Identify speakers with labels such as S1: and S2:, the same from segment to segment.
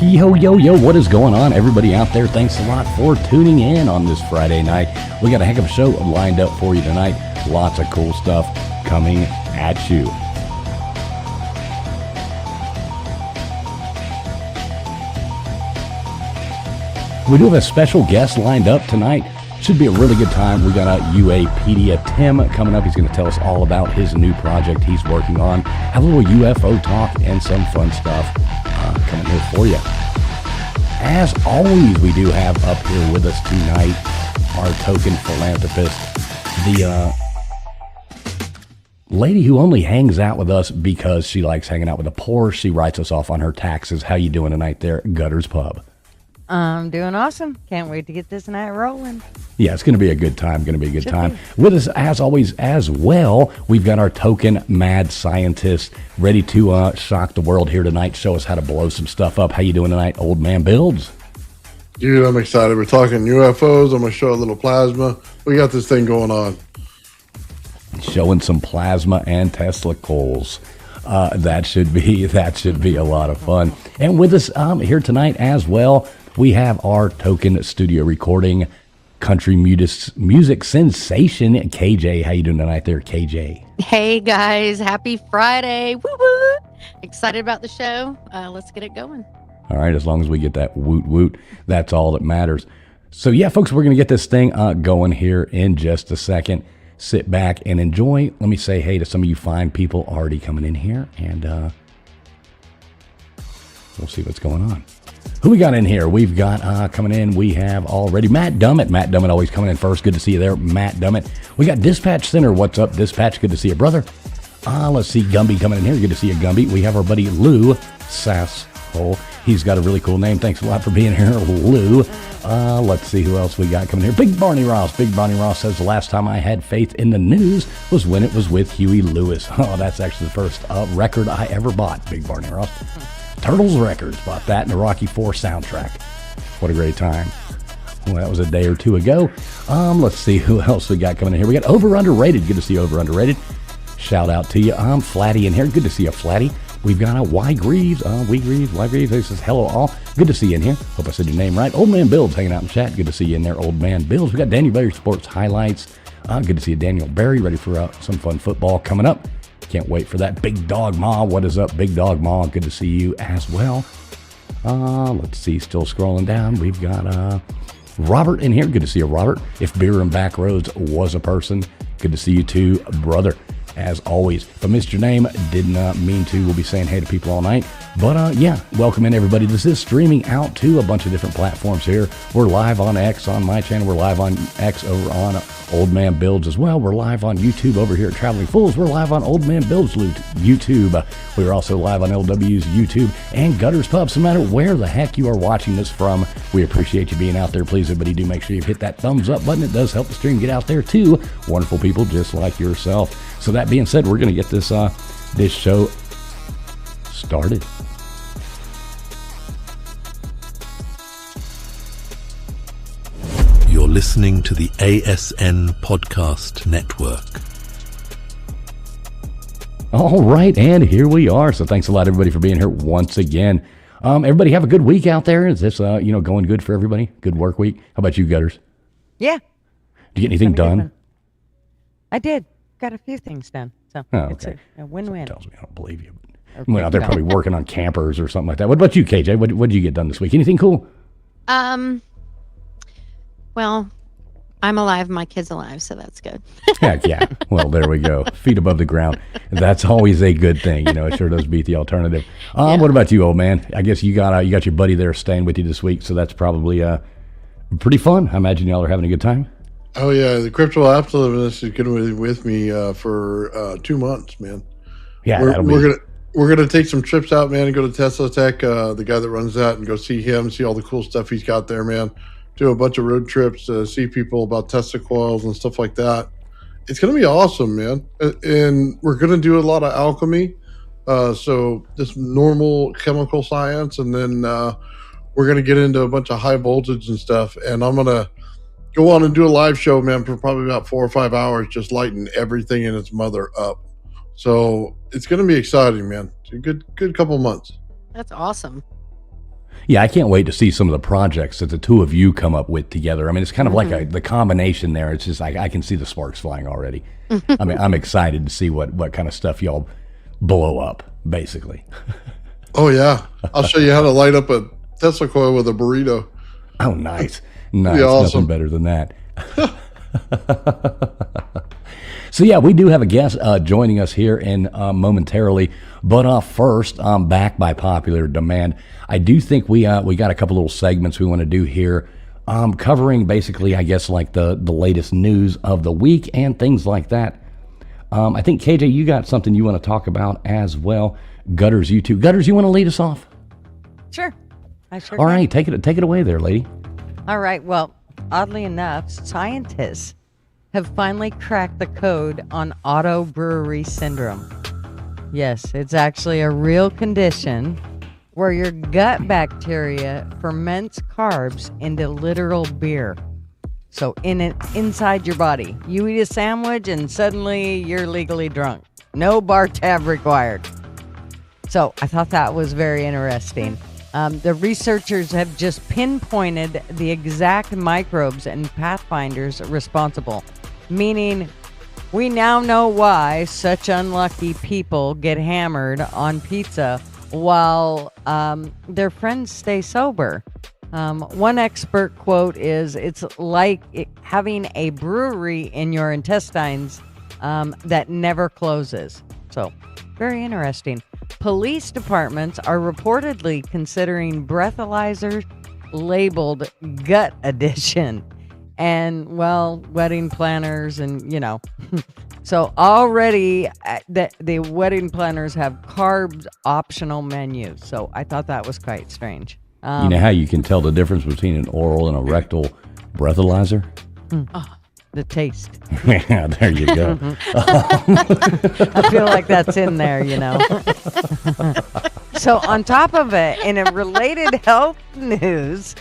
S1: Yo, yo, yo, what is going on, everybody out there? Thanks a lot for tuning in on this Friday night. We got a heck of a show lined up for you tonight. Lots of cool stuff coming at you. We do have a special guest lined up tonight. Should be a really good time. We got a UAPedia Tim coming up. He's going to tell us all about his new project he's working on. Have a little UFO talk and some fun stuff coming here for you. As always, we do have up here with us tonight our token philanthropist, the lady who only hangs out with us because she likes hanging out with the poor. She writes us off on her taxes. How you doing tonight there, Gutters Pub?
S2: I'm doing awesome. Can't wait to get this night rolling.
S1: Yeah, it's going to be a good time. With us, as always, as well, we've got our token mad scientist ready to shock the world here tonight, show us how to blow some stuff up. How you doing tonight, old man Builds?
S3: Dude, I'm excited. We're talking UFOs. I'm going to show a little plasma. We got this thing going on.
S1: Showing some plasma and testicles. That should be a lot of fun. And with us here tonight as well, we have our token studio recording country music sensation, KJ. How you doing tonight there, KJ?
S4: Hey guys, happy Friday. Woo woo. Excited about the show. Let's get it going.
S1: All right, as long as we get that woot woot, that's all that matters. So yeah, folks, we're going to get this thing going here in just a second. Sit back and enjoy. Let me say hey to some of you fine people already coming in here, and we'll see what's going on. Who we got in here? We've got coming in, we have already Matt Dummett. Matt Dummett always coming in first. Good to see you there, Matt Dummett. We got Dispatch Center. What's up, Dispatch? Good to see you, brother. Let's see, Gumby coming in here. Good to see you, Gumby. We have our buddy Lou Sasshole. He's got a really cool name. Thanks a lot for being here, Lou. Let's see who else we got coming here. Big Barney Ross. Big Barney Ross says the last time I had faith in the news was when it was with Huey Lewis. Oh, that's actually the first record I ever bought, Big Barney Ross. Turtles Records. Bought that in the Rocky IV soundtrack. What a great time. Well, that was a day or two ago. Let's see who else we got coming in here. We got Over Underrated. Good to see you, Over Underrated. Shout out to you. Flatty in here. Good to see you, Flatty. We've got a Y Greaves. Y Greaves. He says, hello all. Good to see you in here. Hope I said your name right. Old Man Builds hanging out in chat. Good to see you in there, Old Man Builds. We got Daniel Berry Sports Highlights. Good to see you, Daniel Berry. Ready for some fun football coming up. Can't wait for that. Big Dog Ma. What is up, Big Dog Ma? Good to see you as well. Let's see. Still scrolling down. We've got Robert in here. Good to see you, Robert. If Beer and Back Roads was a person, good to see you too, brother. As always, if I missed your name, did not mean to. We'll be saying hey to people all night. But yeah, welcome in everybody. This is streaming out to a bunch of different platforms here. We're live on X on my channel. We're live on X over on Old Man Builds as well. We're live on YouTube over here at Traveling Fools. We're live on Old Man Builds YouTube. We're also live on LW's YouTube and Gutters Pub. So no matter where the heck you are watching this from, we appreciate you being out there. Please, everybody, do make sure you hit that thumbs up button. It does help the stream get out there to wonderful people just like yourself. So that being said, we're going to get this this show started.
S5: You're listening to the ASN Podcast Network.
S1: All right, and here we are. So thanks a lot, everybody, for being here once again. Everybody have a good week out there. Is this going good for everybody? Good work week. How about you, Gutters?
S2: Yeah.
S1: Did you get anything done?
S2: I did. Got a few things done. So it's a win-win.
S1: Tells me I don't believe you. Well, they're probably working on campers or something like that. What about you, KJ? What did you get done this week? Anything cool?
S4: Well, I'm alive, my kid's alive, so that's good.
S1: Heck yeah. Well, there we go. Feet above the ground. That's always a good thing. It sure does beat the alternative. Yeah. What about you, old man? I guess you got your buddy there staying with you this week, so that's probably pretty fun. I imagine y'all are having a good time.
S3: Oh yeah, the crypto absolutist is going to be with me for 2 months, man.
S1: Yeah,
S3: we're gonna take some trips out, man, and go to Tesla Tech, the guy that runs that, and go see him, see all the cool stuff he's got there, man. Do a bunch of road trips to see people about Tesla coils and stuff like that. It's gonna be awesome, man. And we're gonna do a lot of alchemy, so just normal chemical science, and then we're gonna get into a bunch of high voltage and stuff. And I'm gonna go on and do a live show, man, for probably about 4 or 5 hours, just lighting everything in its mother up. So it's going to be exciting, man. It's a good couple months.
S4: That's awesome.
S1: Yeah, I can't wait to see some of the projects that the two of you come up with together. I mean, it's kind of like the combination there. It's just I can see the sparks flying already. I mean, I'm excited to see what kind of stuff y'all blow up, basically.
S3: Oh, yeah. I'll show you how to light up a Tesla coil with a burrito.
S1: Oh, nice. Nice.
S3: Awesome.
S1: Nothing better than that. So, yeah, we do have a guest joining us here in momentarily. But first, back by popular demand, I do think we got a couple little segments we want to do here, covering basically, I guess, like the latest news of the week and things like that. I think, KJ, you got something you want to talk about as well. Gutters, you too. Gutters, you want to lead us off?
S2: Sure. I sure
S1: All
S2: can.
S1: right, take it away there, lady.
S2: All right. Well, oddly enough, scientists have finally cracked the code on auto brewery syndrome. Yes, it's actually a real condition where your gut bacteria ferments carbs into literal beer. So inside your body, you eat a sandwich and suddenly you're legally drunk. No bar tab required. So I thought that was very interesting. The researchers have just pinpointed the exact microbes and pathfinders responsible, meaning we now know why such unlucky people get hammered on pizza while their friends stay sober. One expert quote is, "It's like having a brewery in your intestines that never closes." So, very interesting. Police departments are reportedly considering breathalyzers labeled gut edition. And, well, wedding planners and, So already the wedding planners have carbs optional menus. So I thought that was quite strange.
S1: You know how you can tell the difference between an oral and a rectal breathalyzer?
S2: The taste.
S1: Yeah, there you go.
S2: I feel like that's in there, So on top of it, in a related health news,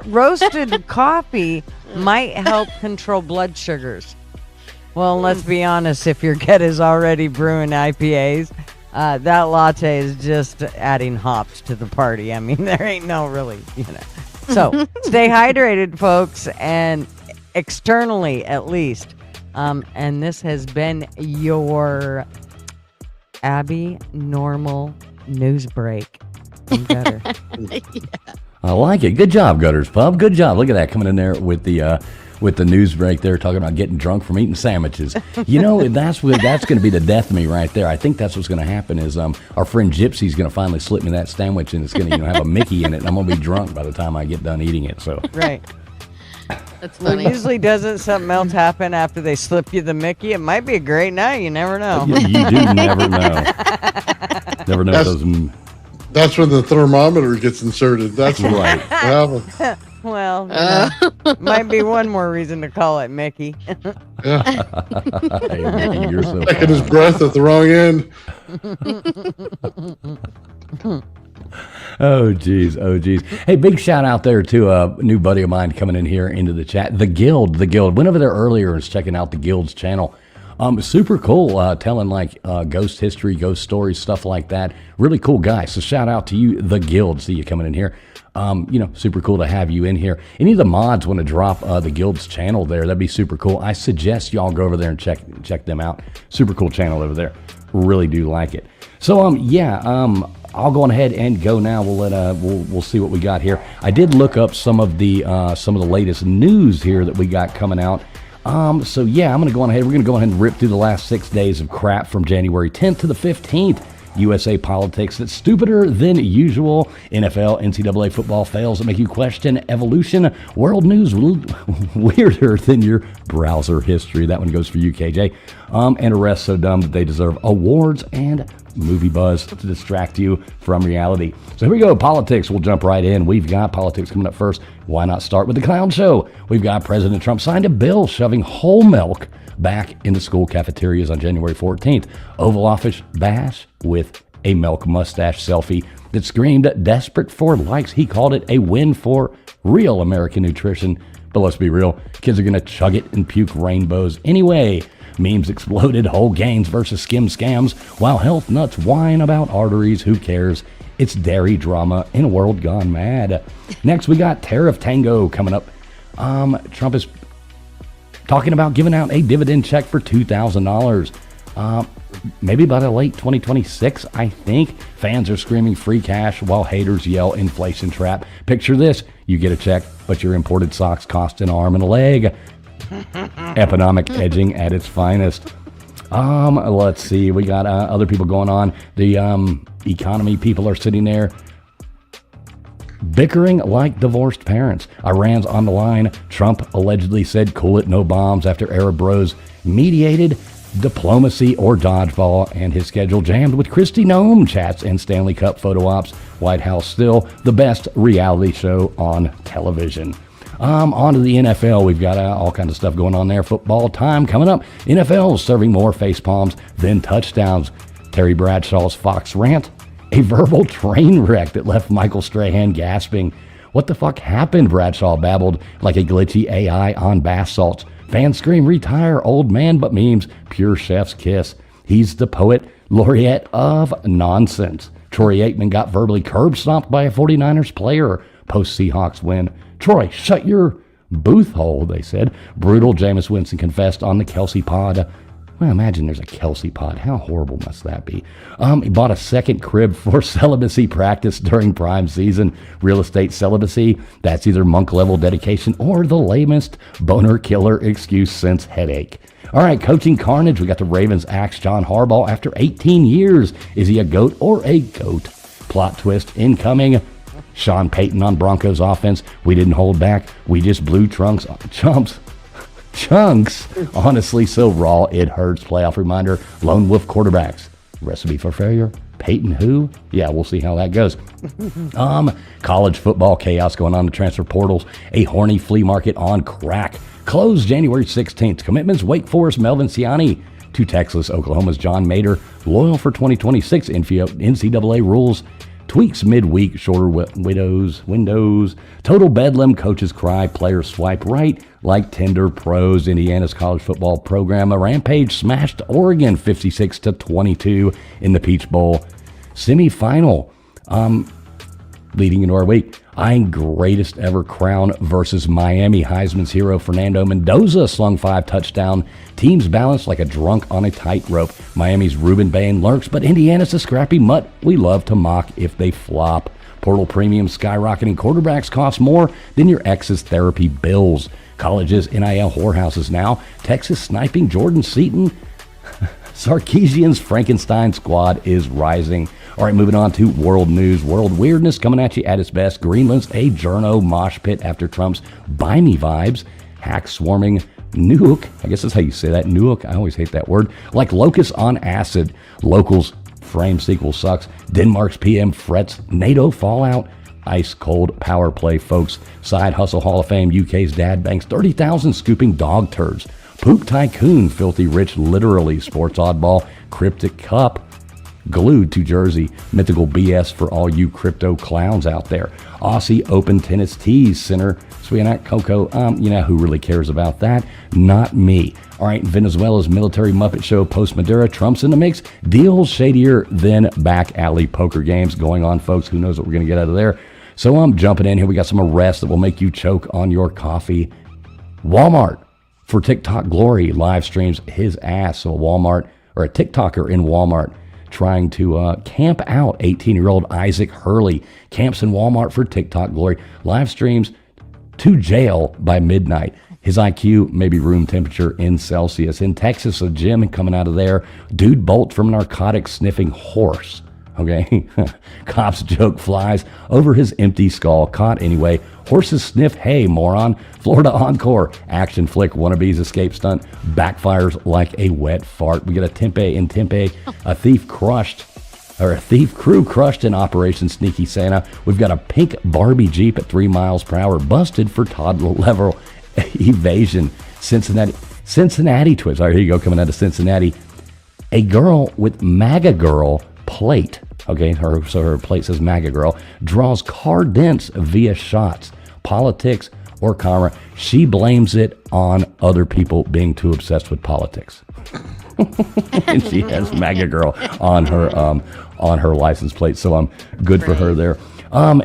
S2: roasted coffee might help control blood sugars. Well, let's be honest, if your gut is already brewing IPAs, that latte is just adding hops to the party. I mean, there ain't no really, So stay hydrated, folks, and externally at least. And this has been your Abbinormal news break.
S4: Yeah.
S1: I like it. Good job, Gutters Pub. Good job. Look at that, coming in there with the news break there, talking about getting drunk from eating sandwiches. That's going to be the death of me right there. I think that's what's going to happen is our friend Gypsy's going to finally slip me that sandwich, and it's going to have a Mickey in it, and I'm going to be drunk by the time I get done eeting it. So
S2: Right.
S4: That's
S2: Well,
S4: funny.
S2: usually doesn't something else happen after they slip you the Mickey? It might be a great night. You never know.
S1: you do never know. Never know those.
S3: That's when the thermometer gets inserted. That's
S1: Right.
S3: what happens.
S2: Well, might be one more reason to call it Mickey.
S3: Yeah.
S1: Hey, Mickey, you're so
S3: Taking his
S1: fun.
S3: breath at the wrong end.
S1: Oh, geez. Hey, big shout out there to a new buddy of mine coming in here into the chat. The Guild. Went over there earlier and was checking out the Guild's channel. Super cool, telling like ghost history, ghost stories, stuff like that. Really cool guy. So shout out to you, The Guild. See you coming in here. Super cool to have you in here. Any of the mods want to drop the Guild's channel there, that'd be super cool. I suggest y'all go over there and check them out. Super cool channel over there. Really do like it. So I'll go on ahead and go now. We'll see what we got here. I did look up some of the latest news here that we got coming out. I'm going to go on ahead. We're going to go ahead and rip through the last 6 days of crap from January 10th to the 15th. USA politics that's stupider than usual. NFL, NCAA football fails that make you question evolution. World news weirder than your browser history. That one goes for you, KJ. And arrests so dumb that they deserve awards and movie buzz to distract you from reality. So here we go. Politics. We'll jump right in. We've got politics coming up first. Why not start with the clown show? We've got President Trump signed a bill shoving whole milk back into school cafeterias on January 14th. Oval Office bash with a milk mustache selfie that screamed desperate for likes. He called it a win for real American nutrition. But let's be real, kids are going to chug it and puke rainbows anyway. Memes exploded, whole gains versus skim scams, while health nuts whine about arteries. Who cares? It's dairy drama in a world gone mad. Next, we got tariff tango coming up. Trump is talking about giving out a dividend check for $2,000. Maybe by the late 2026, I think. Fans are screaming free cash while haters yell inflation trap. Picture this. You get a check, but your imported socks cost an arm and a leg. Economic edging at its finest. Let's see. We got other people going on. The economy people are sitting there bickering like divorced parents. Iran's on the line. Trump allegedly said, cool it, no bombs, after Arab bros mediated diplomacy or dodgeball, and his schedule jammed with Kristi Noem chats and Stanley Cup photo ops. White House still the best reality show on television. On to the NFL. We've got all kinds of stuff going on there. Football time coming up. NFL is serving more face palms than touchdowns. Terry Bradshaw's Fox rant. A verbal train wreck that left Michael Strahan gasping. What the fuck happened? Bradshaw babbled like a glitchy AI on bath salts. Fans scream, retire, old man, but memes, pure chef's kiss. He's the poet laureate of nonsense. Troy Aikman got verbally curb stomped by a 49ers player post-Seahawks win. Troy, shut your booth hole, they said. Brutal. Jameis Winston confessed on the Kelsey pod. Well, imagine there's a Kelsey pod. How horrible must that be? He bought a second crib for celibacy practice during prime season. Real estate celibacy, that's either monk-level dedication or the lamest boner killer excuse since headache. All right, coaching carnage. We got the Ravens axe John Harbaugh after 18 years. Is he a GOAT or a GOAT? Plot twist incoming. Sean Payton on Broncos offense. We didn't hold back. We just blew chunks. Honestly, so raw it hurts. Playoff reminder. Lone wolf quarterbacks. Recipe for failure. Peyton who? Yeah, we'll see how that goes. College football chaos going on in the transfer portals. A horny flea market on crack. Closed January 16th. Commitments: Wake Forest Melvin Siani to Texas. Oklahoma's John Mader loyal for 2026. NCAA rules. Tweaks midweek, shorter windows. Total bedlam, coaches cry, players swipe right like Tinder pros. Indiana's college football program, a rampage, smashed Oregon 56-22 in the Peach Bowl semifinal. Leading into our week, eyeing greatest ever crown versus Miami. Heisman's hero Fernando Mendoza slung 5 touchdown. Teams balanced like a drunk on a tightrope. Miami's Ruben Bain lurks, but Indiana's a scrappy mutt we love to mock if they flop. Portal premium skyrocketing. Quarterbacks cost more than your ex's therapy bills. Colleges NIL whorehouses now. Texas sniping Jordan Seaton. Sarkeesian's Frankenstein squad is rising. All right, moving on to world news. World weirdness coming at you at its best. Greenland's a journo mosh pit after Trump's buy me vibes. Hacks swarming Nuuk. I guess that's how you say that. Nuuk. I always hate that word. Like locusts on acid. Locals frame sequel sucks. Denmark's PM frets. NATO fallout. Ice cold power play, folks. Side hustle Hall of Fame. UK's dad banks 30,000 scooping dog turds. Poop tycoon. Filthy rich. Literally. Sports oddball. Cryptic cup. Glued to jersey. Mythical BS for all you crypto clowns out there. Aussie Open Tennis Tees Center. Sweetanat Coco. You know who really cares about that? Not me. All right, Venezuela's military Muppet show post-Maduro. Trump's in the mix. Deals shadier than back alley poker games going on, folks. Who knows what we're going to get out of there? So I'm jumping in here. We got some arrests that will make you choke on your coffee. Walmart, for TikTok glory, live streams his ass. So a Walmart, or a TikToker in Walmart, trying to camp out 18-year-old Isaac Hurley. Camps in Walmart for TikTok glory. Live streams to jail by midnight. His IQ may be room temperature in Celsius. In Texas, a gym coming out of there. Dude bolt from narcotics sniffing horse. Okay. Cops joke flies over his empty skull. Caught anyway. Horses sniff hay, moron. Florida Encore. Action flick wannabes escape stunt. Backfires like a wet fart. We get a Tempe in Tempe. A thief crew crushed in Operation Sneaky Santa. We've got a pink Barbie Jeep at 3 miles per hour. Busted for toddler level evasion. Cincinnati twins. All right, here you go. Coming out of Cincinnati. A girl with MAGA girl plate. Okay, her plate says MAGA girl. Draws car dents via shots. politics or karma. She blames it on other people being too obsessed with politics. And she has MAGA girl on her license plate. So good for her there.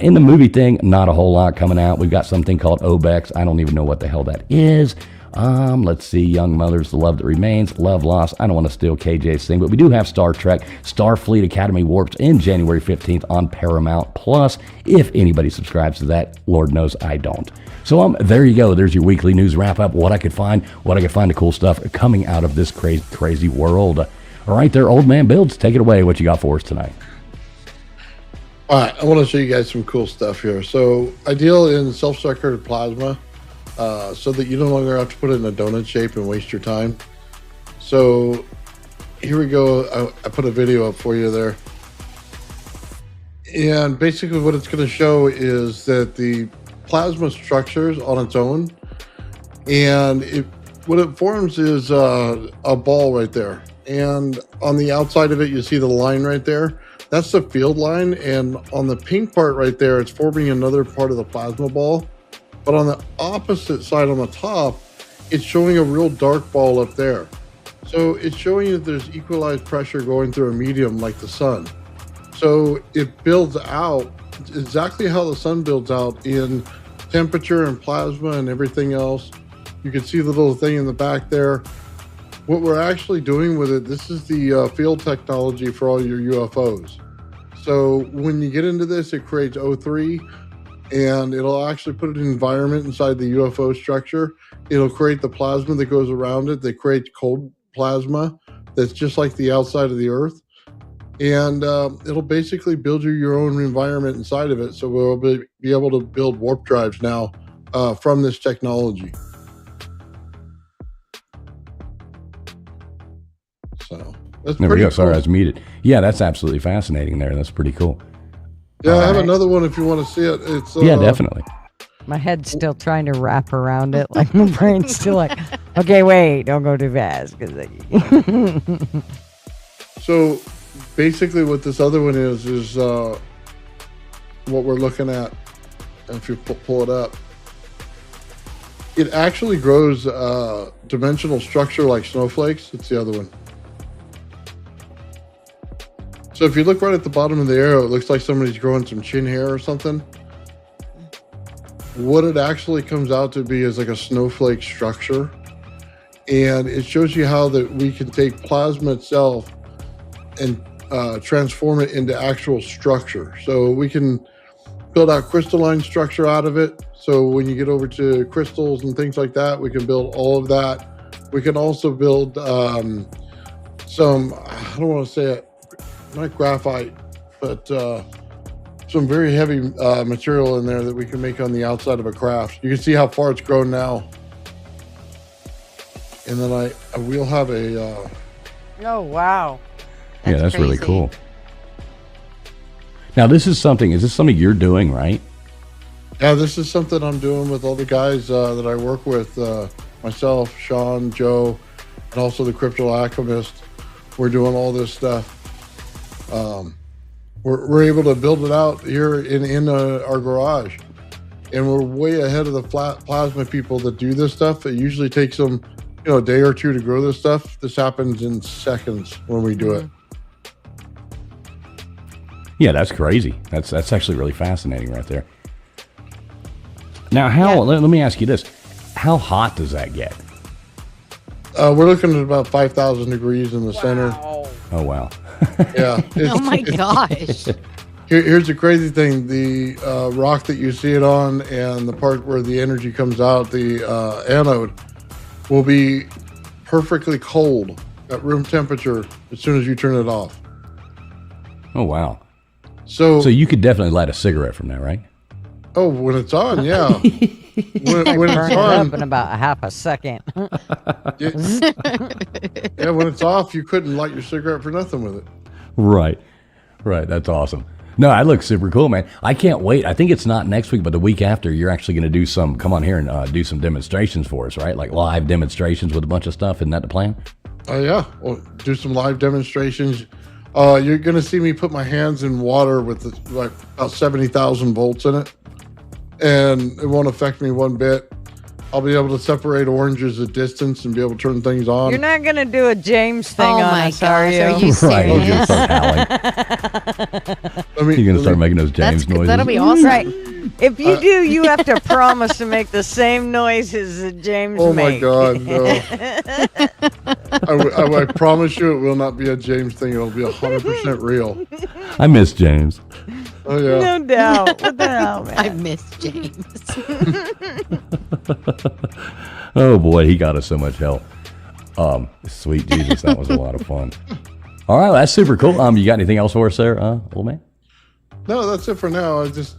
S1: In the movie thing, not a whole lot coming out. We've got something called Obex. I don't even know what the hell that is. Let's see, Young Mothers, The Love That Remains, Love Lost. I don't want to steal KJ's thing, but we do have Star Trek, Starfleet Academy warps in January 15th on Paramount Plus. If anybody subscribes to that, Lord knows I don't. So there you go. There's your weekly news wrap up. What I could find the cool stuff coming out of this crazy world. All right, there, Old Man Builds. Take it away. What you got for us tonight?
S3: All right, I want to show you guys some cool stuff here. So I deal in self-circuited plasma. So that you no longer have to put it in a donut shape and waste your time. So here we go. I put a video up for you there. And basically what it's going to show is that the plasma structures on its own. And what it forms is a ball right there. And on the outside of it, you see the line right there. That's the field line. And on the pink part right there, it's forming another part of the plasma ball. But on the opposite side on the top, it's showing a real dark ball up there. So it's showing that there's equalized pressure going through a medium like the sun. So it builds out exactly how the sun builds out in temperature and plasma and everything else. You can see the little thing in the back there. What we're actually doing with it, this is the field technology for all your UFOs. So when you get into this, it creates O3. And it'll actually put an environment inside the UFO structure. It'll create the plasma that goes around it, that creates cold plasma that's just like the outside of the Earth. And it'll basically build you your own environment inside of it. So we'll be able to build warp drives now from this technology. So that's
S1: there we go.
S3: cool.
S1: Sorry, I was muted. Yeah, that's absolutely fascinating there. That's pretty cool.
S3: Yeah, I have another one if you want to see it. It's
S1: yeah, definitely.
S2: My head's still trying to wrap around it. Like my brain's still like, okay, wait, don't go too fast.
S3: So basically what this other one is what we're looking at. If you pull it up, it actually grows dimensional structure like snowflakes. It's the other one. So if you look right at the bottom of the arrow, it looks like somebody's growing some chin hair or something. What it actually comes out to be is like a snowflake structure. And it shows you how that we can take plasma itself and transform it into actual structure. So we can build out crystalline structure out of it. So when you get over to crystals and things like that, we can build all of that. We can also build some, I don't want to say it, not graphite, but some very heavy material in there that we can make on the outside of a craft. You can see how far it's grown now. And then I will have a...
S2: oh, wow.
S1: Yeah, that's really
S4: crazy.
S1: cool. Now, is this something you're doing, right?
S3: Yeah, this is something I'm doing with all the guys that I work with. Myself, Sean, Joe, and also the Crypto Alchemist. We're doing all this stuff. We're able to build it out here in our garage, and we're way ahead of the plasma people that do this stuff. It usually takes them, a day or two to grow this stuff. This happens in seconds when we do it.
S1: Yeah, that's crazy. That's actually really fascinating right there. Now, let me ask you this: how hot does that get?
S3: We're looking at about 5,000 degrees in the center.
S1: Oh wow.
S3: Yeah.
S4: Oh my gosh.
S3: Here's the crazy thing. The rock that you see it on and the part where the energy comes out, the anode, will be perfectly cold at room temperature as soon as you turn it off.
S1: Oh wow.
S3: So
S1: you could definitely light a cigarette from that, right?
S3: Oh, when it's on, yeah. when
S2: Burn
S3: it's
S2: it
S3: on,
S2: up in about a half a second.
S3: yeah, when it's off, you couldn't light your cigarette for nothing with it.
S1: Right. That's awesome. No, that looks super cool, man. I can't wait. I think it's not next week, but the week after, you're actually going to come on here and do some demonstrations for us, right? Like live demonstrations with a bunch of stuff. Isn't that the plan?
S3: Oh, yeah. We'll do some live demonstrations. You're going to see me put my hands in water with like about 70,000 volts in it. and it won't affect me one bit. I'll be able to separate oranges at distance and be able to turn things on.
S2: You're not gonna do a James thing
S4: Oh
S2: on
S4: my
S2: us, are
S4: gosh,
S2: you?
S4: are you
S1: Right, he's gonna
S4: serious?
S1: start howling. He's gonna start making those James noises.
S4: That'll be awesome.
S2: Right. If you do, you have to promise to make the same noises that James
S3: Oh
S2: makes.
S3: my God, no. I promise you it will not be a James thing. It'll be 100% real.
S1: I miss James.
S3: Oh, yeah.
S2: No doubt. What the hell, man?
S4: I miss James.
S1: Oh boy, he got us so much help. Sweet Jesus, that was a lot of fun. All right, well, that's super cool. You got anything else for us there, old man?
S3: No, that's it for now. I just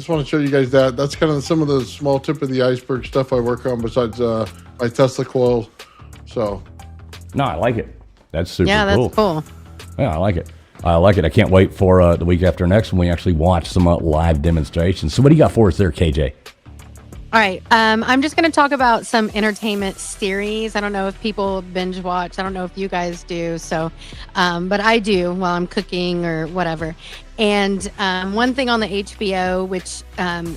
S3: want to show you guys that. That's kind of some of the small tip of the iceberg stuff I work on besides my Tesla coil. So.
S1: No, I like it. That's super
S4: Yeah, that's
S1: cool.
S4: cool.
S1: Yeah, I like it. I like it. I can't wait for the week after next when we actually watch some live demonstrations. So what do you got for us there, KJ?
S4: All right. I'm just going to talk about some entertainment series. I don't know if people binge watch. I don't know if you guys do. So, but I do while I'm cooking or whatever. And one thing on the HBO, which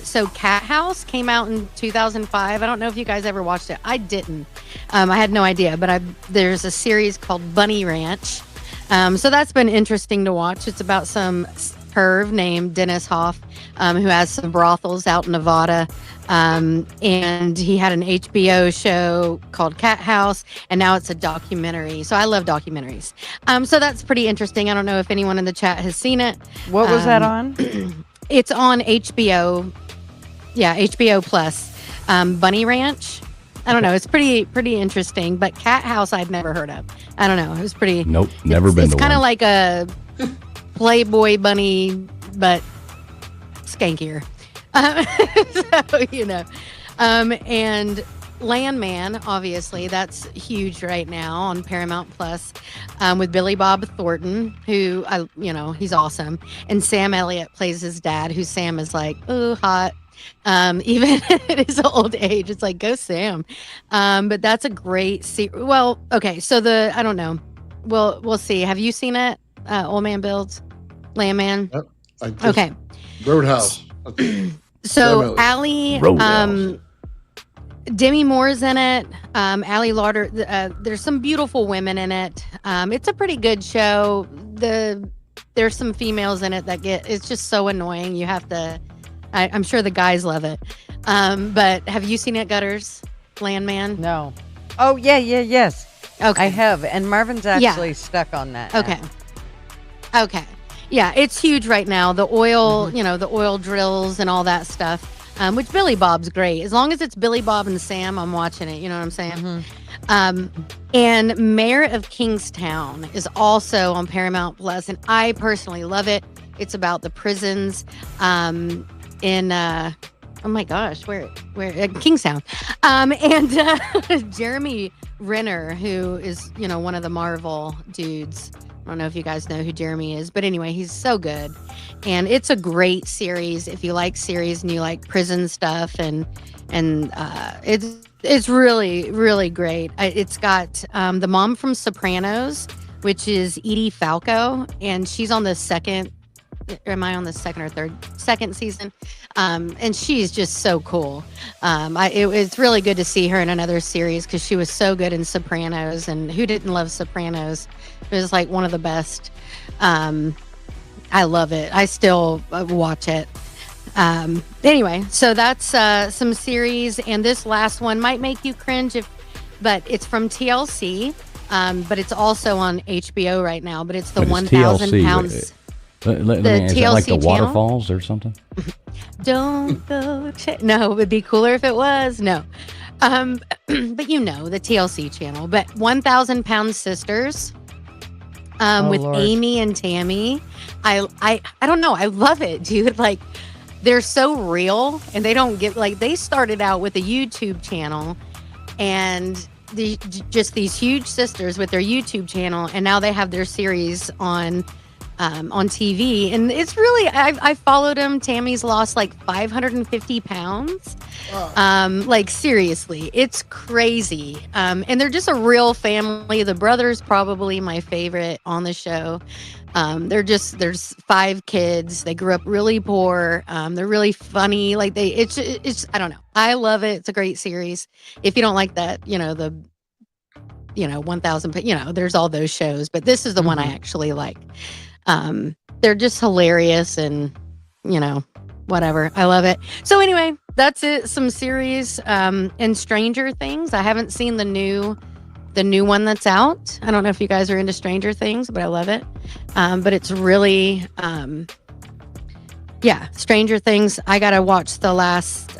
S4: so Cat House came out in 2005. I don't know if you guys ever watched it. I didn't. I had no idea. But there's a series called Bunny Ranch. So that's been interesting to watch. It's about some perv named Dennis Hoff, who has some brothels out in Nevada. And he had an HBO show called Cat House, and now it's a documentary. So I love documentaries. So that's pretty interesting. I don't know if anyone in the chat has seen it.
S2: What was that on?
S4: It's on HBO. Yeah, HBO Plus. Bunny Ranch. I don't know. It's pretty interesting. But Cat House, I'd never heard of. I don't know. It was pretty.
S1: Nope, never been
S4: It's
S1: to
S4: kind of
S1: one.
S4: like a Playboy bunny, but skankier. So, you know. And Landman, obviously, that's huge right now on Paramount Plus, with Billy Bob Thornton, who he's awesome, and Sam Elliott plays his dad, who Sam is like, ooh, hot. Even at his old age, it's like, go Sam. But that's a great well, okay, so I don't know. We'll see. Have you seen it? Old Man Builds, Landman.
S3: Yep,
S4: Okay.
S3: Roadhouse.
S4: So Allie, Demi Moore's in it. Allie Lauder. There's some beautiful women in it. It's a pretty good show. There's some females in it that it's just so annoying. You have to. I'm sure the guys love it. But have you seen it, Gutters? Landman?
S2: No. Oh, yes.
S4: Okay.
S2: I have. And Marvin's actually stuck on that. now.
S4: Okay. Yeah, it's huge right now. The oil, the oil drills and all that stuff, which Billy Bob's great. As long as it's Billy Bob and Sam, I'm watching it. You know what I'm saying? And Mayor of Kingstown is also on Paramount Plus, and I personally love it. It's about the prisons in oh my gosh, where Kingstown, and Jeremy Renner, who is one of the Marvel dudes. I don't know if you guys know who Jeremy is, but anyway, he's so good, and it's a great series if you like series and you like prison stuff, and it's really, really great. It's got the mom from Sopranos, which is Edie Falco, and she's on the second. Am I on the second or second season? And she's just so cool. It's really good to see her in another series because she was so good in Sopranos, and who didn't love Sopranos? It was like one of the best. I love it. I still watch it. Anyway, so that's some series, and this last one might make you cringe but it's from TLC, but it's also on HBO right now. But it's the 1,000 pounds.
S1: Let me, is that like the
S4: TLC channel?
S1: waterfalls or something?
S4: Don't go no, it would be cooler if it was. No. But the TLC channel. But 1,000 Pound Sisters with
S2: Lord.
S4: Amy and Tammy. I don't know. I love it, dude. Like, they're so real, and they don't get they started out with a YouTube channel, and just these huge sisters with their YouTube channel, and now they have their series on on TV, and it's really I followed him. Tammy's lost like 550 pounds. Like seriously, it's crazy. And they're just a real family. The brother's probably my favorite on the show. There's 5 kids. They grew up really poor. They're really funny. Like it's I don't know. I love it. It's a great series. If you don't like that, 1000, there's all those shows, but this is the one I actually like. They're just hilarious and, whatever. I love it. So anyway, that's it. Some series, and Stranger Things. I haven't seen the new one that's out. I don't know if you guys are into Stranger Things, but I love it. But it's really, Stranger Things. I got to watch the last,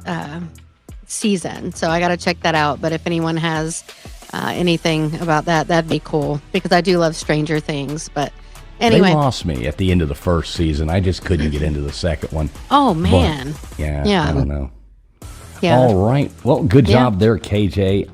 S4: season. So I got to check that out. But if anyone has, anything about that, that'd be cool because I do love Stranger Things, but anyway.
S1: They lost me at the end of the first season. I just couldn't get into the second one.
S4: Oh, man.
S1: But, yeah. I don't know.
S4: Yeah.
S1: All right. Well, good job there, KJ.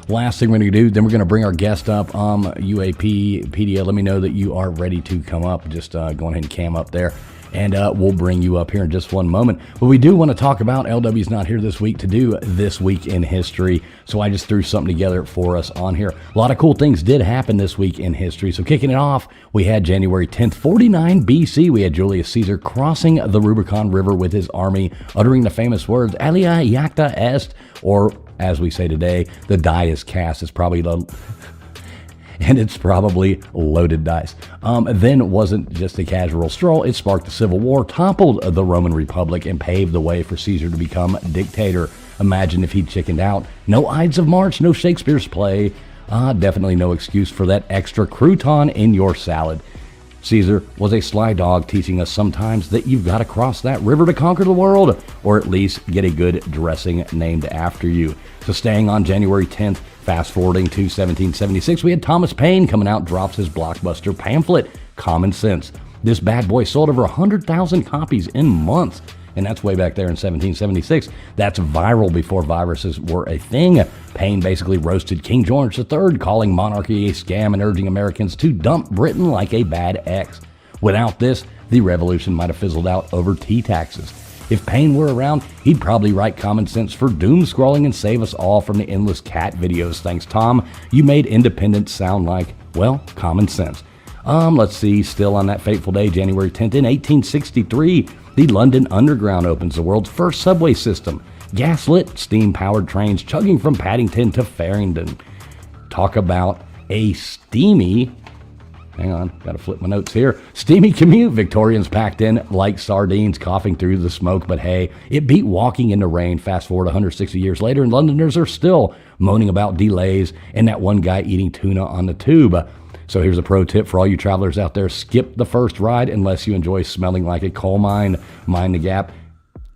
S1: Last thing we're going to do, then we're going to bring our guest up, UAPedia. Let me know that you are ready to come up. Just go ahead and cam up there, and we'll bring you up here in just one moment. But we do want to talk about, LW's not here this week to do This Week in History, so I just threw something together for us on here. A lot of cool things did happen this week in history. So kicking it off, we had January 10th, 49 BC. We had Julius Caesar crossing the Rubicon River with his army, uttering the famous words, Alia Iacta Est, or as we say today, the die is cast. It's probably loaded dice. Then wasn't just a casual stroll. It sparked the Civil War, toppled the Roman Republic, and paved the way for Caesar to become dictator. Imagine if he'd chickened out. No Ides of March, no Shakespeare's play. Definitely no excuse for that extra crouton in your salad. Caesar was a sly dog, teaching us sometimes that you've got to cross that river to conquer the world, or at least get a good dressing named after you. So staying on January 10th, fast forwarding to 1776, we had Thomas Paine coming out, drops his blockbuster pamphlet, Common Sense. This bad boy sold over 100,000 copies in months. And that's way back there in 1776. That's viral before viruses were a thing. Paine basically roasted King George III, calling monarchy a scam and urging Americans to dump Britain like a bad ex. Without this, the revolution might have fizzled out over tea taxes. If Paine were around, he'd probably write Common Sense for doom scrolling and save us all from the endless cat videos. Thanks, Tom. You made independence sound like, well, common sense. Let's see, still on that fateful day, January 10th in 1863, the London Underground opens, the world's first subway system. Gaslit, steam-powered trains chugging from Paddington to Farringdon. Talk about a steamy, hang on, gotta flip my notes here. Steamy commute. Victorians packed in like sardines, coughing through the smoke, but hey, it beat walking in the rain. Fast forward 160 years later, and Londoners are still moaning about delays and that one guy eating tuna on the tube. So here's a pro tip for all you travelers out there. Skip the first ride unless you enjoy smelling like a coal mine. Mind the gap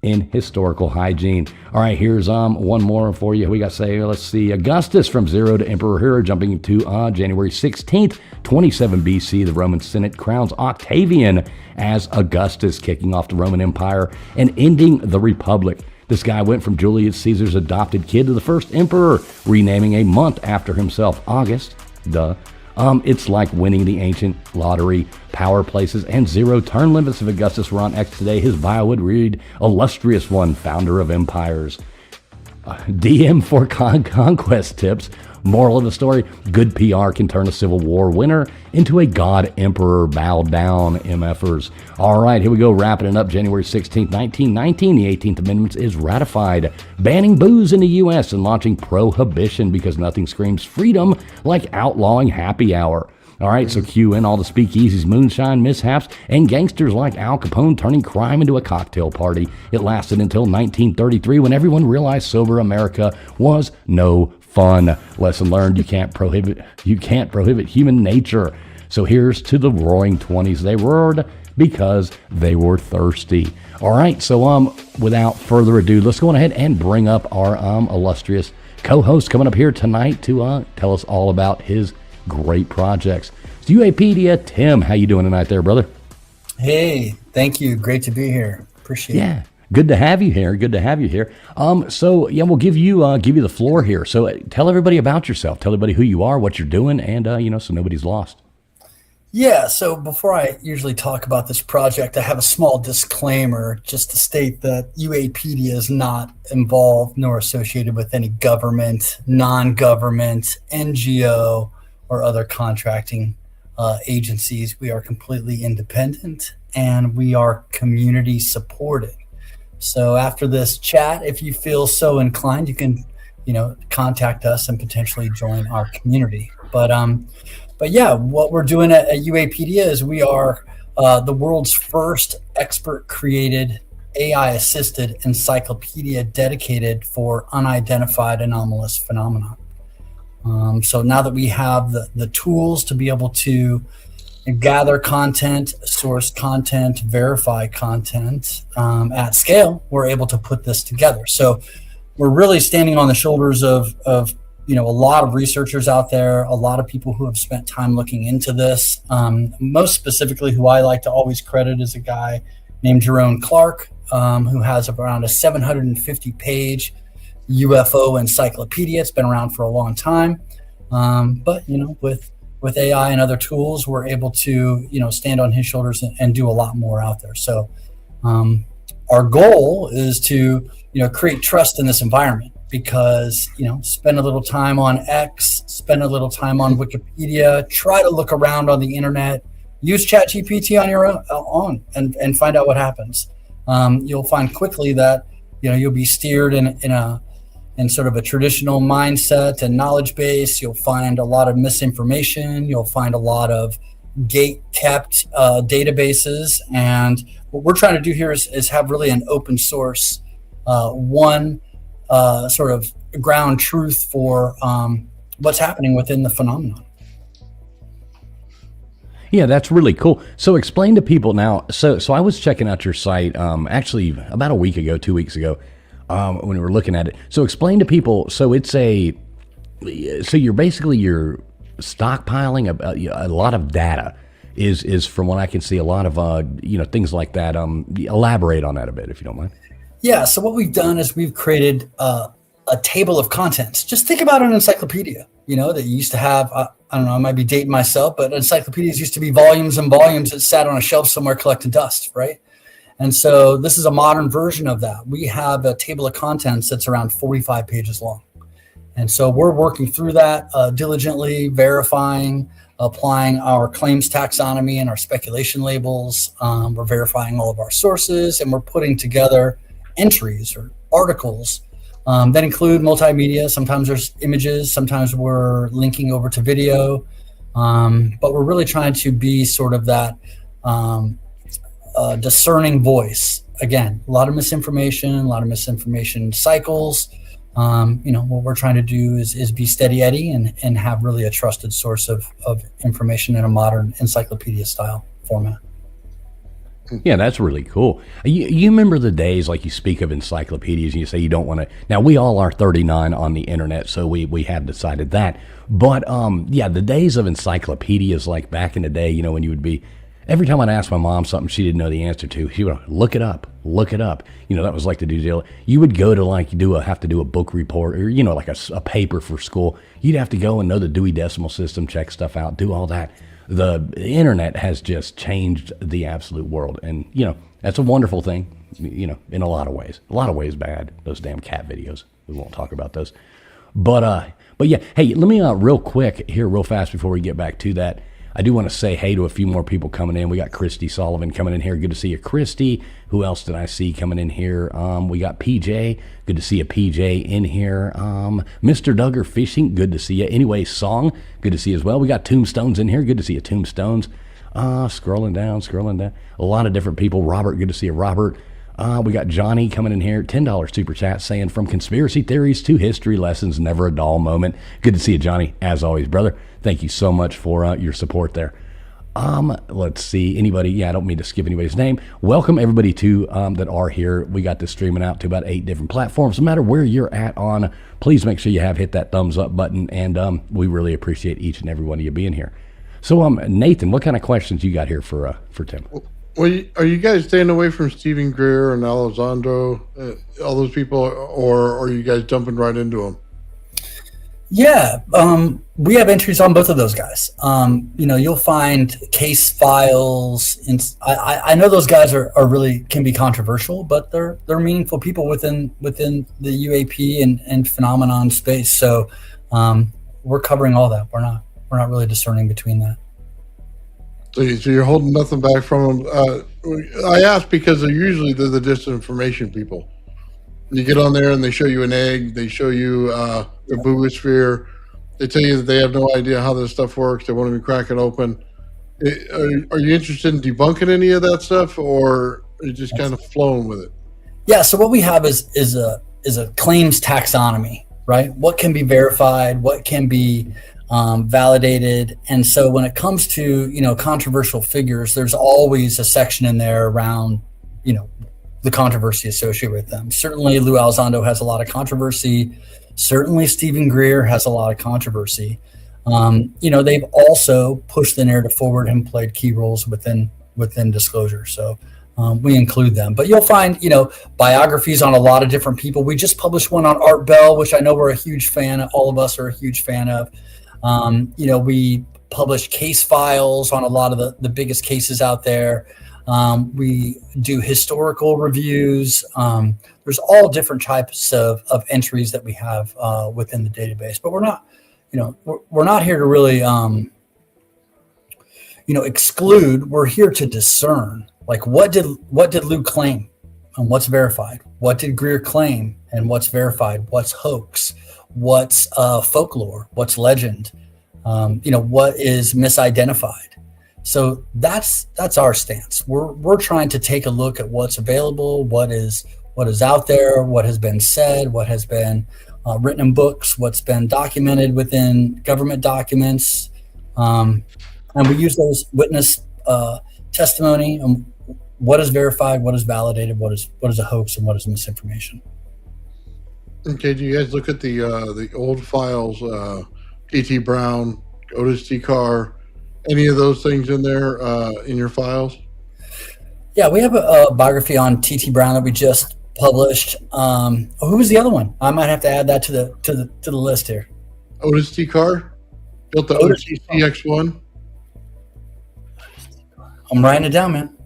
S1: in historical hygiene. All right, here's one more for you. We got let's see, Augustus from zero to emperor here, jumping to January 16th, 27 BC. The Roman Senate crowns Octavian as Augustus, kicking off the Roman Empire and ending the Republic. This guy went from Julius Caesar's adopted kid to the first emperor, renaming a month after himself, August. Duh. It's like winning the ancient lottery, power places, and zero turn limits. If Augustus were on X today, his bio would read, illustrious one, founder of empires. DM for conquest tips. Moral of the story, good PR can turn a Civil War winner into a god emperor. Bow down, MFers. All right, here we go, wrapping it up. January 16th, 1919, the 18th Amendment is ratified, banning booze in the U.S. and launching prohibition because nothing screams freedom like outlawing happy hour. All right, so cue in all the speakeasies, moonshine mishaps, and gangsters like Al Capone turning crime into a cocktail party. It lasted until 1933 when everyone realized sober America was no fun. Lesson learned, you can't prohibit human nature. So here's to the roaring 20s. They roared because they were thirsty. All right, so without further ado, let's go on ahead and bring up our illustrious co-host coming up here tonight to tell us all about his great projects. It's UAPedia. Tim, how you doing tonight there, brother?
S6: Hey, thank you. Great to be here. Appreciate it.
S1: Yeah. Good to have you here. So yeah, we'll give you the floor here. So tell everybody about yourself. Tell everybody who you are, what you're doing, and so nobody's lost.
S6: Yeah, so before I usually talk about this project, I have a small disclaimer just to state that UAPedia is not involved nor associated with any government, non-government, NGO, or other contracting agencies. We are completely independent and we are community supported. So after this chat, if you feel so inclined, you can, contact us and potentially join our community. But yeah, what we're doing at UAPedia is we are the world's first expert-created AI-assisted encyclopedia dedicated for unidentified anomalous phenomena. So now that we have the tools to be able to gather content, source content, verify content at scale, we're able to put this together. So we're really standing on the shoulders of a lot of researchers out there, a lot of people who have spent time looking into this. Most specifically, who I like to always credit is a guy named Jerome Clark, who has around a 750-page UFO encyclopedia. It's been around for a long time. But with AI and other tools, we're able to, stand on his shoulders and do a lot more out there. So our goal is to, create trust in this environment. Because, spend a little time on X, spend a little time on Wikipedia, try to look around on the internet, use ChatGPT on your own and find out what happens. You'll find quickly that, you'll be steered in sort of a traditional mindset and knowledge base. You'll find a lot of misinformation. You'll find a lot of gate-kept databases. And what we're trying to do here is have really an open source, sort of ground truth for what's happening within the phenomenon.
S1: Yeah, that's really cool. So explain to people now. So I was checking out your site actually about a week ago, 2 weeks ago, when we were looking at it. So explain to people. So you're stockpiling a lot of data. Is from what I can see, a lot of things like that. Elaborate on that a bit, if you don't mind.
S6: Yeah, so what we've done is we've created a table of contents. Just think about an encyclopedia, that you used to have. I don't know, I might be dating myself, but encyclopedias used to be volumes and volumes that sat on a shelf somewhere collecting dust, right? And so this is a modern version of that. We have a table of contents that's around 45 pages long. And so we're working through that diligently, verifying, applying our claims taxonomy and our speculation labels. We're verifying all of our sources, and we're putting together entries or articles that include multimedia. Sometimes there's images, sometimes we're linking over to video, but we're really trying to be sort of that discerning voice. Again, a lot of misinformation cycles. What we're trying to do is be steady Eddie and have really a trusted source of information in a modern encyclopedia style format.
S1: Yeah, that's really cool. You remember the days, like you speak of encyclopedias and you say you don't want to. Now, we all are 39 on the internet, so we have decided that. But, the days of encyclopedias, like back in the day, when you would be, every time I'd ask my mom something she didn't know the answer to, she would look it up. That was like the deal. You would go to have to do a book report or, like a paper for school. You'd have to go and know the Dewey Decimal System, check stuff out, do all that. The internet has just changed the absolute world. And, that's a wonderful thing, in a lot of ways. A lot of ways bad, those damn cat videos. We won't talk about those. But yeah, hey, let me real quick here, real fast before we get back to that. I do want to say hey to a few more people coming in. We got Christy Sullivan coming in here. Good to see you, Christy. Who else did I see coming in here? We got PJ. Good to see you, PJ, in here. Mr. Duggar Fishing. Good to see you. Anyway, Song. Good to see you as well. We got Tombstones in here. Good to see you, Tombstones. Scrolling down. A lot of different people. Robert. Good to see you, Robert. We got Johnny coming in here. $10 super chat saying, from conspiracy theories to history lessons, never a dull moment. Good to see you, Johnny. As always, brother. Thank you so much for your support there. Let's see. Anybody? Yeah, I don't mean to skip anybody's name. Welcome everybody to that are here. We got this streaming out to about 8 different platforms. No matter where you're at on, please make sure you have hit that thumbs up button, and we really appreciate each and every one of you being here. So, Nathan, what kind of questions you got here for Tim?
S3: Well, are you guys staying away from Stephen Greer and Alessandro, all those people, or are you guys jumping right into them?
S6: Yeah, we have entries on both of those guys. You'll find case files, and I know those guys are really can be controversial, but they're meaningful people within the UAP and phenomenon space. So we're covering all that. We're not really discerning between that.
S3: So you're holding nothing back from them. I ask because they're the disinformation people. You get on there and they show you an egg. They show you the boogosphere. They tell you that they have no idea how this stuff works. They won't even crack it open. Are you interested in debunking any of that stuff, or are you just kind of flowing with it?
S6: Yeah. So what we have is a claims taxonomy, right? What can be verified? What can be validated? And so when it comes to controversial figures, there's always a section in there around the controversy associated with them. Certainly Lou Elizondo has a lot of controversy. Certainly Stephen Greer has a lot of controversy. They've also pushed the narrative forward and played key roles within disclosure. So we include them. But you'll find, biographies on a lot of different people. We just published one on Art Bell, which I know we're a huge fan of. All of us are a huge fan of. We publish case files on a lot of the biggest cases out there. We do historical reviews. There's all different types of entries that we have within the database, but we're not here to really, exclude. We're here to discern. Like, what did Lou claim and what's verified? What did Greer claim and what's verified? What's hoax? What's folklore? What's legend? What is misidentified? So that's our stance. We're trying to take a look at what's available, what is out there, what has been said, what has been written in books, what's been documented within government documents, and we use those witness testimony and what is verified, what is validated, what is a hoax, and what is misinformation.
S3: Okay, do you guys look at the old files, T.T. Brown, Otis T. Carr? Any of those things in there in your files?
S6: Yeah, we have a biography on T.T. Brown that we just published. Who was the other one? I might have to add that to the list here.
S3: Otis T. Carr built the Otis CX1.
S6: I'm writing it down, man.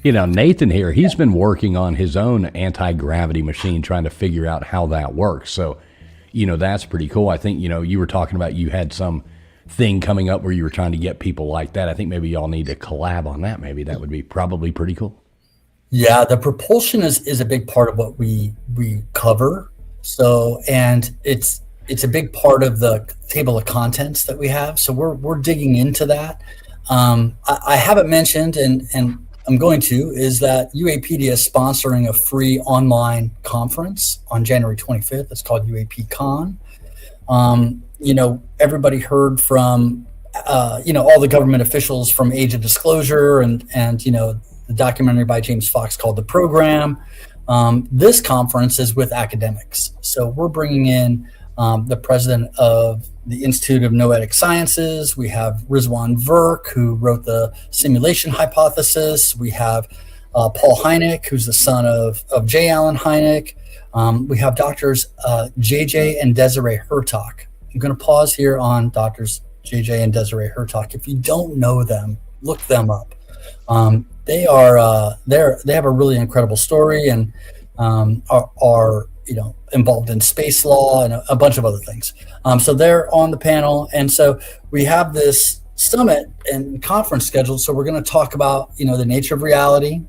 S1: Nathan here, he's been working on his own anti-gravity machine, trying to figure out how that works. So that's pretty cool. I think, you were talking about you had some thing coming up where you were trying to get people like that. I think maybe y'all need to collab on that. Maybe that would be probably pretty cool.
S6: Yeah, the propulsion is a big part of what we cover. So, and it's a big part of the table of contents that we have. So we're digging into that. I haven't mentioned, and I'm going to, is that UAPedia is sponsoring a free online conference on January 25th. It's called UAP Con. Everybody heard from, all the government officials from Age of Disclosure and the documentary by James Fox called The Program. This conference is with academics. So we're bringing in the president of the Institute of Noetic Sciences. We have Rizwan Virk, who wrote the simulation hypothesis. We have Paul Hynek, who's the son of J. Allen Hynek. We have doctors JJ and Desiree Hertak. I'm going to pause here on doctors JJ and Desiree Hertak. If you don't know them, look them up. They have a really incredible story and are involved in space law and a bunch of other things. So they're on the panel. And so we have this summit and conference scheduled. So we're going to talk about, the nature of reality.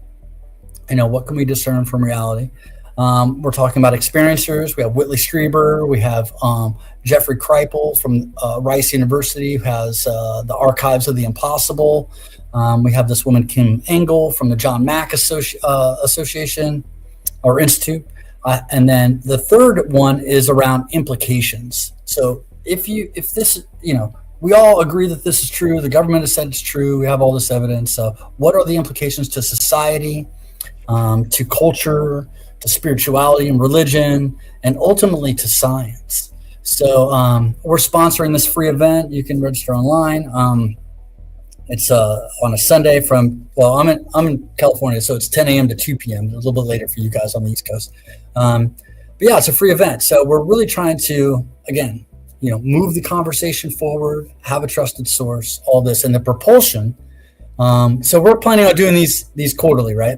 S6: What can we discern from reality? We're talking about experiencers. We have Whitley Strieber. We have Jeffrey Kripal from Rice University, who has the Archives of the Impossible. We have this woman, Kim Engel, from the John Mack Association or Institute. And then the third one is around implications. So if this, we all agree that this is true, the government has said it's true, we have all this evidence. So what are the implications to society, to culture, to spirituality and religion, and ultimately to science? So we're sponsoring this free event. You can register online. It's on a Sunday I'm in California, so it's 10 a.m. to 2 p.m. A little bit later for you guys on the East Coast. But yeah, it's a free event. So we're really trying to, again, move the conversation forward, have a trusted source, all this, and the propulsion. So we're planning on doing these quarterly, right?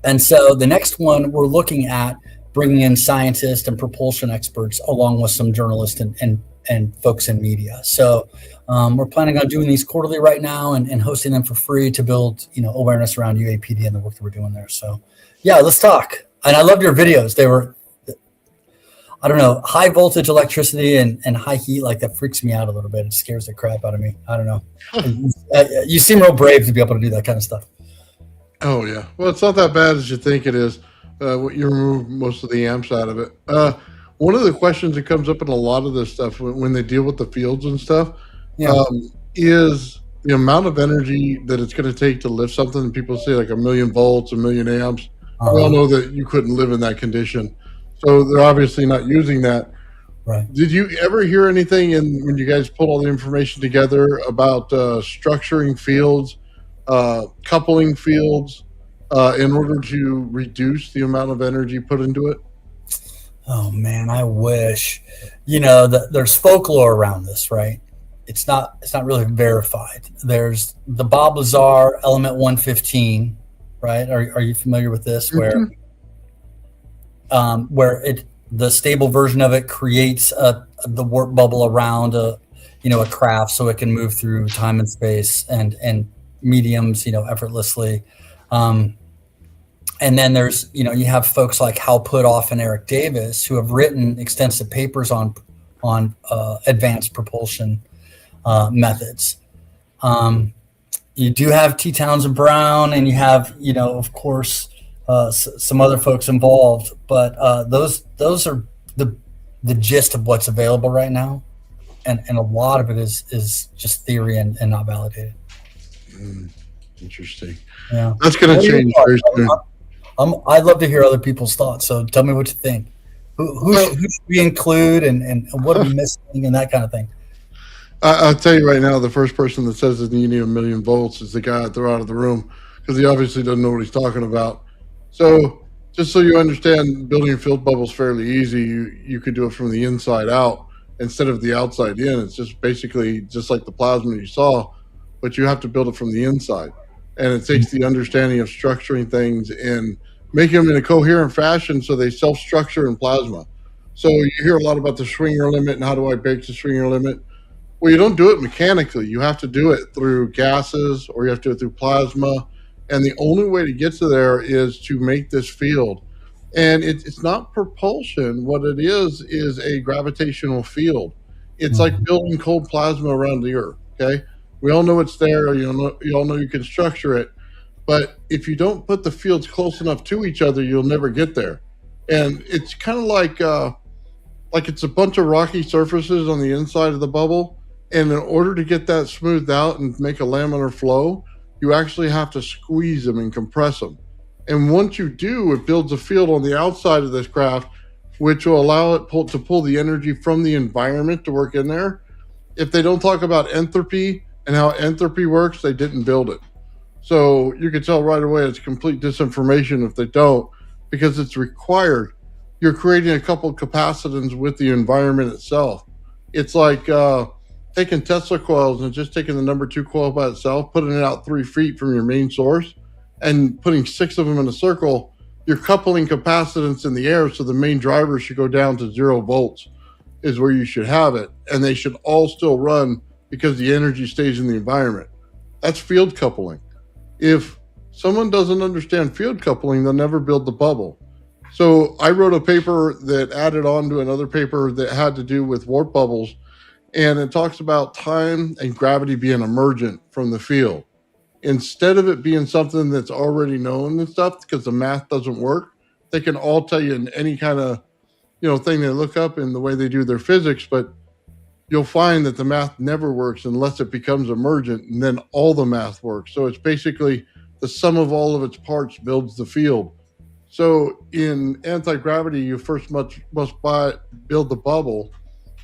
S6: And so the next one, we're looking at bringing in scientists and propulsion experts along with some journalists and folks in media. So we're planning on doing these quarterly right now and hosting them for free to build, awareness around UAPD and the work that we're doing there. So yeah, let's talk. And I loved your videos. They were, I don't know, high voltage electricity and high heat, like that freaks me out a little bit. It scares the crap out of me. I don't know. You seem real brave to be able to do that kind of stuff.
S3: Oh, yeah. Well, it's not that bad as you think it is. You remove most of the amps out of it. One of the questions that comes up in a lot of this stuff when they deal with the fields and stuff is the amount of energy that it's going to take to lift something. People say like 1,000,000 volts, 1,000,000 amps. We all know that you couldn't live in that condition. So they're obviously not using that.
S6: Right.
S3: Did you ever hear anything when you guys pulled all the information together about structuring fields, coupling fields in order to reduce the amount of energy put into it?
S6: Oh man, I wish. There's folklore around this, right? It's not really verified. There's the Bob Lazar element 115, right? Are you familiar with this? Where the stable version of it creates the warp bubble around a craft so it can move through time and space and mediums, effortlessly. And then there's, you have folks like Hal Puthoff and Eric Davis who have written extensive papers on advanced propulsion methods. You do have T. Townsend Brown, and you have, of course, some other folks involved, but those are the gist of what's available right now, and a lot of it is just theory and not validated.
S3: Interesting.
S6: Yeah,
S3: that's going to change very soon.
S6: I'd love to hear other people's thoughts. So tell me what you think. Who should we include, and what are we missing, and that kind of thing.
S3: I'll tell you right now, the first person that says that you need 1,000,000 volts is the guy that they're out of the room, because he obviously doesn't know what he's talking about. So just so you understand, building field bubbles fairly easy. You could do it from the inside out instead of the outside in. It's just basically just like the plasma you saw, but you have to build it from the inside. And it takes the understanding of structuring things and making them in a coherent fashion so they self-structure in plasma. So you hear a lot about the Schwinger limit and how do I bake the Schwinger limit? Well, you don't do it mechanically. You have to do it through gases, or you have to do it through plasma. And the only way to get to there is to make this field. And it's not propulsion. What it is a gravitational field. It's like building cold plasma around the Earth, okay? We all know it's there. You all know you can structure it. But if you don't put the fields close enough to each other, you'll never get there. And it's kind of like it's a bunch of rocky surfaces on the inside of the bubble. And in order to get that smoothed out and make a laminar flow, you actually have to squeeze them and compress them. And once you do, it builds a field on the outside of this craft, which will allow it to pull the energy from the environment to work in there. If they don't talk about entropy and how entropy works, they didn't build it. So you can tell right away it's complete disinformation if they don't, because it's required. You're creating a couple of capacitance with the environment itself. It's like taking Tesla coils and just taking the number 2 coil by itself, putting it out 3 feet from your main source, and putting 6 of them in a circle. You're coupling capacitance in the air, so the main driver should go down to 0 volts is where you should have it. And they should all still run because the energy stays in the environment. That's field coupling. If someone doesn't understand field coupling, they'll never build the bubble. So I wrote a paper that added on to another paper that had to do with warp bubbles. And it talks about time and gravity being emergent from the field. Instead of it being something that's already known and stuff, because the math doesn't work, they can all tell you in any kind of thing they look up in the way they do their physics, but you'll find that the math never works unless it becomes emergent, and then all the math works. So it's basically the sum of all of its parts builds the field. So in anti-gravity, you first must build the bubble,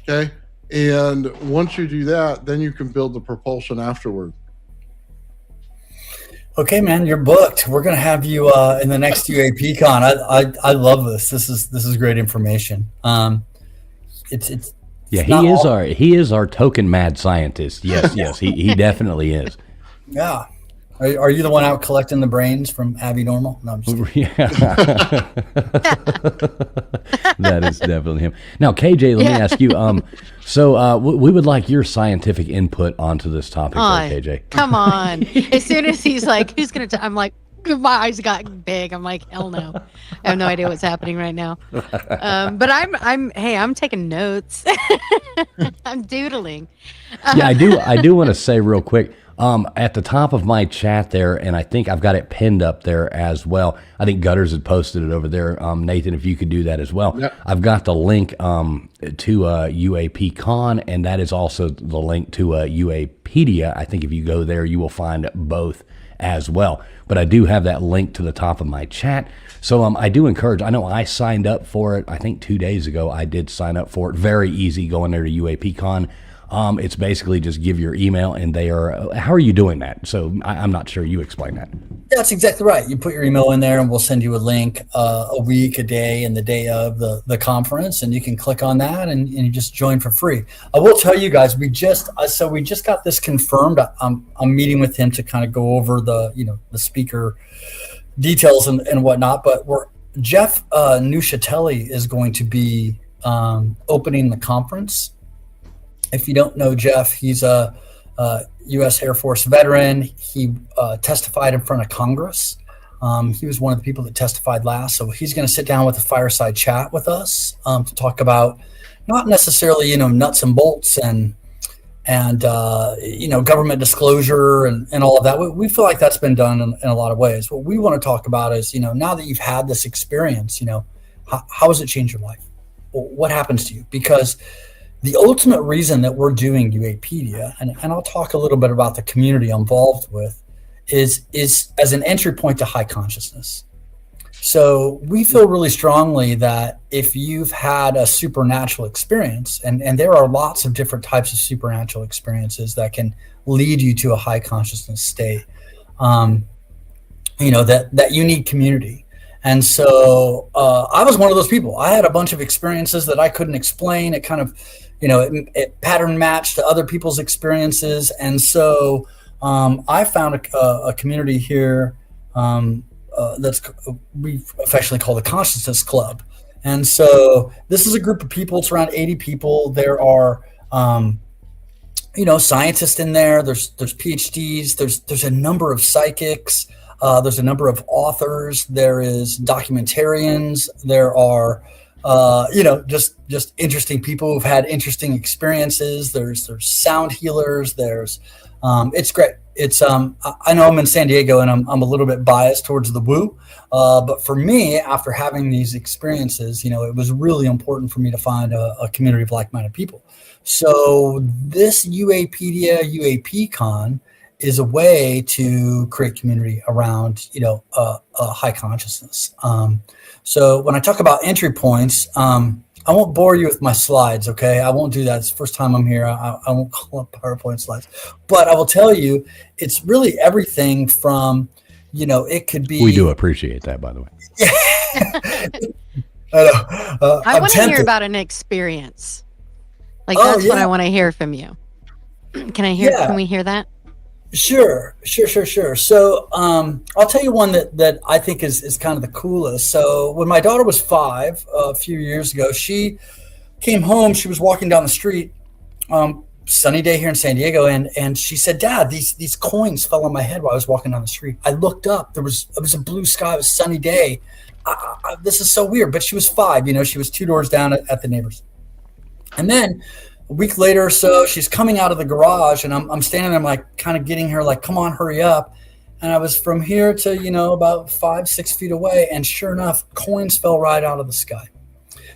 S3: okay? And once you do that, then you can build the propulsion afterward.
S6: Okay, man, you're booked. We're gonna have you in the next UAP Con. I love this. This is great information.
S1: Yeah,
S6: It's not all.
S1: he is our token mad scientist. Yes, yes, he definitely is.
S6: Yeah. Are you the one out collecting the brains from Abbinormal? No, I'm just kidding.
S1: Yeah. That is definitely him. Now, KJ, let me ask you. We would like your scientific input onto this topic, there, KJ.
S4: Come on. As soon as he's like, who's going to, I'm like, my eyes got big. I'm like, hell no. I have no idea what's happening right now. But I'm taking notes. I'm doodling.
S1: Yeah, I do want to say real quick, at the top of my chat there, and I think I've got it pinned up there as well. I think Gutters had posted it over there. Nathan, if you could do that as well.
S3: Yep.
S1: I've got the link to UAP Con, and that is also the link to UAPedia. I think if you go there, you will find both as well. But I do have that link to the top of my chat. So I do encourage, I know I signed up for it, I think 2 days ago, I did sign up for it. Very easy going there to UAP Con. It's basically just give your email and they are, how are you doing that? So I'm not sure, you explain that.
S6: That's exactly right. You put your email in there and we'll send you a link a week, a day, and the day of the conference, and you can click on that and you just join for free. I will tell you guys, we just got this confirmed. I'm meeting with him to kind of go over the speaker details and whatnot, but Jeff Nuscatelli is going to be opening the conference. If you don't know Jeff, he's a U.S. Air Force veteran. He testified in front of Congress. He was one of the people that testified last. So he's going to sit down with a fireside chat with us to talk about not necessarily, nuts and bolts and government disclosure and all of that. We feel like that's been done in a lot of ways. What we want to talk about is, now that you've had this experience, how has it changed your life? What happens to you? Because the ultimate reason that we're doing UAPedia, and I'll talk a little bit about the community I'm involved with, is as an entry point to high consciousness. So we feel really strongly that if you've had a supernatural experience, and there are lots of different types of supernatural experiences that can lead you to a high consciousness state, that you need community. And so I was one of those people. I had a bunch of experiences that I couldn't explain. It kind of, it pattern matched to other people's experiences. And so I found a community here we affectionately call the Consciousness Club. And so this is a group of people. It's around 80 people. There are, scientists in there. There's PhDs. There's a number of psychics. There's a number of authors. There is documentarians. There are, just interesting people who've had interesting experiences. There's sound healers. It's great. It's I know I'm in San Diego and I'm a little bit biased towards the woo, but for me, after having these experiences, it was really important for me to find a community of like-minded people. So this UAPedia UAPCon is a way to create community around high consciousness. So when I talk about entry points, I won't bore you with my slides, okay? I won't do that. It's the first time I'm here. I won't call up PowerPoint slides. But I will tell you, it's really everything from, it could be...
S1: We do appreciate that, by the way.
S4: I want to hear about an experience. That's what I want to hear from you. Can we hear that?
S6: Sure. So I'll tell you one that I think is kind of the coolest. So when my daughter was 5 a few years ago, she came home. She was walking down the street, sunny day here in San Diego, and she said, "Dad, these coins fell on my head while I was walking down the street." I looked up. It was a blue sky. It was a sunny day. This is so weird. But she was 5. She was 2 doors down at the neighbors. And then a week later or so, she's coming out of the garage, and I'm standing there, I'm like kind of getting her, like, come on, hurry up. And I was from here to, about 5-6 feet away. And sure enough, coins fell right out of the sky.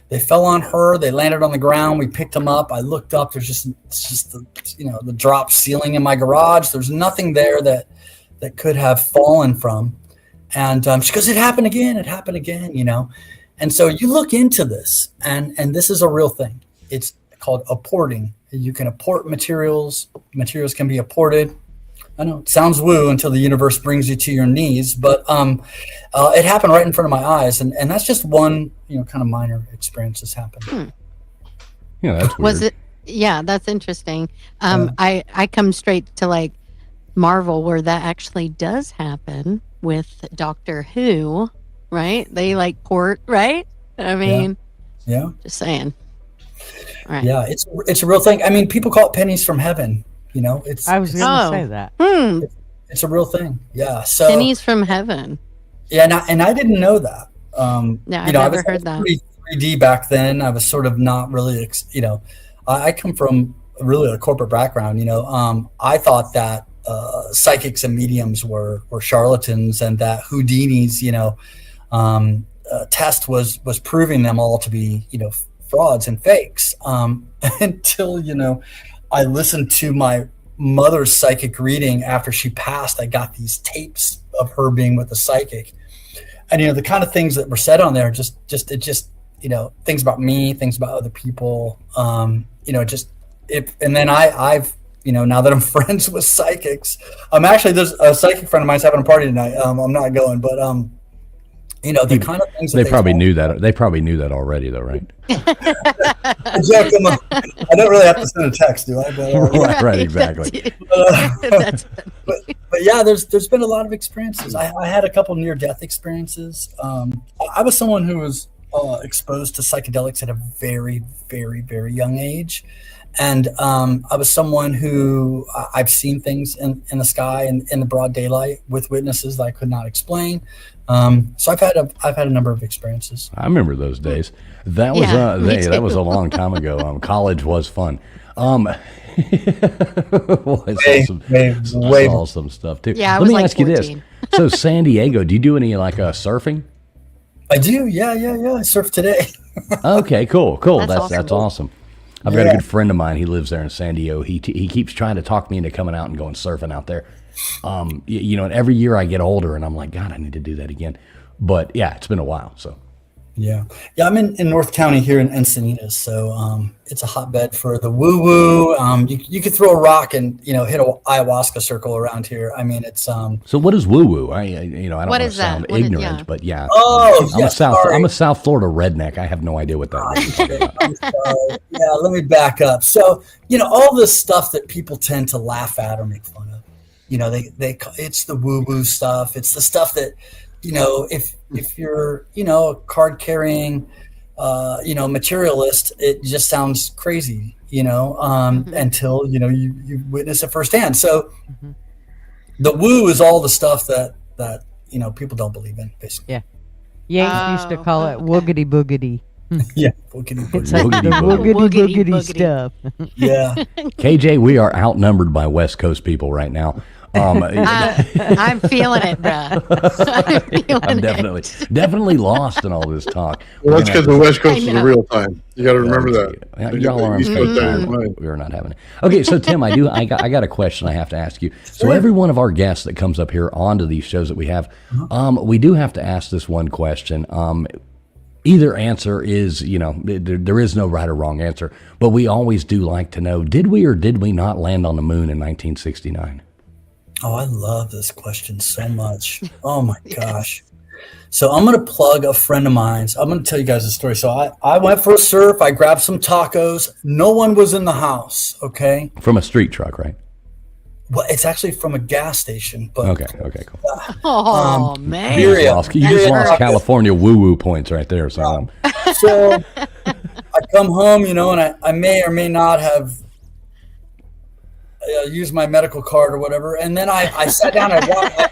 S6: They fell on her. They landed on the ground. We picked them up. I looked up. It's just the drop ceiling in my garage. There's nothing there that could have fallen from. And she goes, it happened again. And so you look into this, and this is a real thing. It's called apporting. You can apport materials. Materials can be apported. I know. It sounds woo until the universe brings you to your knees, but it happened right in front of my eyes, and that's just one, kind of minor experience that's happened.
S1: Yeah, that's weird.
S4: Was it? Yeah, that's interesting. I come straight to like Marvel, where that actually does happen with Doctor Who, right? They like port, right? I mean,
S6: yeah.
S4: Just saying. All right.
S6: Yeah, it's a real thing. I mean, people call it pennies from heaven. It's.
S2: I was going to say that.
S6: It's a real thing. Yeah. So
S4: pennies from heaven.
S6: Yeah, and I didn't know that.
S4: I've never heard that.
S6: 3D back then. I was sort of not really, I come from really a corporate background. I thought that psychics and mediums were charlatans, and that Houdini's, test was proving them all to be, frauds and fakes. Until, I listened to my mother's psychic reading after she passed. I got these tapes of her being with a psychic, and the kind of things that were said on there, just things about me, things about other people, and then I've now that I'm friends with psychics, there's a psychic friend of mine's having a party tonight. I'm not going, but the kind of things that
S1: they probably knew that. They probably knew that already, though, right?
S6: I don't really have to send a text, do I? But,
S1: right, exactly.
S6: But yeah, there's been a lot of experiences. I had a couple near-death experiences. I was someone who was exposed to psychedelics at a very, very, very young age. And I was someone who I've seen things in the sky and in the broad daylight with witnesses that I could not explain. So I've had a number of experiences.
S1: I remember those days. That was that was a long time ago. College was fun. I saw some stuff too.
S4: Yeah,
S1: Let me ask 14. You this. So San Diego, do you do any surfing?
S6: I do. Yeah. I surf today.
S1: Okay, cool. That's
S4: awesome.
S1: Awesome. I've got a good friend of mine. He lives there in San Diego. He keeps trying to talk me into coming out and going surfing out there. And every year I get older, and I'm like, God, I need to do that again. But yeah, it's been a while. So
S6: yeah. I'm in North County here in Encinitas, so it's a hotbed for the woo woo. You could throw a rock and hit a ayahuasca circle around here. I mean, it's
S1: So what is woo woo? I don't want to sound ignorant, but yeah. I'm a South Florida redneck. I have no idea what that is.
S6: I'm sorry. Yeah, let me back up. So all this stuff that people tend to laugh at or make fun of. It's the woo woo stuff. It's the stuff that if you're a card carrying materialist, it just sounds crazy, until you witness it firsthand. So the woo is all the stuff that people don't believe in, basically.
S2: Yeah. Yanks used to call it woogity boogity.
S6: Yeah, woogity boogity.
S2: It's like the woogity boogity stuff.
S6: Yeah.
S1: KJ, we are outnumbered by West Coast people right now.
S4: I'm feeling it, bruh.
S1: I'm definitely lost in all this talk.
S3: Well, that's because the West Coast is the real time. You got to remember that.
S1: Y'all are on East Coast time. We are not having it. Okay, so Tim, I got a question I have to ask you. So every one of our guests that comes up here onto these shows that we have, we do have to ask this one question. Either answer is, there is no right or wrong answer, but we always do like to know, did we or did we not land on the moon in 1969?
S6: Oh, I love this question so much. Oh my gosh. So I'm going to plug a friend of mine's. I'm going to tell you guys a story. So I went for a surf. I grabbed some tacos. No one was in the house. Okay.
S1: From a street truck, right?
S6: Well, it's actually from a gas station. But
S1: okay, cool.
S4: Oh, man.
S1: You just lost California woo-woo points right there. So
S6: I come home, and I may or may not have used my medical card or whatever. And then I sat down. I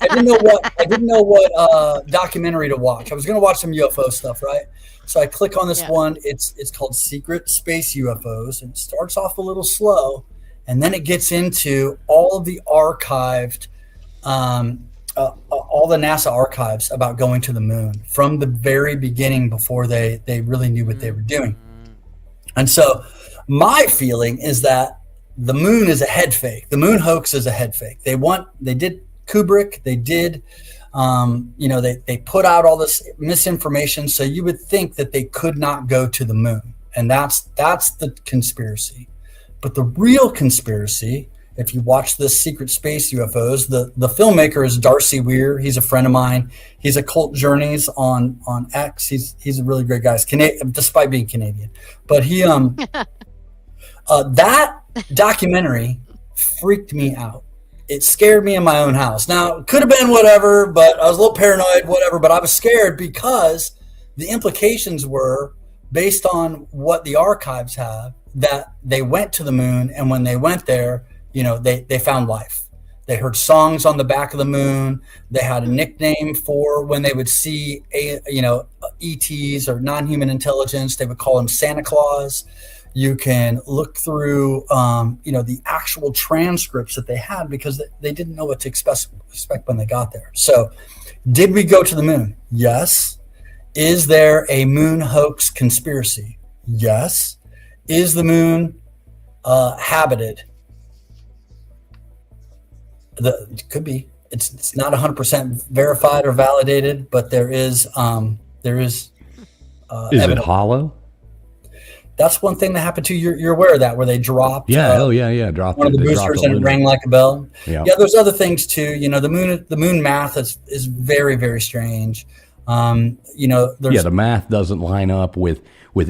S6: didn't know what documentary to watch. I was going to watch some UFO stuff, right? So I click on this one. It's called Secret Space UFOs. And it starts off a little slow. And then it gets into all of the archived, all the NASA archives about going to the moon from the very beginning before they really knew what they were doing. And so my feeling is that the moon is a head fake. The moon hoax is a head fake. They did Kubrick. They did, they put out all this misinformation. So you would think that they could not go to the moon. And that's the conspiracy. But the real conspiracy If you watch this Secret Space UFOs, the filmmaker is Darcy Weir. He's a friend of mine. He's a Cult Journeys on X. He's a really great guy. He's despite being Canadian. But he that documentary freaked me out. It scared me in my own house. Now, it could have been whatever, but I was a little paranoid, whatever. But I was scared because the implications were based on what the archives have, that they went to the moon, and when they went there, they found life. They heard songs on the back of the moon. They had a nickname for when they would see ETs or non-human intelligence. They would call them Santa Claus. You can look through the actual transcripts that they had, because they didn't know what to expect when they got there. So did we go to the moon? Yes. Is there a moon hoax conspiracy? Yes. Is the moon habited? It could be. It's not 100% verified or validated, but there is. Is
S1: it hollow?
S6: That's one thing that happened to you. You're aware of that, where they dropped.
S1: Yeah. Dropped
S6: one of the boosters and it rang like a bell.
S1: Yeah.
S6: There's other things too. The moon math is very, very strange.
S1: The math doesn't line up with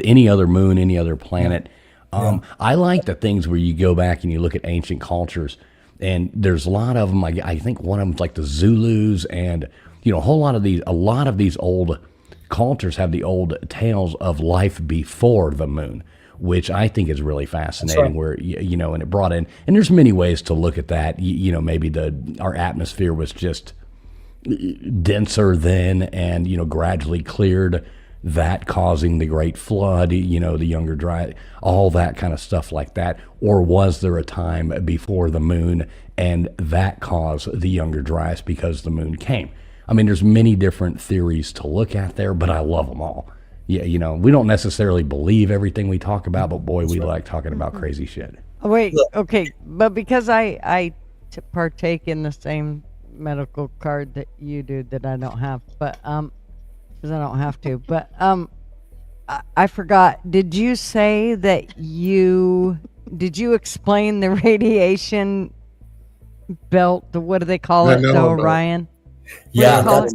S1: any other moon, any other planet. I like the things where you go back and you look at ancient cultures, and there's a lot of them. I think one of them's like the Zulus, and a lot of these old cultures have the old tales of life before the moon, which I think is really fascinating. Right. Where and it brought in, and there's many ways to look at that. Maybe our atmosphere was just denser then, and gradually cleared, that causing the Great Flood, the Younger Dryas, all that kind of stuff like that. Or was there a time before the moon and that caused the Younger Dryas because the moon came? I mean, there's many different theories to look at there, but I love them all. Yeah, we don't necessarily believe everything we talk about, but boy, we like talking about crazy shit.
S2: Oh, wait, okay, but because I partake in the same medical card that you do, that I don't have, but because I don't have to, but I forgot. Did you say that did you explain the radiation belt? What do they call it? The Orion.
S6: Yeah.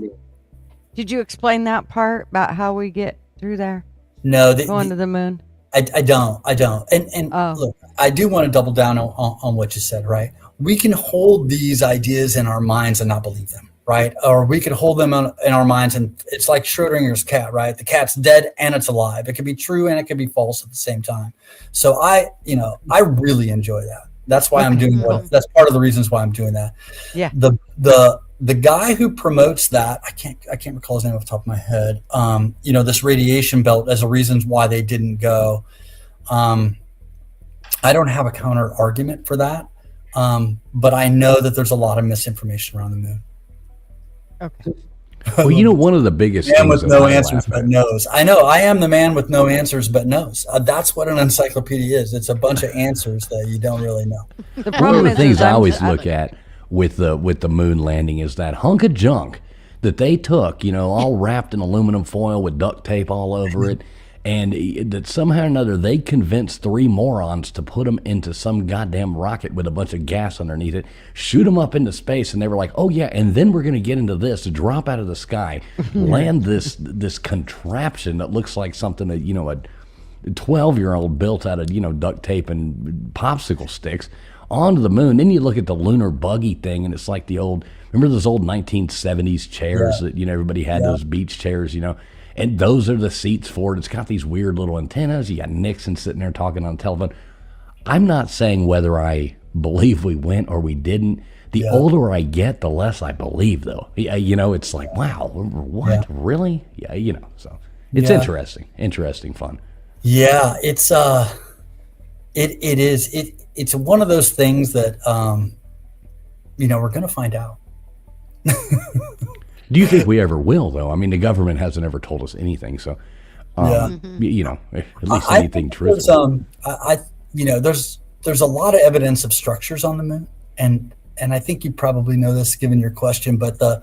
S2: Did you explain that part about how we get through there?
S6: No,
S2: going to the moon.
S6: I don't. And look, I do want to double down on what you said. Right. We can hold these ideas in our minds and not believe them, right? Or we could hold them in our minds, and it's like Schrodinger's cat, right? The cat's dead and it's alive. It could be true and it could be false at the same time. So I really enjoy that. That's why I'm doing that's part of the reasons why I'm doing that. Yeah. The guy who promotes that, I can't recall his name off the top of my head. This radiation belt as a reasons why they didn't go. I don't have a counter argument for that. But I know that there's a lot of misinformation around the moon.
S2: Okay.
S1: Well, one of the biggest
S6: man
S1: things
S6: with no answers but knows. I know. I am the man with no answers but knows. That's what an encyclopedia is. It's a bunch of answers that you don't really know.
S1: One of the things I always look at with the moon landing is that hunk of junk that they took, all wrapped in aluminum foil with duct tape all over it. And that somehow or another they convinced 3 morons to put them into some goddamn rocket with a bunch of gas underneath it, shoot them up into space, and they were like, "Oh yeah, and then we're going to get into this, drop out of the sky, land this contraption that looks like something that a 12-year-old built out of duct tape and popsicle sticks onto the moon." Then you look at the lunar buggy thing, and it's like remember those old 1970s chairs that everybody had, those beach chairs, And those are the seats for it. It's got these weird little antennas. You got Nixon sitting there talking on the telephone. I'm not saying whether I believe we went or we didn't. The older I get, the less I believe, though. It's like, wow, what? Yeah. Really? Yeah, so it's interesting fun. Yeah,
S6: it's it is. It's one of those things that we're going to find out.
S1: Do you think we ever will, though? I mean, the government hasn't ever told us anything, so at least anything truthful.
S6: There's a lot of evidence of structures on the moon, and I think you probably know this given your question, but the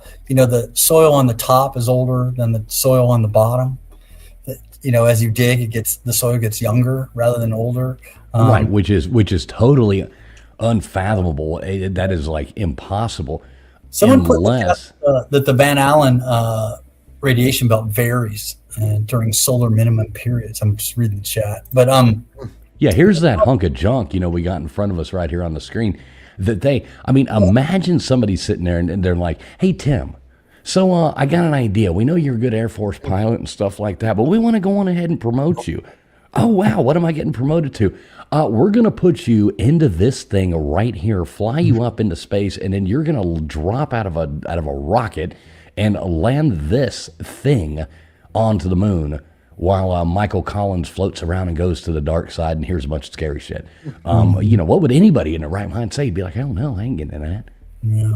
S6: soil on the top is older than the soil on the bottom. As you dig, the soil gets younger rather than older.
S1: Right, which is totally unfathomable. That is like impossible.
S6: Someone put
S1: unless
S6: that the Van Allen radiation belt varies during solar minimum periods. I'm just reading the chat, but
S1: yeah, here's that hunk of junk, we got in front of us right here on the screen. Imagine somebody sitting there and they're like, "Hey, Tim, so I got an idea. We know you're a good Air Force pilot and stuff like that, but we want to go on ahead and promote you." Oh, wow, what am I getting promoted to? We're going to put you into this thing right here, fly you up into space, and then you're going to drop out of a rocket and land this thing onto the moon while Michael Collins floats around and goes to the dark side and hears a bunch of scary shit. What would anybody in their right mind say? He'd be like, hell no, I ain't getting in that.
S6: Yeah.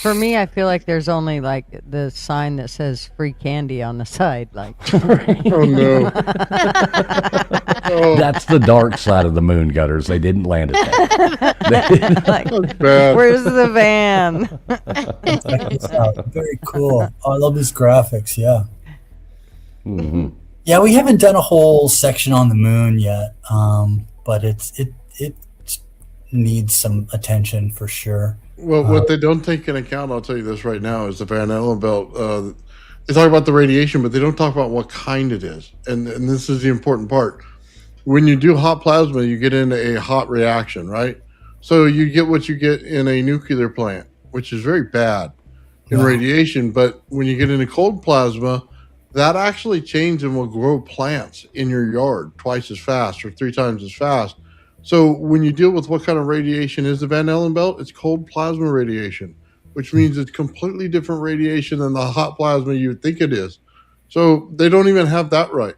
S2: For me, I feel like there's only like the sign that says free candy on the side. Like,
S3: Oh no.
S1: That's the dark side of the moon, Gutters. They didn't land it there.
S2: like
S3: That's bad.
S2: where's the van?
S6: Very cool. Oh, I love these graphics. Yeah.
S1: Mm-hmm.
S6: Yeah, we haven't done a whole section on the moon yet, but it needs some attention for sure.
S3: Well, what they don't take into account, I'll tell you this right now, is the Van Allen belt. They talk about the radiation, but they don't talk about what kind it is. And this is the important part. When you do hot plasma, you get into a hot reaction, right? So you get what you get in a nuclear plant, which is very bad in radiation. But when you get into cold plasma, that actually changes and will grow plants in your yard twice as fast or 3 times as fast. So when you deal with what kind of radiation is the Van Allen belt, it's cold plasma radiation, which means it's completely different radiation than the hot plasma you would think it is. So they don't even have that right.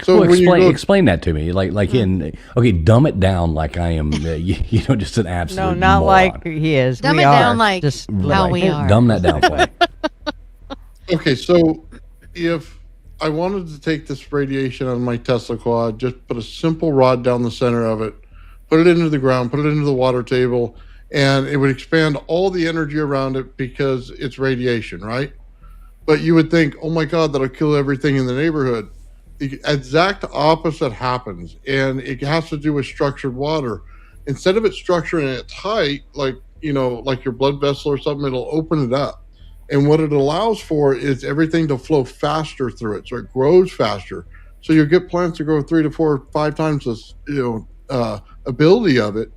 S3: So
S1: well, explain that to me, dumb it down like I am, just an absolute
S2: No, not
S1: moron.
S2: like he is.
S4: Dumb
S2: we
S4: it
S2: are.
S4: down like
S2: Just
S4: how we are.
S1: Dumb that down for me.
S3: Okay, so if I wanted to take this radiation on my Tesla quad, just put a simple rod down the center of it, put it into the ground, put it into the water table, and it would expand all the energy around it because it's radiation, right? But you would think, oh my God, that'll kill everything in the neighborhood. The exact opposite happens, and it has to do with structured water. Instead of it structuring it tight, like your blood vessel or something, it'll open it up. And what it allows for is everything to flow faster through it, so it grows faster. So you'll get plants to grow 3 to 4 or 5 times the ability of it,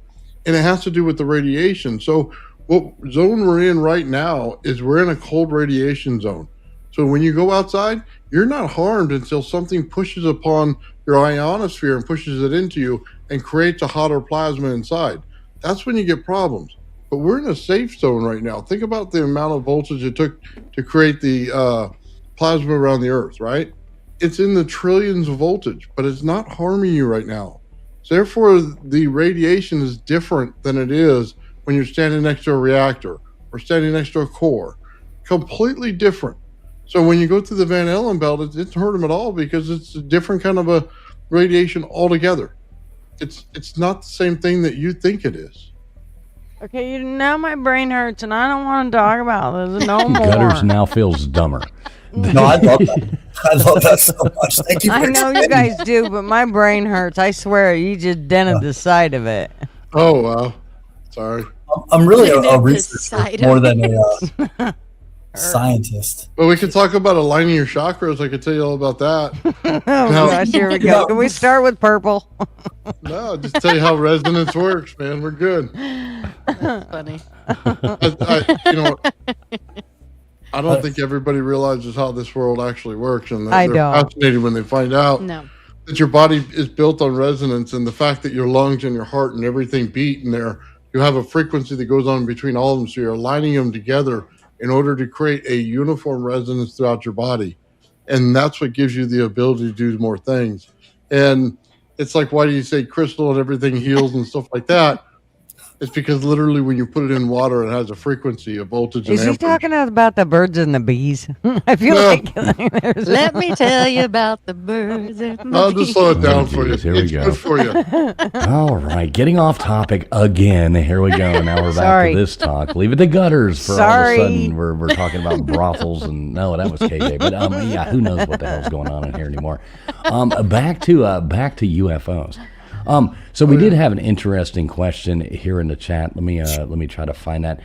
S3: and it has to do with the radiation. So what zone we're in right now is we're in a cold radiation zone. So when you go outside, you're not harmed until something pushes upon your ionosphere and pushes it into you and creates a hotter plasma inside. That's when you get problems. But we're in a safe zone right now. Think about the amount of voltage it took to create the plasma around the Earth, right? It's in the trillions of voltage, but it's not harming you right now. So therefore, the radiation is different than it is when you're standing next to a reactor or standing next to a core. Completely different. So when you go through the Van Allen belt, it didn't hurt them at all because it's a different kind of a radiation altogether. It's not the same thing that you think it is.
S2: Okay, now my brain hurts and I don't want to talk about this no more.
S1: Gutters now feels dumber.
S6: No, I love that. I love that so much. Thank you.
S2: I know you guys do, but my brain hurts. I swear, you just dented the side of it.
S3: Oh, wow. Sorry.
S6: I'm really a
S4: Side
S6: researcher
S4: of
S6: more than a scientist.
S3: Well, we could talk about aligning your chakras. I could tell you all about that.
S2: Oh gosh, here we go. Can we start with purple?
S3: No, just tell you how resonance works, man. We're good.
S4: Funny.
S3: I don't think everybody realizes how this world actually works, and
S2: I
S3: they're
S2: don't.
S3: fascinated when they find out
S4: No.
S3: that your body is built on resonance, and the fact that your lungs and your heart and everything beat in there, you have a frequency that goes on between all of them, so you're aligning them together in order to create a uniform resonance throughout your body. And that's what gives you the ability to do more things. And it's like, why do you say crystal and everything heals and stuff like that? It's because literally when you put it in water, it has a frequency, a voltage, and
S2: Is he
S3: amperage.
S2: talking about the birds and the bees? I feel
S3: No.
S2: like there's
S4: Let me tell you about the birds. And
S3: I'll just slow it down for you.
S1: Here we
S3: It's
S1: go.
S3: good for you.
S1: All right, getting off topic again. Here we go. Now we're back
S2: Sorry.
S1: to this talk. Leave it to Gutters for
S2: Sorry.
S1: all of a sudden we're talking about brothels and no, that was KJ. But yeah, who knows what the hell's going on in here anymore? Back to UFOs. So we did have an interesting question here in the chat. Let me try to find that.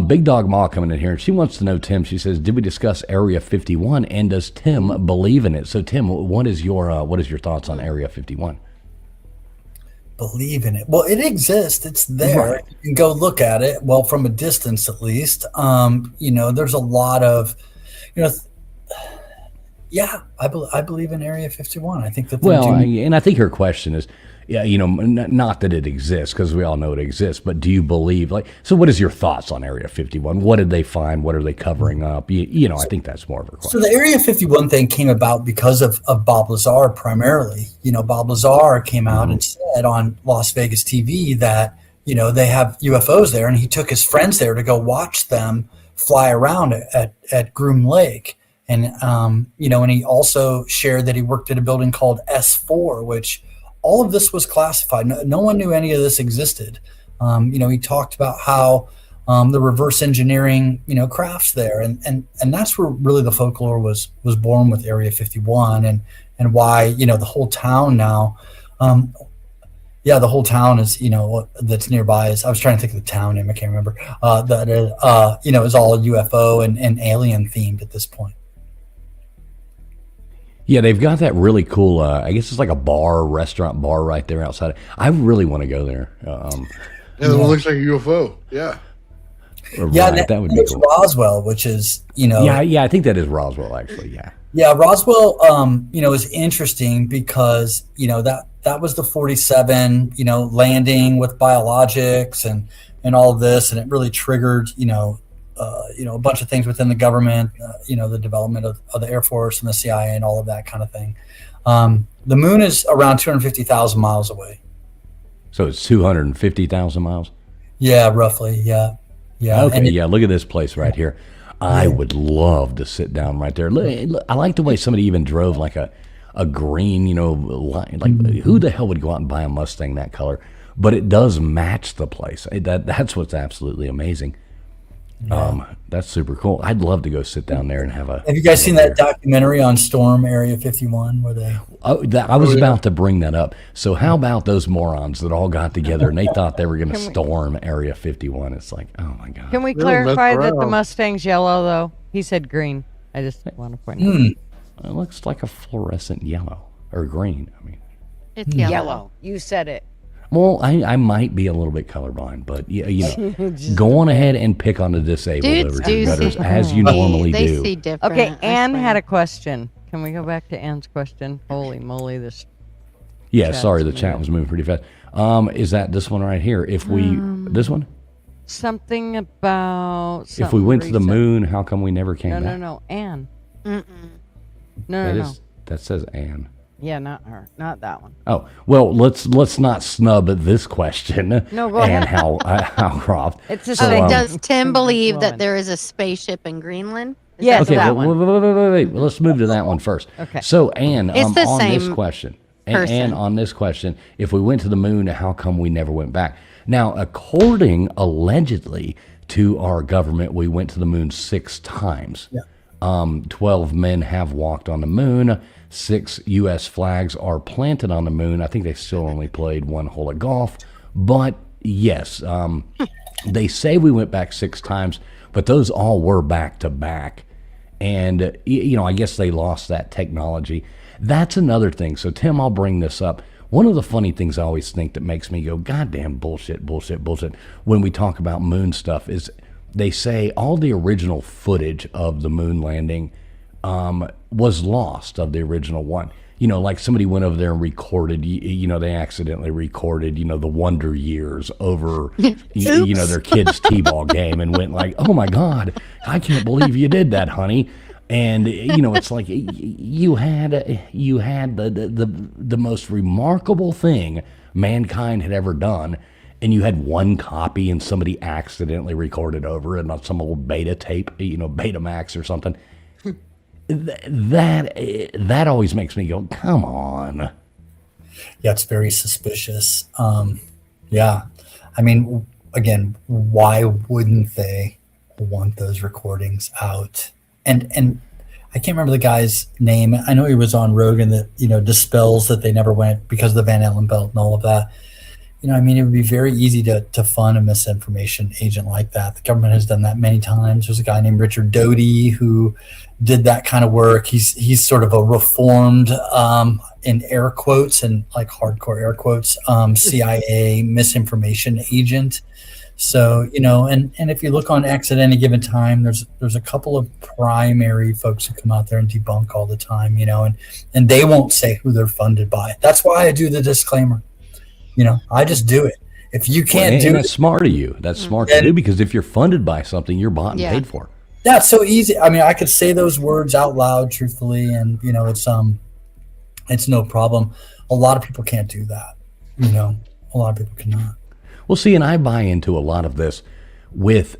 S1: Big Dog Ma coming in here, and she wants to know, Tim. She says, "Did we discuss Area 51, and does Tim believe in it?" So, Tim, what is your thoughts on Area 51?
S6: Believe in it. Well, it exists. It's there.
S1: Right.
S6: You can go look at it. Well, from a distance, at least. There's a lot of, yeah, I believe in Area 51. I think that.
S1: And I think her question is, yeah, not that it exists, because we all know it exists, but do you believe, so what is your thoughts on Area 51? What did they find? What are they covering up? I think that's more of a question.
S6: So the Area 51 thing came about because of Bob Lazar primarily. Bob Lazar came out and said on Las Vegas TV that, they have UFOs there, and he took his friends there to go watch them fly around at Groom Lake. And, and he also shared that he worked at a building called S4, which all of this was classified. No one knew any of this existed. He talked about how the reverse engineering, crafts there. And that's where really the folklore was born with Area 51 and why, the whole town now, the whole town is, that's nearby is, I was trying to think of the town name, I can't remember, is all UFO and alien themed at this point.
S1: Yeah, they've got that really cool, I guess it's like a restaurant bar right there outside. I really want to go there.
S3: It looks like a UFO. Yeah.
S1: Right, that would be cool.
S6: Roswell, which is,
S1: Yeah, I think that is Roswell, actually, yeah.
S6: Yeah, Roswell, is interesting because, that was the 47, landing with biologics and all of this, and it really triggered, a bunch of things within the government, the development of the Air Force and the CIA and all of that kind of thing. The moon is around 250,000 miles away.
S1: So it's 250,000 miles?
S6: Yeah, roughly. Yeah. Yeah.
S1: Okay. Look at this place right here. I would love to sit down right there. I like the way somebody even drove like a green, line. Like who the hell would go out and buy a Mustang that color? But it does match the place. That's what's absolutely amazing. That's super cool. I'd love to go sit down there and have
S6: you guys seen that documentary on Storm Area 51 where they?
S1: I was about to bring that up. So how about those morons that all got together and they thought they were going to storm Area 51? It's like, oh my god.
S2: Can we clarify that the Mustang's yellow though? He said green. I just want to point out.
S1: It looks like a fluorescent yellow or green. I mean,
S4: it's yellow.
S2: You said it.
S1: Well, I might be a little bit colorblind, but go on ahead and pick on the disabled overseas as you normally
S4: they
S1: do.
S4: See different.
S2: Okay, Anne had a question. Can we go back to Anne's question? Holy moly, this.
S1: Yeah, sorry, the chat was moving pretty fast. Is that this one right here? If we this one?
S2: Something about.
S1: If we went to the moon, how come we never came back?
S2: No, Anne.
S4: Mm-mm.
S2: No.
S1: That says Anne.
S2: Yeah, not her. Not that one.
S1: Oh, well, let's not snub this question.
S2: No, go ahead.
S1: And how Croft.
S2: It's the
S4: So
S2: same.
S4: does Tim believe that there is a spaceship in Greenland?
S2: Yes,
S1: okay,
S2: that one.
S1: wait. Well, let's move to that one first.
S2: Okay.
S1: So, Anne,
S4: It's the
S1: on
S4: same
S1: this question,
S4: person.
S1: Anne, on this question, if we went to the moon, how come we never went back? Now, according allegedly to our government, we went to the moon 6 times.
S6: Yeah.
S1: 12 men have walked on the moon. 6 U.S. flags are planted on the moon. I think they still only played 1 hole of golf. But yes, they say we went back 6 times, but those all were back to back. And, I guess they lost that technology. That's another thing. So, Tim, I'll bring this up. One of the funny things I always think that makes me go, goddamn bullshit, when we talk about moon stuff is they say all the original footage of the moon landing was lost of the original one. Like somebody went over there and recorded, they accidentally recorded, the Wonder Years over, their kid's t-ball game and went like, oh my God, I can't believe you did that, honey. And, it's like you had the most remarkable thing mankind had ever done. And you had 1 copy and somebody accidentally recorded over it on some old beta tape, Betamax or something. That always makes me go, come on.
S6: Yeah, it's very suspicious. Yeah. I mean, again, why wouldn't they want those recordings out? And I can't remember the guy's name. I know he was on Rogan that, dispels that they never went because of the Van Allen belt and all of that. I mean, it would be very easy to fund a misinformation agent like that. The government has done that many times. There's a guy named Richard Doty who did that kind of work. He's sort of a reformed, in air quotes and like hardcore air quotes, CIA misinformation agent. So, and if you look on X at any given time, there's a couple of primary folks who come out there and debunk all the time, and they won't say who they're funded by. That's why I do the disclaimer. I just do it. If you can't do it,
S1: that's smart of you. That's smart to do, because if you're funded by something, you're bought and paid for.
S6: Yeah, it's so easy. I mean, I could say those words out loud, truthfully, and it's no problem. A lot of people can't do that. A lot of people cannot.
S1: Well, see, and I buy into a lot of this with,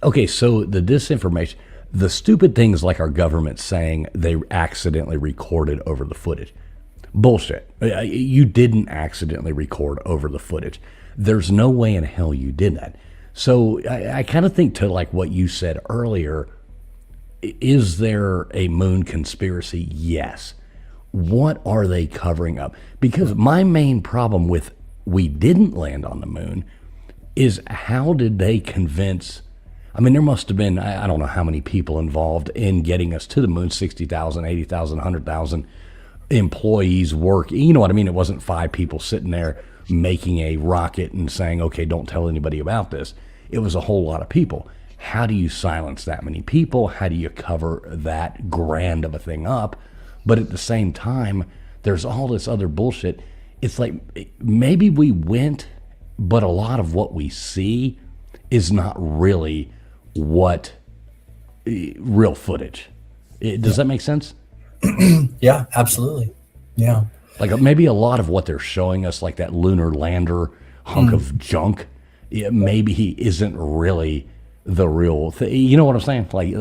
S1: okay, so the disinformation, the stupid things like our government saying they accidentally recorded over the footage. Bullshit. You didn't accidentally record over the footage. There's no way in hell you did that. So I kind of think to like what you said earlier, is there a moon conspiracy? Yes. What are they covering up? Because my main problem with we didn't land on the moon is how did they convince, I mean, there must have been, I don't know how many people involved in getting us to the moon, 60,000, 80,000, 100,000 employees work. You know what I mean? It wasn't 5 people sitting there making a rocket and saying, okay, don't tell anybody about this. It was a whole lot of people. How do you silence that many people? How do you cover that grand of a thing up? But at the same time, there's all this other bullshit. It's like maybe we went, but a lot of what we see is not really what real footage. Does that make sense?
S6: Yeah, absolutely. Yeah.
S1: Like maybe a lot of what they're showing us, like that lunar lander hunk of junk, maybe he isn't really the real thing. You know what I'm saying? Like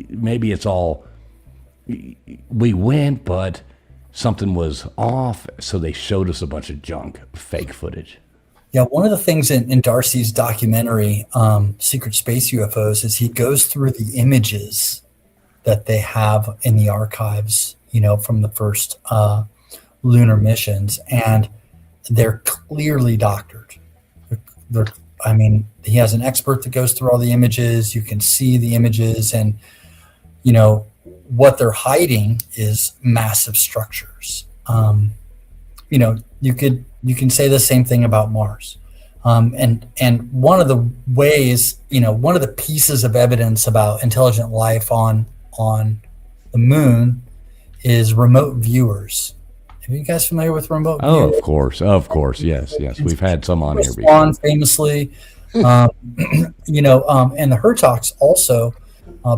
S1: maybe it's all, we went, but something was off, so they showed us a bunch of junk, fake footage.
S6: Yeah, one of the things in Darcy's documentary, Secret Space UFOs, is he goes through the images that they have in the archives, from the first lunar missions, and they're clearly doctored. He has an expert that goes through all the images. You can see the images, and what they're hiding is massive structures. You can say the same thing about Mars. And one of the ways, one of the pieces of evidence about intelligent life on the moon is remote viewers. Are you guys familiar with remote viewers?
S1: Of course. Yes. We've had some on here before.
S6: Famously, and the Hertogs also,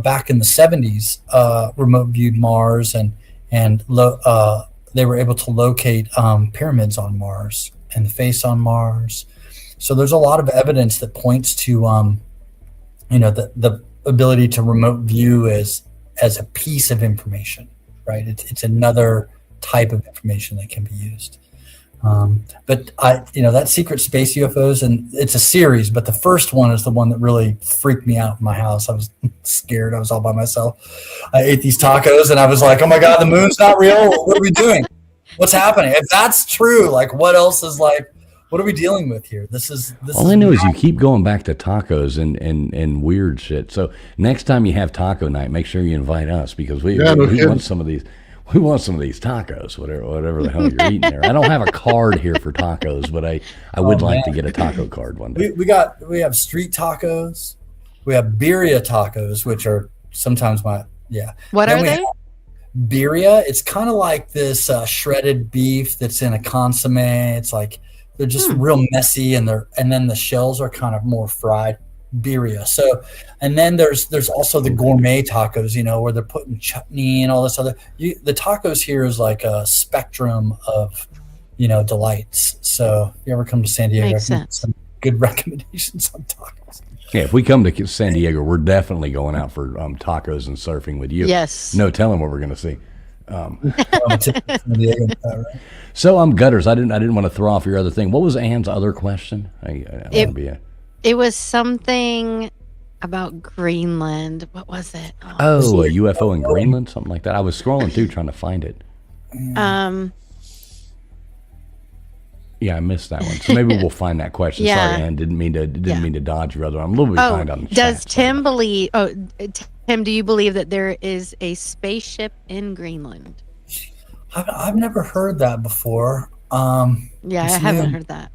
S6: back in the 70s, remote viewed Mars, and they were able to locate pyramids on Mars and the face on Mars. So there's a lot of evidence that points to, the ability to remote view as a piece of information, right? It's another type of information that can be used. But that Secret Space UFOs, and it's a series, but the first one is the one that really freaked me out in my house. I was scared. I was all by myself. I ate these tacos and I was like, oh my God, the moon's not real. What are we doing? What's happening? If that's true, like what else is what are we dealing with here?
S1: All I know is you keep going back to tacos and weird shit. So next time you have taco night, make sure you invite us, because we want some of these. We want some of these tacos, whatever the hell you're eating there. I don't have a card here for tacos, but I would like to get a taco card one day.
S6: We have street tacos. We have birria tacos, which are sometimes
S4: What are they?
S6: Birria. It's kind of like this shredded beef that's in a consomme. It's like they're just real messy, and then the shells are kind of more fried. Birria. So, and then there's also the gourmet tacos, where they're putting chutney and all this other. The tacos here is like a spectrum of, delights. So, if you ever come to San Diego,
S4: makes sense.
S6: Some good recommendations on tacos.
S1: Yeah, if we come to San Diego, we're definitely going out for tacos and surfing with you.
S4: Yes.
S1: No telling what we're going to see. So Gutters, I didn't want to throw off your other thing. What was Anne's other question?
S4: It was something about Greenland. What was it?
S1: Oh, a UFO in Greenland, something like that. I was scrolling through trying to find it.
S4: Um,
S1: Yeah, I missed that one. So maybe we'll find that question.
S4: Yeah.
S1: Sorry, Ann. Didn't mean to
S4: Yeah.
S1: dodge your other one. I'm a little bit behind on the
S4: does
S1: chat.
S4: Tim believe? Tim, do you believe that there is a spaceship in Greenland?
S6: I've never heard that before.
S4: Yeah, I
S6: It's
S4: haven't
S6: new.
S4: heard that.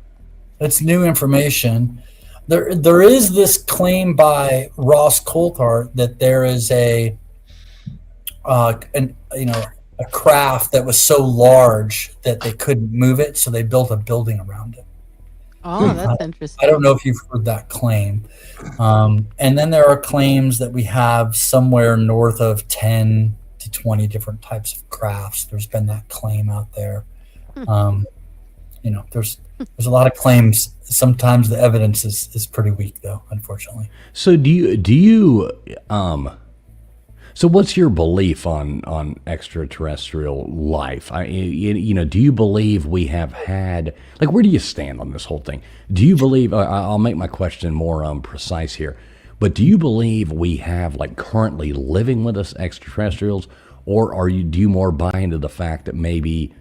S6: It's new information. There is this claim by Ross Coulthart that there is a a craft that was so large that they couldn't move it, so they built a building around it.
S4: Oh, that's
S6: I
S4: interesting.
S6: don't know if you've heard that claim. And then there are claims that we have somewhere north of 10 to 20 different types of crafts. There's been that claim out there. There's a lot of claims. Sometimes the evidence is pretty weak, though, unfortunately.
S1: So do you so what's your belief on extraterrestrial life? Do you believe we have had, like, where do you stand on this whole thing? Do you believe, I'll make my question more precise here, but do you believe we have, like, currently living with us extraterrestrials, or do you more buy into the fact that maybe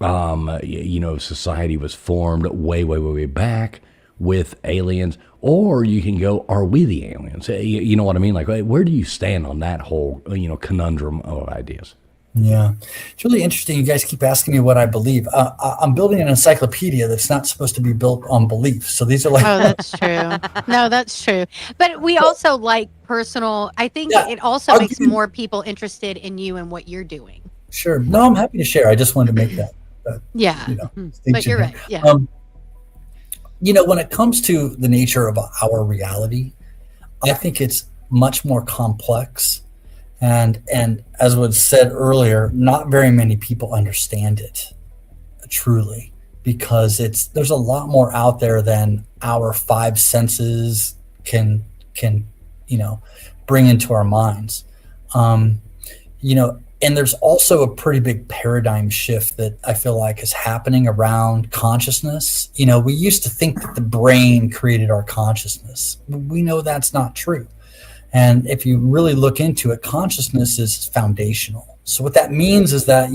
S1: society was formed way, way, way, way back with aliens, or you can go, are we the aliens? You know what I mean? Like, where do you stand on that whole, conundrum of ideas?
S6: Yeah, it's really interesting. You guys keep asking me what I believe. I'm building an encyclopedia that's not supposed to be built on belief. So these are like,
S4: Oh, that's true. No, that's true. But we also like personal. I think
S6: Yeah,
S4: it also
S6: I'll
S4: makes
S6: give you-
S4: more people interested in you and what you're doing.
S6: sure. No, I'm happy to share. I just wanted to make that.
S4: Yeah.
S6: distinction
S4: But you're
S6: here.
S4: right. Yeah.
S6: When it comes to the nature of our reality, I think it's much more complex. And as was said earlier, not very many people understand it truly, because there's a lot more out there than our five senses can bring into our minds. And there's also a pretty big paradigm shift that I feel like is happening around consciousness. We used to think that the brain created our consciousness. We know that's not true. And if you really look into it, consciousness is foundational. So what that means is that,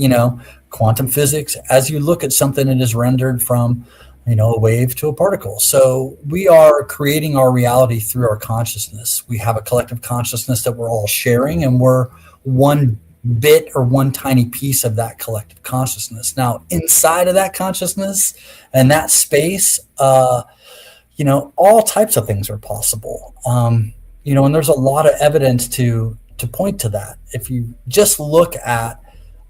S6: quantum physics, as you look at something, it is rendered from, a wave to a particle. So we are creating our reality through our consciousness. We have a collective consciousness that we're all sharing, and we're one bit or one tiny piece of that collective consciousness. Now, inside of that consciousness and that space, all types of things are possible. And there's a lot of evidence to point to that. If you just look at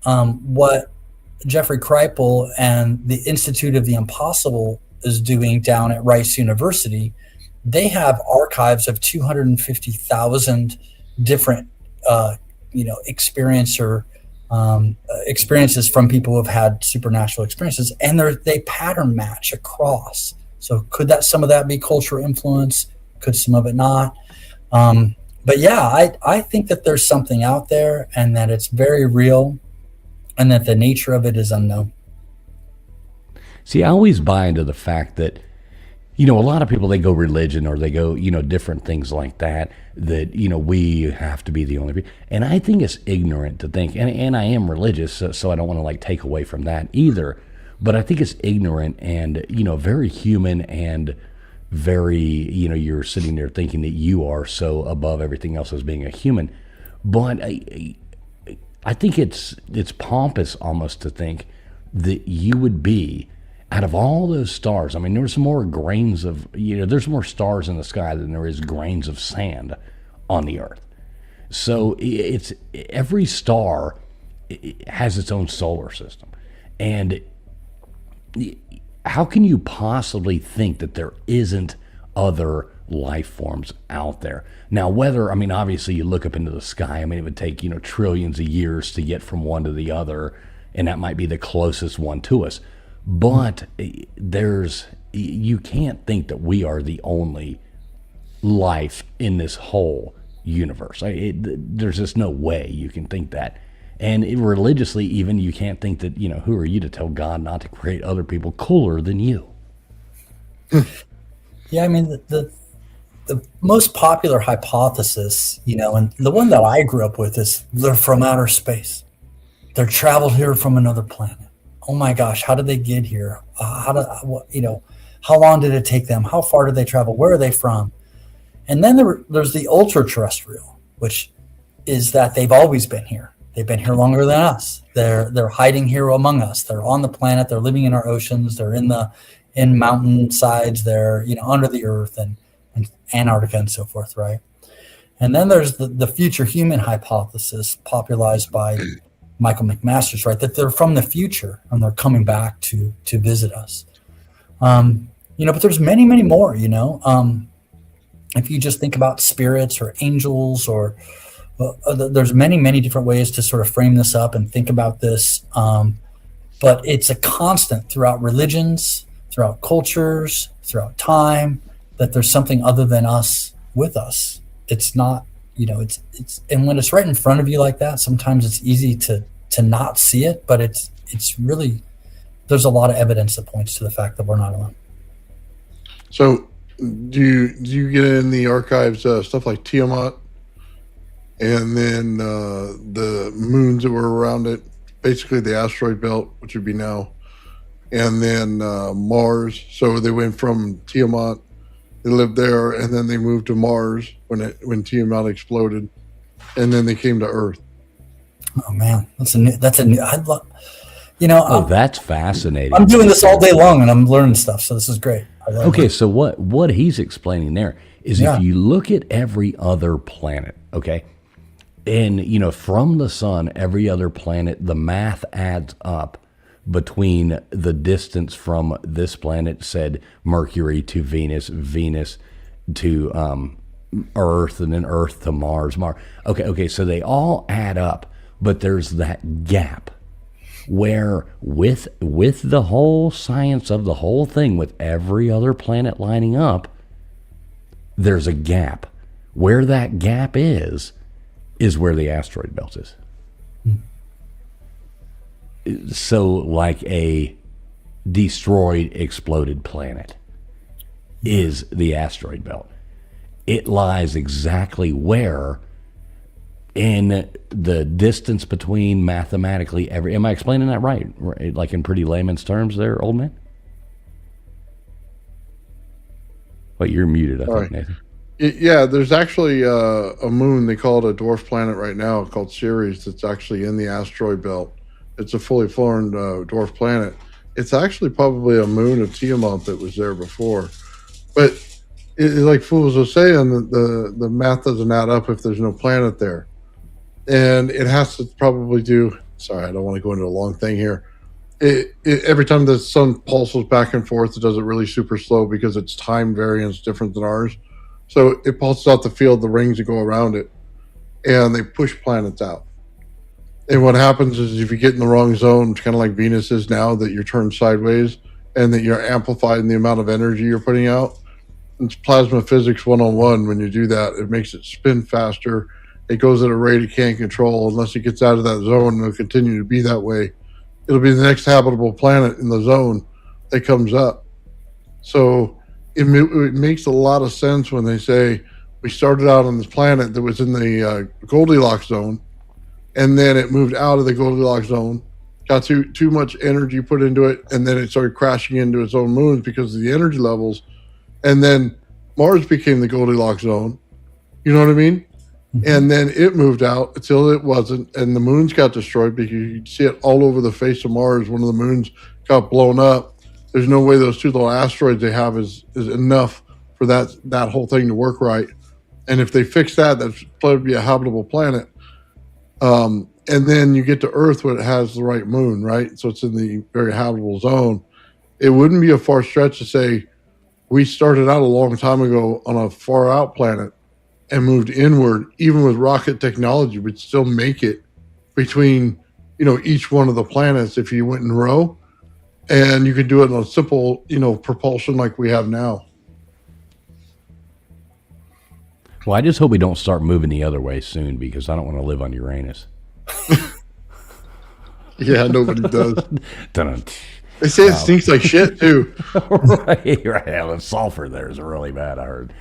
S6: what Jeffrey Kripal and the Institute of the Impossible is doing down at Rice University, they have archives of 250,000 different experiences from people who have had supernatural experiences, and they pattern match across. So could some of that be cultural influence? Could some of it not? But yeah, I think that there's something out there, and that it's very real, and that the nature of it is unknown.
S1: See, I always buy into the fact that, a lot of people, they go religion, or they go, different things like that, we have to be the only people. And I think it's ignorant to think, and I am religious, so I don't want to take away from that either. But I think it's ignorant and, very human, and very, you're sitting there thinking that you are so above everything else as being a human. But I think it's pompous almost to think that you would be, out of all those stars, I mean, there's more grains of, there's more stars in the sky than there is grains of sand on the earth. So it's every star has its own solar system. And how can you possibly think that there isn't other life forms out there? Now, obviously you look up into the sky, it would take, trillions of years to get from one to the other, and that might be the closest one to us. But you can't think that we are the only life in this whole universe. There's just no way you can think that. And religiously, even, you can't think that, who are you to tell God not to create other people cooler than you?
S6: Yeah, the the most popular hypothesis, and the one that I grew up with is they're from outer space. They're traveled here from another planet. Oh my gosh, how did they get here? How long did it take them? How far did they travel? Where are they from? And then there's the ultra terrestrial, which is that they've always been here. They've been here longer than us. They're hiding here among us. They're on the planet. They're living in our oceans. They're in mountain sides. They're under the earth and Antarctica and so forth, right? And then there's the future human hypothesis, popularized by Michael McMaster's, right? That they're from the future and they're coming back to visit us. But there's many, many more. If you just think about spirits or angels, or there's many, many different ways to sort of frame this up and think about this. But it's a constant throughout religions, throughout cultures, throughout time, that there's something other than us with us. It's not, it's and when it's right in front of you like that, sometimes it's easy to not see it, but it's really, there's a lot of evidence that points to the fact that we're not alone.
S3: So do you get in the archives stuff like Tiamat, and then the moons that were around it, basically the asteroid belt, which would be now, and then Mars. So they went from Tiamat, they lived there, and then they moved to Mars when Tiamat exploded, and then they came to Earth. Oh man, that's a new. I'd love,
S1: that's fascinating.
S6: I'm doing this all day long, and I'm learning stuff, so this is great.
S1: Okay, so what he's explaining there is if you look at every other planet, okay, and from the sun, every other planet, the math adds up between the distance from this planet, said Mercury to Venus, Venus to Earth, and then Earth to Mars, Mars. Okay, so they all add up, but there's that gap where with the whole science of the whole thing, with every other planet lining up, there's a gap. Where that gap is where the asteroid belt is. So like a destroyed, exploded planet is the asteroid belt. It lies exactly where in the distance between mathematically every... Am I explaining that right? Like in pretty layman's terms there, old man? Wait, you're muted, I think, right. Nathan.
S3: Yeah, there's actually a moon, they call it a dwarf planet right now, called Ceres, that's actually in the asteroid belt. It's a fully formed dwarf planet. It's actually probably a moon of Tiamat that was there before. But like fools are saying, the math doesn't add up if there's no planet there. And it has to probably do, sorry, I don't want to go into a long thing here. Every time the sun pulses back and forth, it does it really super slow because its time variance is different than ours. So it pulses out the field, the rings that go around it, and they push planets out. And what happens is if you get in the wrong zone, it's kind of like Venus is now, that you're turned sideways and that you're amplified in the amount of energy you're putting out. It's plasma physics 101. When you do that, it makes it spin faster. It goes at a rate it can't control. Unless it gets out of that zone, and it'll continue to be that way. It'll be the next habitable planet in the zone that comes up. So it makes a lot of sense when they say we started out on this planet that was in the Goldilocks zone, and then it moved out of the Goldilocks zone, got too much energy put into it, and then it started crashing into its own moons because of the energy levels. And then Mars became the Goldilocks zone. You know what I mean? And then it moved out until it wasn't, and the moons got destroyed because you see it all over the face of Mars. One of the moons got blown up. There's no way those two little asteroids they have is enough for that whole thing to work right. And if they fix that, that's probably be a habitable planet. And then you get to Earth where it has the right moon, right? So it's in the very habitable zone. It wouldn't be a far stretch to say we started out a long time ago on a far out planet and moved inward. Even with rocket technology, we'd still make it between, each one of the planets if you went in a row. And you could do it on a simple, propulsion like we have now.
S1: Well, I just hope we don't start moving the other way soon, because I don't want to live on Uranus.
S3: Yeah, nobody does.
S1: Dun-dun.
S3: They say it stinks like shit too.
S1: right. Yeah, the sulfur there is really bad, I heard.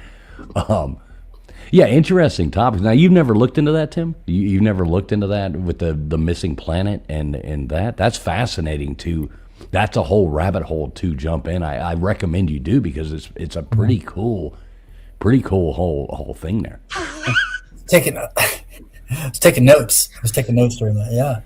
S1: Yeah, interesting topics. Now, you've never looked into that, Tim? You've never looked into that with the missing planet and that? That's fascinating too. That's a whole rabbit hole to jump in. I recommend you do because it's a pretty cool whole thing there.
S6: Taking I was taking notes. I was taking notes during that. Yeah,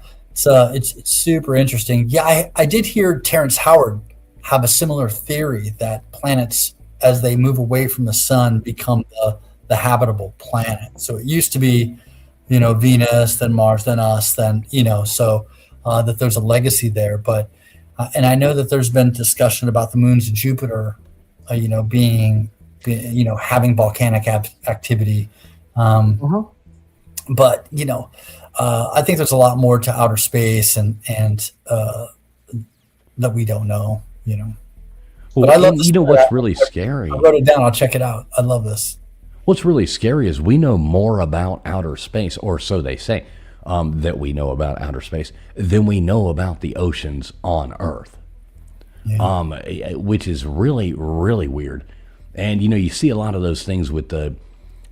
S6: it's super interesting. Yeah, I did hear Terrence Howard have a similar theory that planets, as they move away from the sun, become the habitable planet. So it used to be, Venus, then Mars, then us, then so that there's a legacy there. But and I know that there's been discussion about the moons of Jupiter, being having volcanic activity. But I think there's a lot more to outer space and that we don't know.
S1: Well,
S6: but I love
S1: what's really scary.
S6: I wrote it down. I'll check it out. I love this.
S1: What's really scary is we know more about outer space, or so they say, that we know about outer space than we know about the oceans on Earth, which is really, really weird. And, you see a lot of those things with the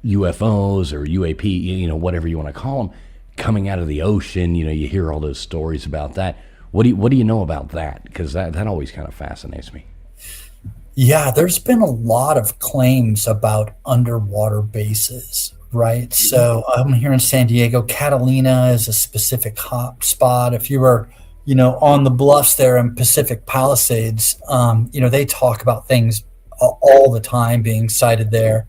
S1: UFOs or UAP, whatever you want to call them, coming out of the ocean. You hear all those stories about that. What do you know about that? Because that always kind of fascinates me.
S6: Yeah, there's been a lot of claims about underwater bases, right? So I'm here in San Diego. Catalina is a specific hot spot. If you were, on the bluffs there in Pacific Palisades, they talk about things all the time being sighted there.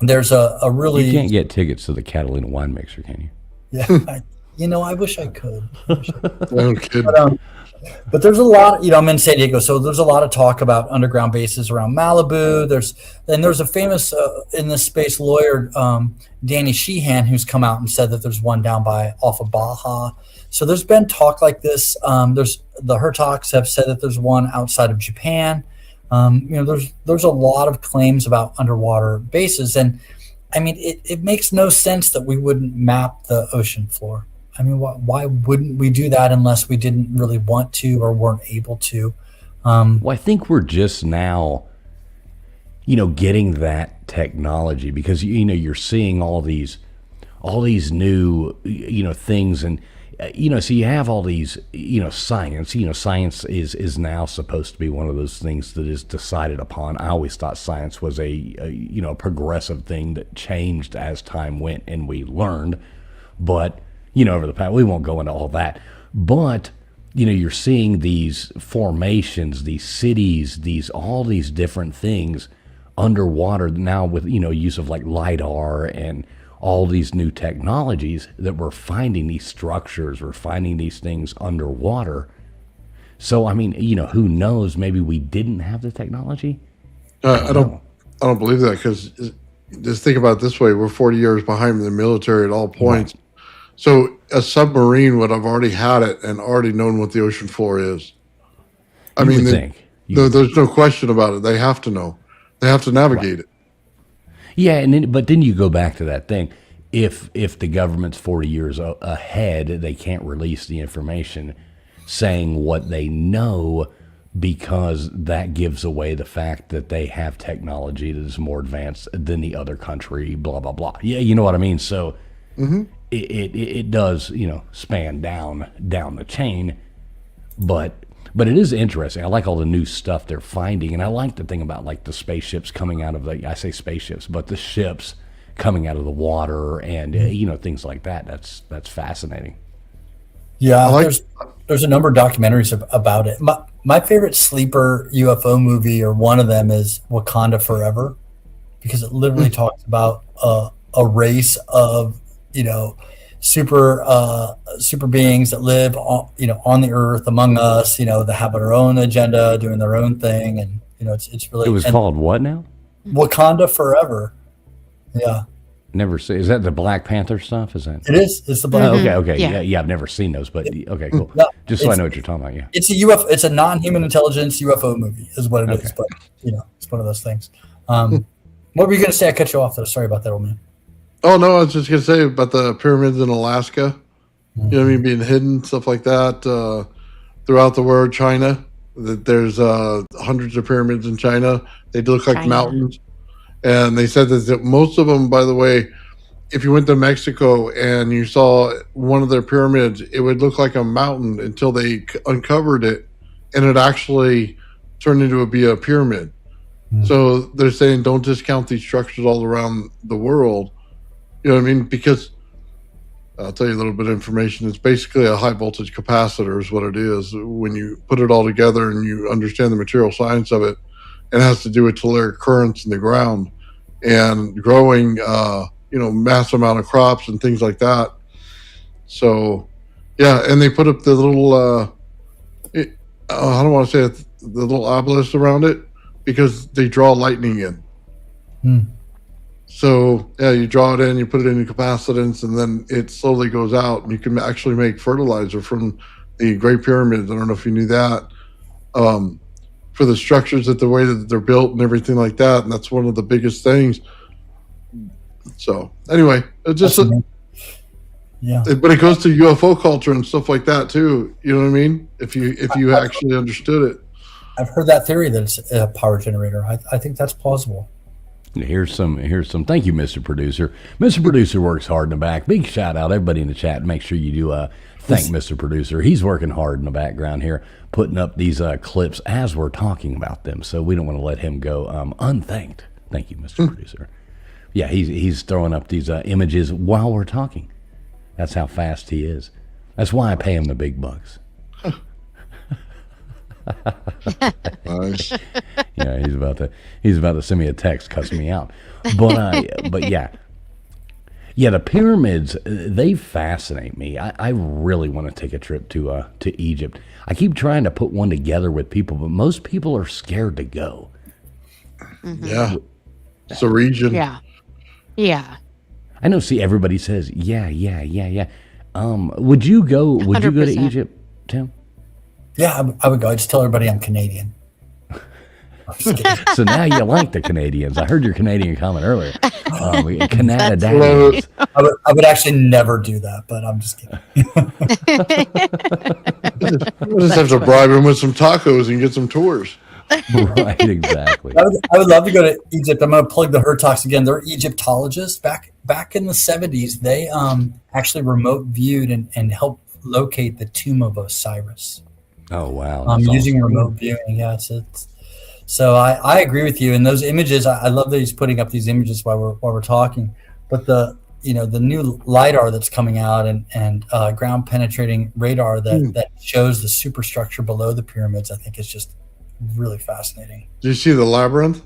S6: There's a really...
S1: You can't get tickets to the Catalina wine mixer, can you?
S6: Yeah, I wish I could.
S3: No kidding.
S6: But there's a lot, I'm in San Diego, so there's a lot of talk about underground bases around Malibu. There's a famous in this space lawyer, Danny Sheehan, who's come out and said that there's one down off of Baja. So there's been talk like this. There's the Hertogs have said that there's one outside of Japan. There's a lot of claims about underwater bases, and I mean it makes no sense that we wouldn't map the ocean floor. I mean, why wouldn't we do that unless we didn't really want to or weren't able to?
S1: Well, I think we're just now, getting that technology because you're seeing all these new things, and so you have all these science. Science is now supposed to be one of those things that is decided upon. I always thought science was a progressive thing that changed as time went and we learned, but over the past, we won't go into all that, but you're seeing these formations, these cities, all these different things underwater now with use of like LiDAR and all these new technologies that we're finding these structures, we're finding these things underwater. So I mean, who knows? Maybe we didn't have the technology.
S3: I don't believe that, because just think about it this way: we're 40 years behind the military at all points. Right. So a submarine would have already had it and already known what the ocean floor is. I mean, there's no question about it. They have to know. They have to navigate it.
S1: Yeah, but then you go back to that thing. If the government's 40 years ahead, they can't release the information saying what they know because that gives away the fact that they have technology that is more advanced than the other country, blah, blah, blah. Yeah, you know what I mean? So it does, span down the chain, but it is interesting. I like all the new stuff they're finding, and I like the thing about like the spaceships coming out of I say spaceships, but the ships coming out of the water and things like that. That's fascinating.
S6: Yeah, there's a number of documentaries about it. My favorite sleeper UFO movie, or one of them, is Wakanda Forever, because it literally talks about a race of super beings that live on the earth among us, that have their own agenda, doing their own thing, and it's really.
S1: It was called what now?
S6: Wakanda Forever. Yeah.
S1: Never see. Is that the Black Panther stuff? Is that?
S6: It is. It's the Black.
S1: Okay. Yeah. I've never seen those, but okay, cool. No, just so I know what you're talking about. Yeah.
S6: It's a UFO. It's a non-human intelligence UFO movie, is what it is. But it's one of those things. What were you going to say? I cut you off, though. Sorry about that, old man.
S3: Oh no, I was just going to say about the pyramids in Alaska. You know what I mean, being hidden, stuff like that, throughout the world. China, that there's hundreds of pyramids in China. They look like mountains. And they said that most of them, by the way, if you went to Mexico and you saw one of their pyramids, it would look like a mountain until they uncovered it, and it actually turned into be a pyramid. So they're saying don't discount these structures all around the world. You know what I mean? Because I'll tell you a little bit of information. It's basically a high voltage capacitor is what it is. When you put it all together and you understand the material science of it, it has to do with telluric currents in the ground and growing, massive amount of crops and things like that. So, yeah, and they put up the little, I don't want to say it, the little obelisk around it because they draw lightning in. So, yeah, you draw it in, you put it in capacitance, and then it slowly goes out, and you can actually make fertilizer from the Great Pyramids. I don't know if you knew that. For the structures, the way that they're built and everything like that, and that's one of the biggest things. So, anyway, it just... But it goes to UFO culture and stuff like that, too. You know what I mean? If you actually understood it.
S6: I've heard that theory that it's a power generator. I think that's plausible.
S1: Here's some. Thank you, Mr. Producer. Mr. Producer works hard in the back. Big shout out, everybody in the chat. Make sure you do thank Mr. Producer. He's working hard in the background here, putting up these clips as we're talking about them. So we don't want to let him go unthanked. Thank you, Mr. Producer. Yeah, he's throwing up these images while we're talking. That's how fast he is. That's why I pay him the big bucks.
S3: Nice.
S1: Yeah, he's about to send me a text, cuss me out. But yeah, the pyramids, they fascinate me. I really want to take a trip to Egypt. I keep trying to put one together with people, but most people are scared to go.
S3: Yeah, it's a region.
S4: Yeah.
S1: I know. See, everybody says yeah. Would you go? Would you go to
S4: 100%.
S1: Egypt, Tim?
S6: Yeah, I would go. I just tell everybody I'm Canadian. I'm just kidding.
S1: So now you like the Canadians. I heard your Canadian comment earlier. Canada.
S6: I would actually never do that, but I'm just kidding.
S3: We'll just have to bribe him with some tacos and get some tours.
S1: Right, exactly.
S6: I would love to go to Egypt. I'm going to plug the Hertogs again. They're Egyptologists. Back in the 70s, they actually remote viewed and helped locate the tomb of Osiris.
S1: Oh, wow.
S6: Using remote viewing, yes. So I agree with you. And those images, I love that he's putting up these images while we're talking. But the new LiDAR that's coming out and ground penetrating radar that shows the superstructure below the pyramids, I think is just really fascinating.
S3: Do you see the labyrinth?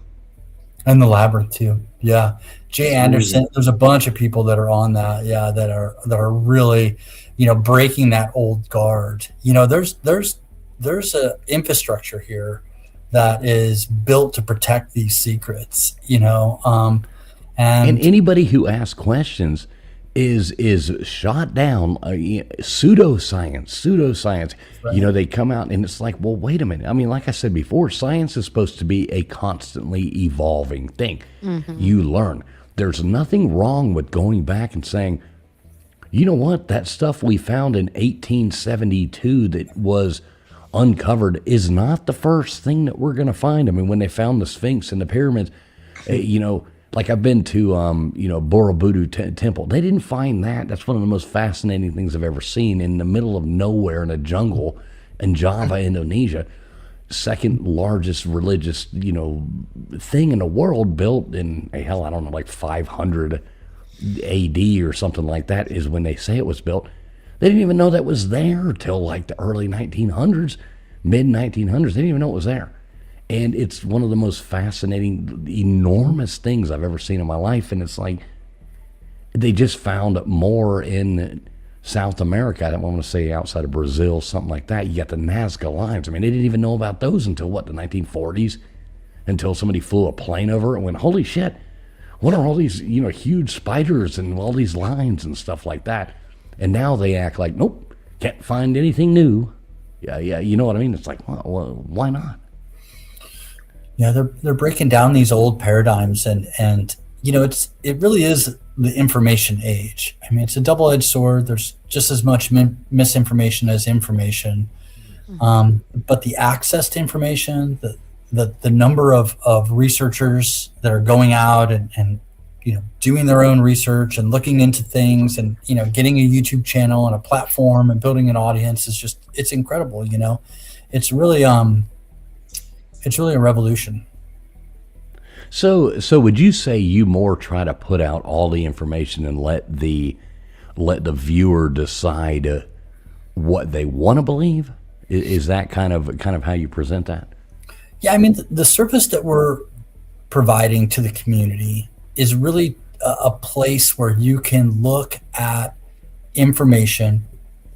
S6: And the labyrinth too. Yeah. Jay Anderson, there's a bunch of people that are on that. Yeah. That are really, breaking that old guard. There's a infrastructure here that is built to protect these secrets, and
S1: anybody who asks questions is shot down. Pseudoscience. Right. They come out and it's like, well, wait a minute. I mean, like I said before, science is supposed to be a constantly evolving thing. Mm-hmm. You learn. There's nothing wrong with going back and saying, you know what, that stuff we found in 1872 that was uncovered is not the first thing that we're going to find. I mean, when they found the Sphinx and the pyramids, like I've been to, Borobudur Temple. They didn't find that. That's one of the most fascinating things I've ever seen in the middle of nowhere in a jungle in Java, Indonesia. Second largest religious, thing in the world, built in, like 500 AD or something like that is when they say it was built. They didn't even know that was there till like the early 1900s, mid 1900s. They didn't even know it was there. And it's one of the most fascinating, enormous things I've ever seen in my life. And it's like, they just found more in South America. I don't want to say outside of Brazil, something like that. You got the Nazca lines. I mean, they didn't even know about those until the 1940s, until somebody flew a plane over it and went, holy shit, what are all these, huge spiders and all these lines and stuff like that? And now they act like, nope, can't find anything new. Yeah, you know what I mean? It's like, well, why not?
S6: Yeah, they're breaking down these old paradigms, and it really is the information age. I mean, it's a double-edged sword. There's just as much misinformation as information, but the access to information, the number of researchers that are going out and doing their own research and looking into things and getting a YouTube channel and a platform and building an audience is just, it's incredible. It's really a revolution.
S1: So would you say you more try to put out all the information and let the viewer decide what they want to believe? Is that kind of how you present that?
S6: Yeah, I mean, the service that we're providing to the community is really a place where you can look at information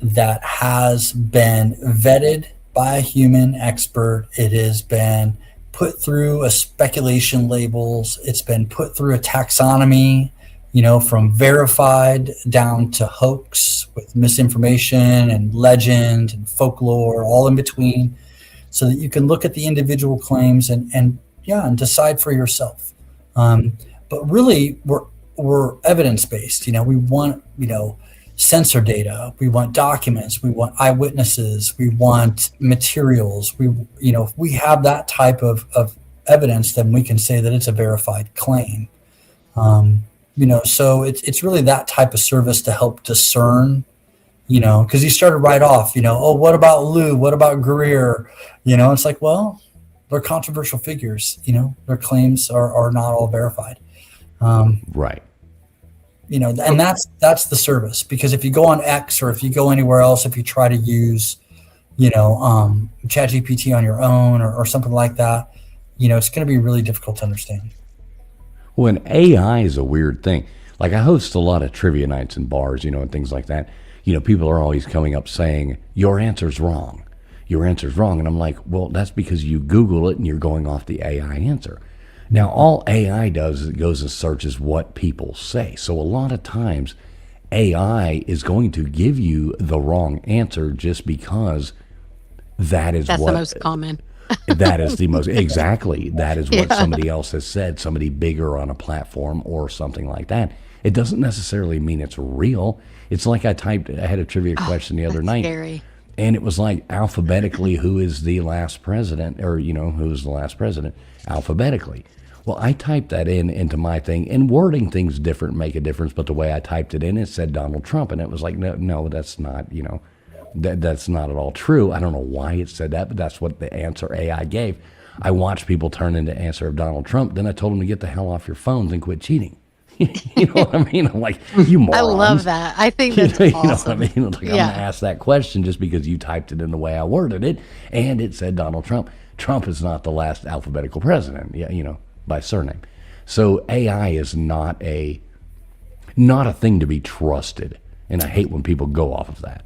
S6: that has been vetted by a human expert. It has been put through a speculation labels. It's been put through a taxonomy, from verified down to hoax with misinformation and legend and folklore, all in between, so that you can look at the individual claims and decide for yourself. But really, we're evidence-based. We want, sensor data. We want documents. We want eyewitnesses. We want materials. If we have that type of evidence, then we can say that it's a verified claim. So it's really that type of service to help discern, because you started right off, oh, what about Lou? What about Greer? It's like, well, they're controversial figures, their claims are not all verified.
S1: Right.
S6: And that's the service, because if you go on X or if you go anywhere else, if you try to use, ChatGPT on your own or something like that, it's going to be really difficult to understand.
S1: Well, and AI is a weird thing. Like, I host a lot of trivia nights in bars, and things like that. People are always coming up saying, your answer's wrong. Your answer's wrong. And I'm like, well, that's because you Google it and you're going off the AI answer. Now, all AI does is it goes and searches what people say. So a lot of times, AI is going to give you the wrong answer just because that's the
S4: most common.
S1: That is the most, exactly. That is what somebody else has said, somebody bigger on a platform or something like that. It doesn't necessarily mean it's real. It's like I had a trivia question the other night.
S4: Scary.
S1: And it was like alphabetically, who is the last president, or, who's the last president alphabetically. Well, I typed that into my thing, and wording things different make a difference. But the way I typed it in, it said Donald Trump. And it was like, no, that's not, that's not at all true. I don't know why it said that, but that's what the answer AI gave. I watched people turn into answer of Donald Trump. Then I told them to get the hell off your phones and quit cheating. You know what I mean? I'm like, you morons.
S4: I love that. I think that's
S1: you know
S4: awesome.
S1: what I mean? Like, I'm going to ask that question just because you typed it in the way I worded it, and it said Donald Trump. Trump is not the last alphabetical president, by surname. So AI is not a thing to be trusted, and I hate when people go off of that.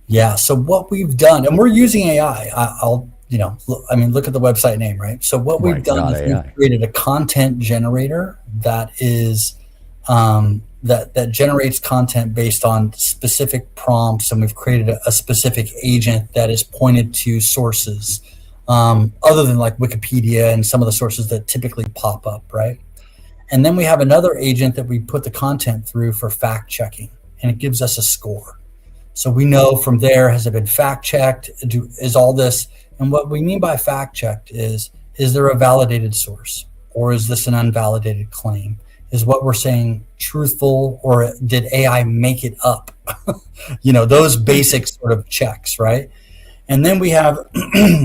S6: Yeah. So what we've done, and we're using AI. Look at the website name, right? So what we've done is we've created a content generator that is that generates content based on specific prompts, and we've created a specific agent that is pointed to sources other than like Wikipedia and some of the sources that typically pop up, right? And then we have another agent that we put the content through for fact checking, and it gives us a score. So we know from there, has it been fact checked? Is all this? And what we mean by fact checked is there a validated source, or is this an unvalidated claim? Is what we're saying truthful, or did AI make it up? Those basic sort of checks, right? And then we have,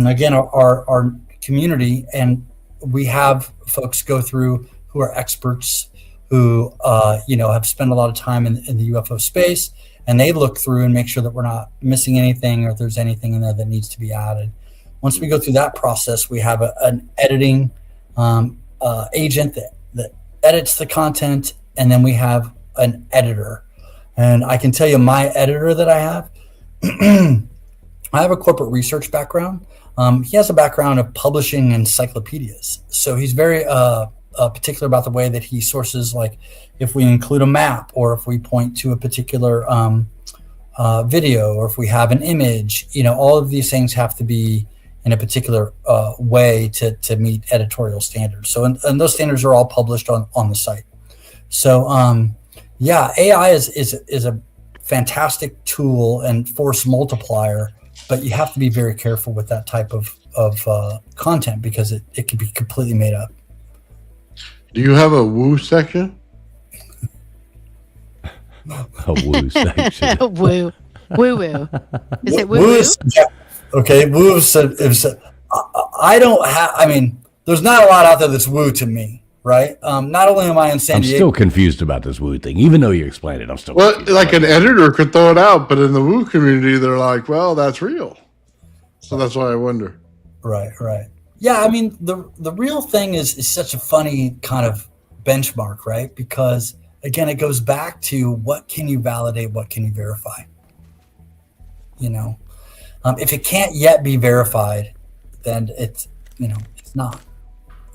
S6: again, our community, and we have folks go through who are experts who, have spent a lot of time in the UFO space, and they look through and make sure that we're not missing anything, or if there's anything in there that needs to be added. Once we go through that process, we have an editing agent that edits the content, and then we have an editor. And I can tell you my editor that I have, I have a corporate research background. He has a background of publishing encyclopedias. So he's very particular about the way that he sources, like if we include a map, or if we point to a particular video, or if we have an image, all of these things have to be in a particular way to meet editorial standards. So, and those standards are all published on the site. So, AI is a fantastic tool and force multiplier, but you have to be very careful with that type of content because it can be completely made up.
S3: Do you have a woo section?
S1: A woo section.
S4: Woo. Woo woo. Is it woo
S6: Woo
S4: woo?
S6: is okay. Woo is I don't have. I mean, there's not a lot out there that's woo to me, right? Not only am I in San
S1: I'm
S6: Diego.
S1: still confused about this woo thing. Even though you explained it, I'm still
S3: Well,
S1: confused.
S3: like an editor could throw it out, but in the woo community, they're like, well, that's real. So that's why I wonder.
S6: Right. Yeah, I mean, the real thing is such a funny kind of benchmark, right? Because again, it goes back to what can you validate, what can you verify? You know, if it can't yet be verified, then it's not.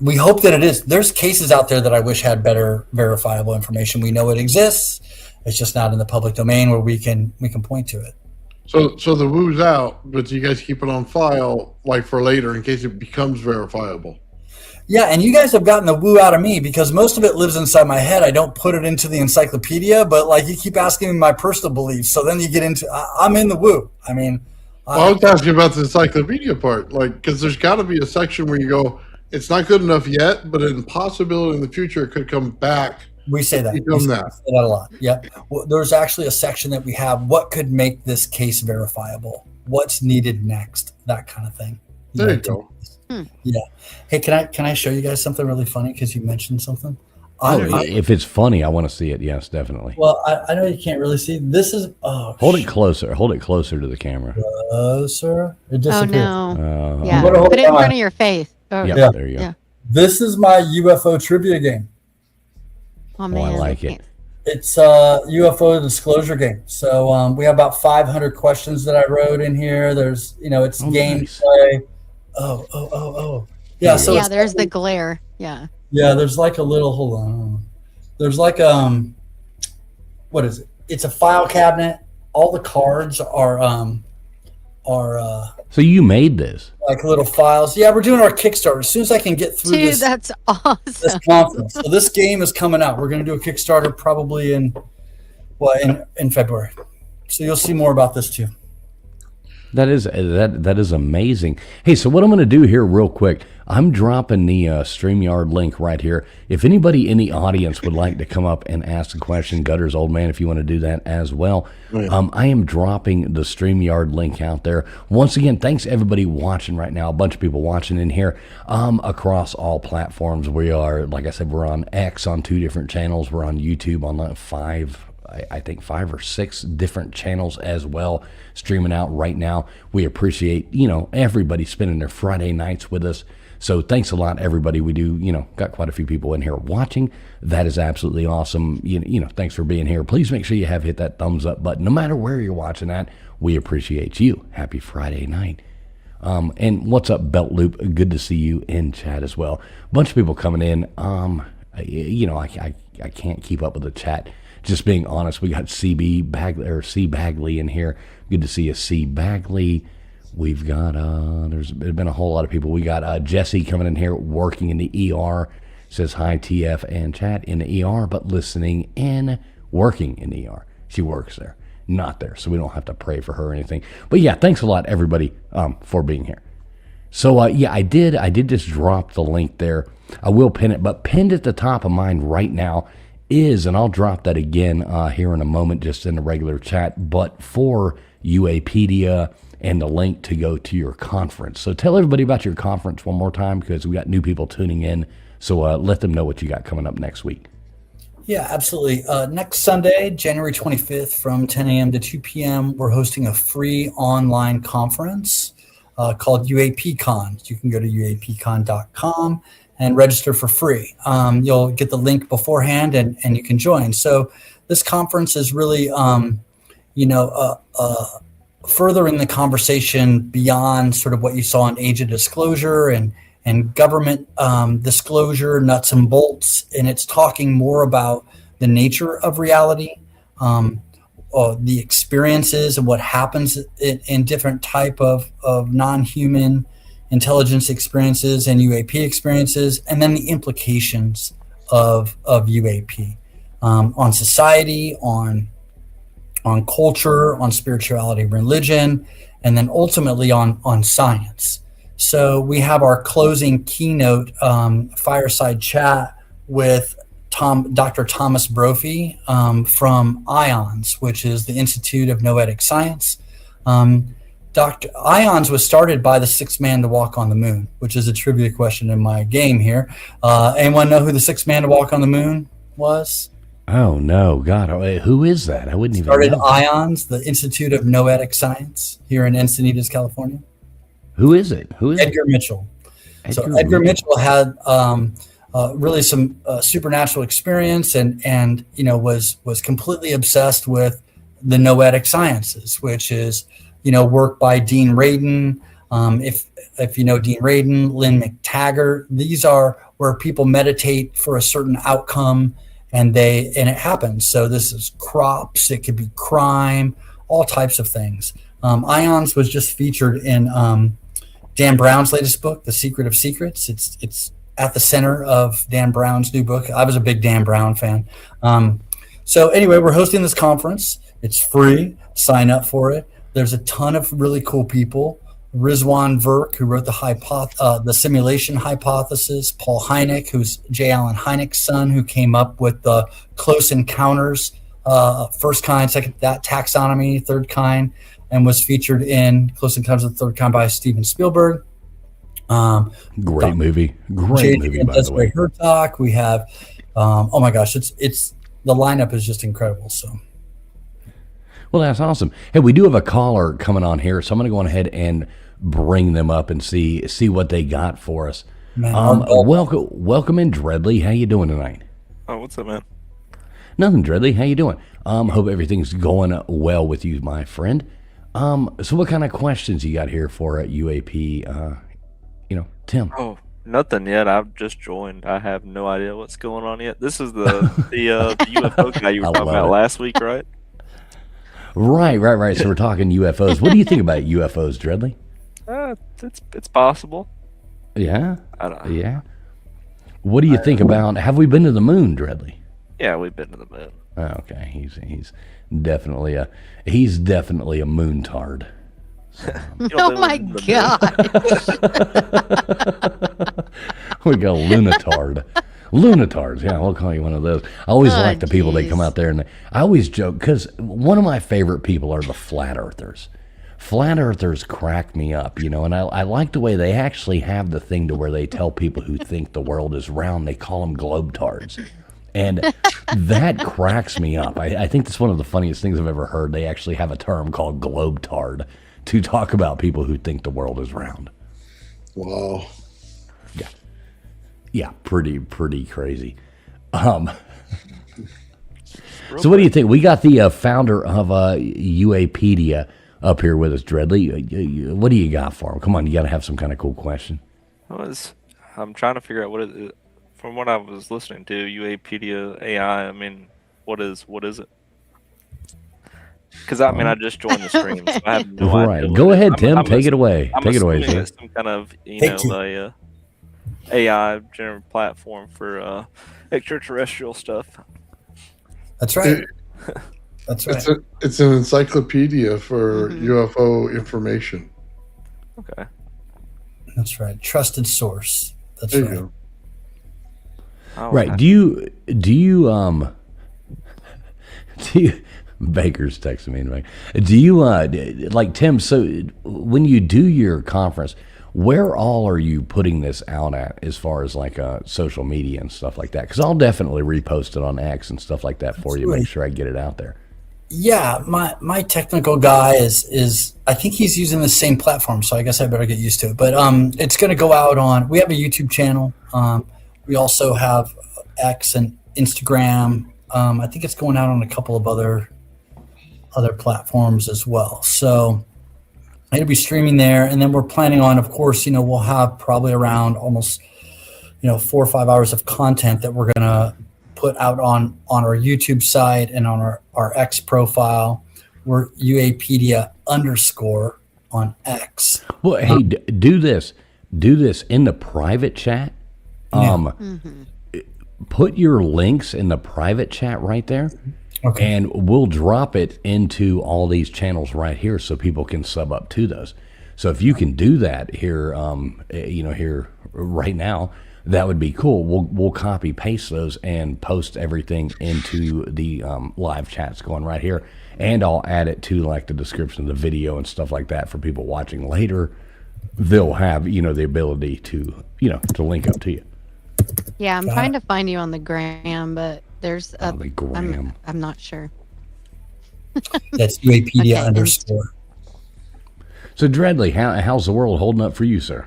S6: We hope that it is. There's cases out there that I wish had better verifiable information. We know it exists. It's just not in the public domain where we can point to it.
S3: So the woo's out, but you guys keep it on file, like for later, in case it becomes verifiable.
S6: Yeah, and you guys have gotten the woo out of me because most of it lives inside my head. I don't put it into the encyclopedia, but like you keep asking me my personal beliefs, so then you get into I'm in the woo. I mean,
S3: Well, I was asking about the encyclopedia part, like, because there's got to be a section where you go, it's not good enough yet, but in possibility in the future, it could come back.
S6: we say that.
S3: Become that.
S6: We say that a lot. Yeah. Well, there's actually a section that we have. What could make this case verifiable? What's needed next? That kind of thing.
S3: There you go.
S6: Yeah. Hey, can I show you guys something really funny because you mentioned something?
S1: If it's funny, I want to see it. Yes, definitely.
S6: Well, I know you can't really see. This is
S1: Hold it closer. Hold it closer to the camera.
S6: closer. It
S4: Oh
S6: disappeared.
S4: no.
S6: I'm gonna
S4: Yeah.
S6: hold
S4: Put it in
S6: on.
S4: front of your face. Oh,
S1: Yep,
S6: Yeah.
S1: there you go.
S4: Yeah.
S6: This is my UFO trivia game.
S4: Oh
S1: Oh,
S4: man.
S1: I like it.
S6: It's a UFO disclosure game. So we have about 500 questions that I wrote in here. There's, it's gameplay.
S1: Nice.
S6: Oh. Yeah. So
S4: Yeah,
S6: it's,
S4: there's the glare. Yeah.
S6: yeah, there's like a little. Hold on. There's like what is it? It's a file cabinet. All the cards are
S1: So you made this.
S6: like little files. Yeah, we're doing our Kickstarter. As soon as I can get through
S4: Dude,
S6: this
S4: that's awesome.
S6: conference. So this game is coming out. We're going to do a Kickstarter probably in February. So you'll see more about this too.
S1: That is amazing. Hey, so what I'm going to do here real quick, I'm dropping the StreamYard link right here. If anybody in the audience would like to come up and ask a question, Gutters, old man, if you want to do that as well, I am dropping the StreamYard link out there. Once again, thanks everybody watching right now. A bunch of people watching in here across all platforms. We are, like I said, we're on X on 2 different channels. We're on YouTube on I think 5 or 6 different channels as well, streaming out right now. We appreciate, everybody spending their Friday nights with us. So thanks a lot, everybody. We do, got quite a few people in here watching. That is absolutely awesome. Thanks for being here. Please make sure you have hit that thumbs up button. No matter where you're watching at, we appreciate you. Happy Friday night. And what's up, Belt Loop? Good to see you in chat as well. A bunch of people coming in. I can't keep up with the chat. Just being honest, we got C Bagley in here. Good to see you, C Bagley. We've got there's been a whole lot of people. We got Jesse coming in here, working in the ER. Says hi, TF and chat in the ER, but listening in, working in the ER. She works there, not there, so we don't have to pray for her or anything. But yeah, thanks a lot, everybody, for being here. So I did just drop the link there. I will pin it, but pinned at the top of mine right now is, and I'll drop that again here in a moment, just in the regular chat, but for UAPedia and the link to go to your conference. So tell everybody about your conference one more time, because we got new people tuning in. So let them know what you got coming up next week.
S6: Yeah, absolutely. Next Sunday, January 25th from 10 a.m. to 2 p.m., we're hosting a free online conference called UAPCon. You can go to uapcon.com and register for free. You'll get the link beforehand and you can join. So this conference is really, furthering the conversation beyond sort of what you saw in Age of Disclosure and government disclosure, nuts and bolts. And it's talking more about the nature of reality, the experiences and what happens in different type of non-human intelligence experiences and UAP experiences, and then the implications of UAP on society, on culture, on spirituality, religion, and then ultimately on science. So we have our closing keynote fireside chat with Dr. Thomas Brophy from IONS, which is the Institute of Noetic Science. Dr. IONS was started by the sixth man to walk on the moon, which is a trivia question in my game here. Anyone know who the sixth man to walk on the moon was?
S1: Oh, no. God, who is that? I wouldn't even
S6: Started
S1: know.
S6: IONS, the Institute of Noetic Science here in Encinitas, California.
S1: Who is it?
S6: Edgar Mitchell. Edgar Mitchell had really some supernatural experience and was completely obsessed with the noetic sciences, which is, work by Dean Radin. If you know Dean Radin, Lynn McTaggart, these are where people meditate for a certain outcome and it happens. So this is crops, it could be crime, all types of things. IONS was just featured in Dan Brown's latest book, The Secret of Secrets. It's at the center of Dan Brown's new book. I was a big Dan Brown fan. So anyway, we're hosting this conference. It's free. Sign up for it. There's a ton of really cool people. Rizwan Virk, who wrote the simulation hypothesis. Paul Hynek, who's J. Allen Hynek's son, who came up with the close encounters, first kind, second, that taxonomy, third kind, and was featured in Close Encounters of the Third Kind by Steven Spielberg.
S1: Great movie, by the way.
S6: Hertog. We have, oh my gosh, it's the lineup is just incredible. So,
S1: well, that's awesome. Hey, we do have a caller coming on here, so I'm going to go on ahead and bring them up and see what they got for us.
S6: Man,
S1: welcome in, Dreadly. How you doing tonight?
S7: Oh, what's up, man?
S1: Nothing, Dreadly. How you doing? Hope everything's going well with you, my friend. So what kind of questions you got here for UAP? Tim.
S7: Oh, nothing yet. I've just joined. I have no idea what's going on yet. This is the UFO guy you were talking about last week, right?
S1: Right. So we're talking UFOs. What do you think about UFOs, Dreadly?
S7: It's possible.
S1: Yeah.
S7: I don't know.
S1: Yeah. What do you think about? Have we been to the moon, Dreadly?
S7: Yeah, we've been to the moon.
S1: Oh, okay, he's definitely a moontard.
S4: Oh my God.
S1: We got a lunatard. Lunatards, yeah, we'll call you one of those. I always like the people that come out there, and I always joke, because one of my favorite people are the flat earthers. Flat earthers crack me up, and I like the way they actually have the thing to where they tell people who think the world is round, they call them globetards. And that cracks me up. I think that's one of the funniest things I've ever heard. They actually have a term called globetard to talk about people who think the world is round.
S3: Wow.
S1: Yeah, pretty crazy. So what do you think? We got the founder of UAPedia up here with us, Dreadly. What do you got for him? Come on, you got to have some kind of cool question.
S7: I'm trying to figure out what it is. From what I was listening to, UAPedia AI, I mean, what is it? Because I just joined the stream, so I have no idea.
S1: Go ahead, Tim. Take it away. Take it away,
S7: Tim. Some kind of AI generative platform for extraterrestrial stuff.
S6: That's right. That's right.
S3: It's an encyclopedia for UFO information.
S7: Okay.
S6: That's right. Trusted source. That's
S3: there
S6: right.
S3: You go.
S7: Oh,
S1: right.
S7: okay.
S1: Do you Baker's texting me anyway. Do you like Tim, so when you do your conference, where all are you putting this out at as far as like social media and stuff like that? Because I'll definitely repost it on X and stuff like that for you, make sure I get it out there.
S6: Yeah, my technical guy is I think he's using the same platform, so I guess I better get used to it. But it's going to go out on. We have a YouTube channel. We also have X and Instagram. I think it's going out on a couple of other platforms as well. So it'll be streaming there, and then we're planning on, of course, we'll have probably around almost 4 or 5 hours of content that we're gonna put out on our YouTube site and on our X profile. We're UAPedia _ on X.
S1: Well, hey, do this in the private chat. Put your links in the private chat right there. Okay. And we'll drop it into all these channels right here so people can sub up to those. So if you can do that here, here right now, that would be cool. We'll copy paste those and post everything into the live chats going right here, and I'll add it to like the description of the video and stuff like that for people watching later. They'll have the ability to to link up to you.
S4: Yeah, I'm trying to find you on the gram, but there's a
S1: The gram.
S4: I'm not sure.
S6: That's UAPedia
S4: Okay,
S6: underscore.
S1: So Dreadly, how's the world holding up for you, sir?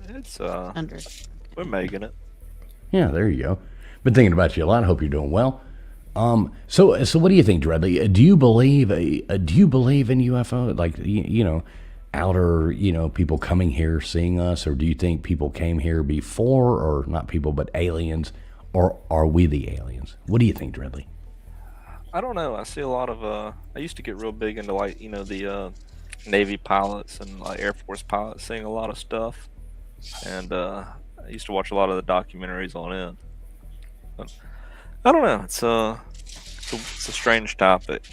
S7: It's
S4: Under.
S7: we're making it.
S1: Yeah, there you go. Been thinking about you a lot. I hope you're doing well. So what do you think, Dreadly? Do you believe in UFO? Like outer people coming here seeing us, or do you think people came here before, or not people but aliens, or are we the aliens? What do you think, Dreadly?
S7: I don't know. I see a lot of I used to get real big into like the Navy pilots and like Air Force pilots seeing a lot of stuff, and I used to watch a lot of the documentaries on it. But I don't know. It's a strange topic.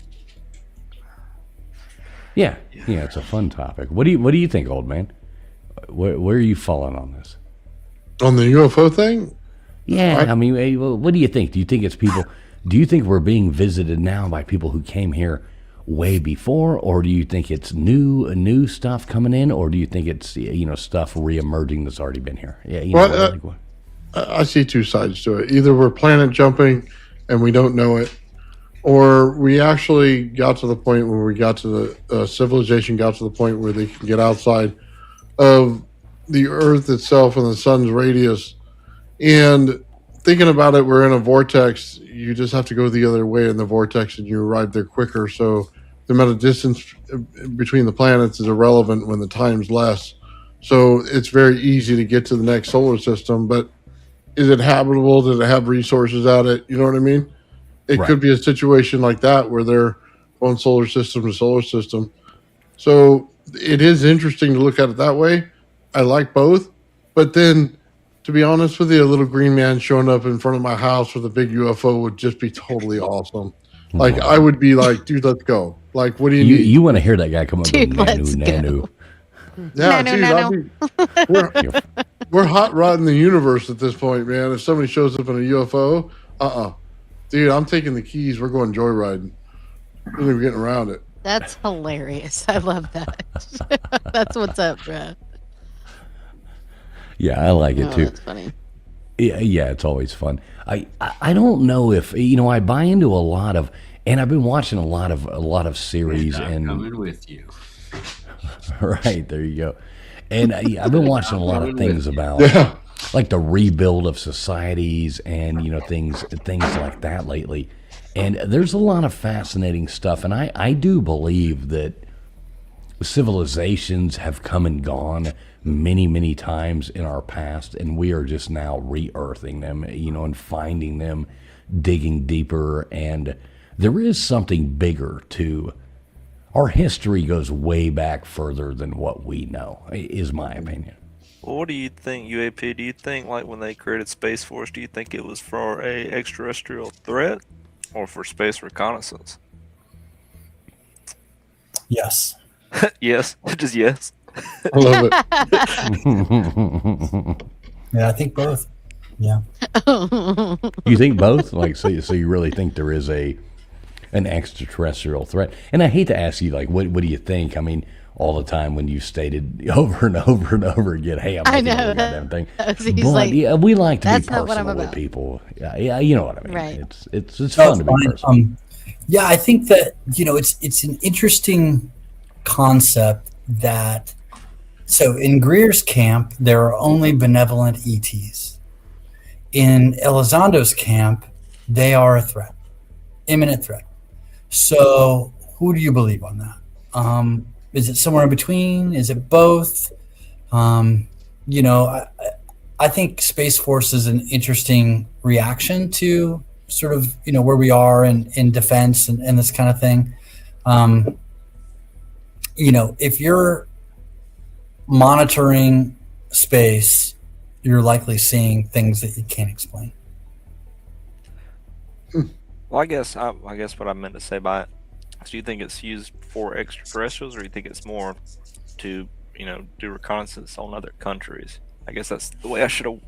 S1: Yeah, it's a fun topic. What do you think, old man? Where are you falling on this?
S3: On the UFO thing?
S1: Yeah, I mean, what do you think? Do you think it's people? Do you think we're being visited now by people who came here way before, or do you think it's new stuff coming in, or do you think it's stuff reemerging that's already been here? Yeah,
S3: I see two sides to it. Either we're planet jumping and we don't know it, or we actually got to the point where we got to the civilization got to the point where they can get outside of the Earth itself and the sun's radius. And thinking about it, we're in a vortex. You just have to go the other way in the vortex and you arrive there quicker. So the amount of distance between the planets is irrelevant when the time's less. So it's very easy to get to the next solar system. But is it habitable? Does it have resources at it? You know what I mean? It
S1: Right.
S3: could be a situation like that where they're going solar system to solar system. So it is interesting to look at it that way. I like both. But then, to be honest with you, a little green man showing up in front of my house with a big UFO would just be totally awesome. Like, I would be like, dude, let's go. Like, what do you need?
S1: You want to hear that guy come up
S4: Dude,
S1: with
S4: let's
S1: nanu?
S3: Yeah,
S4: Nano,
S3: dude,
S4: nano.
S3: we're hot rodding the universe at this point, man. If somebody shows up in a UFO, dude, I'm taking the keys. We're going joyriding. We're getting around it.
S4: That's hilarious. I love that. That's what's up, bro.
S1: Yeah, I like it
S4: Oh,
S1: too.
S4: that's funny.
S1: Yeah, it's always fun. I don't know if I buy into a lot of, and I've been watching a lot of series and
S8: coming with you.
S1: right there you go, and I've been watching a lot of things about like the rebuild of societies and things like that lately, and there's a lot of fascinating stuff, and I do believe that civilizations have come and gone many times in our past, and we are just now re-earthing them, and finding them, digging deeper, and there is something bigger to our history. Goes way back further than what we know, is my opinion.
S7: Well, what do you think, UAP? Do you think like when they created Space Force, do you think it was for a extraterrestrial threat or for space reconnaissance?
S6: Yes.
S7: Yes, just yes.
S3: I love it.
S6: Yeah, I think both. Yeah.
S1: You think both? Like, so you really think there is an extraterrestrial threat? And I hate to ask you, like, what do you think? I mean, all the time when you stated over and over and over again, hey, I'm
S4: I
S1: making
S4: know.
S1: every goddamn thing.
S4: He's
S1: But
S4: like,
S1: yeah, we like to be
S4: "That's not what I'm
S1: personal with
S4: about."
S1: people. Yeah, you know what I mean.
S4: Right.
S1: It's
S6: No,
S1: fun to be
S6: fine.
S1: personal.
S6: Yeah, I think that it's an interesting concept that. So in Greer's camp, there are only benevolent ETs. In Elizondo's camp, they are a threat, imminent threat. So who do you believe on that? Is it somewhere in between? Is it both? I think Space Force is an interesting reaction to sort of, where we are in defense and this kind of thing. If you're monitoring space, you're likely seeing things that you can't explain.
S7: Well, I guess what I meant to say by it is, do you think it's used for extraterrestrials, or do you think it's more to do reconnaissance on other countries. I guess that's the way I should have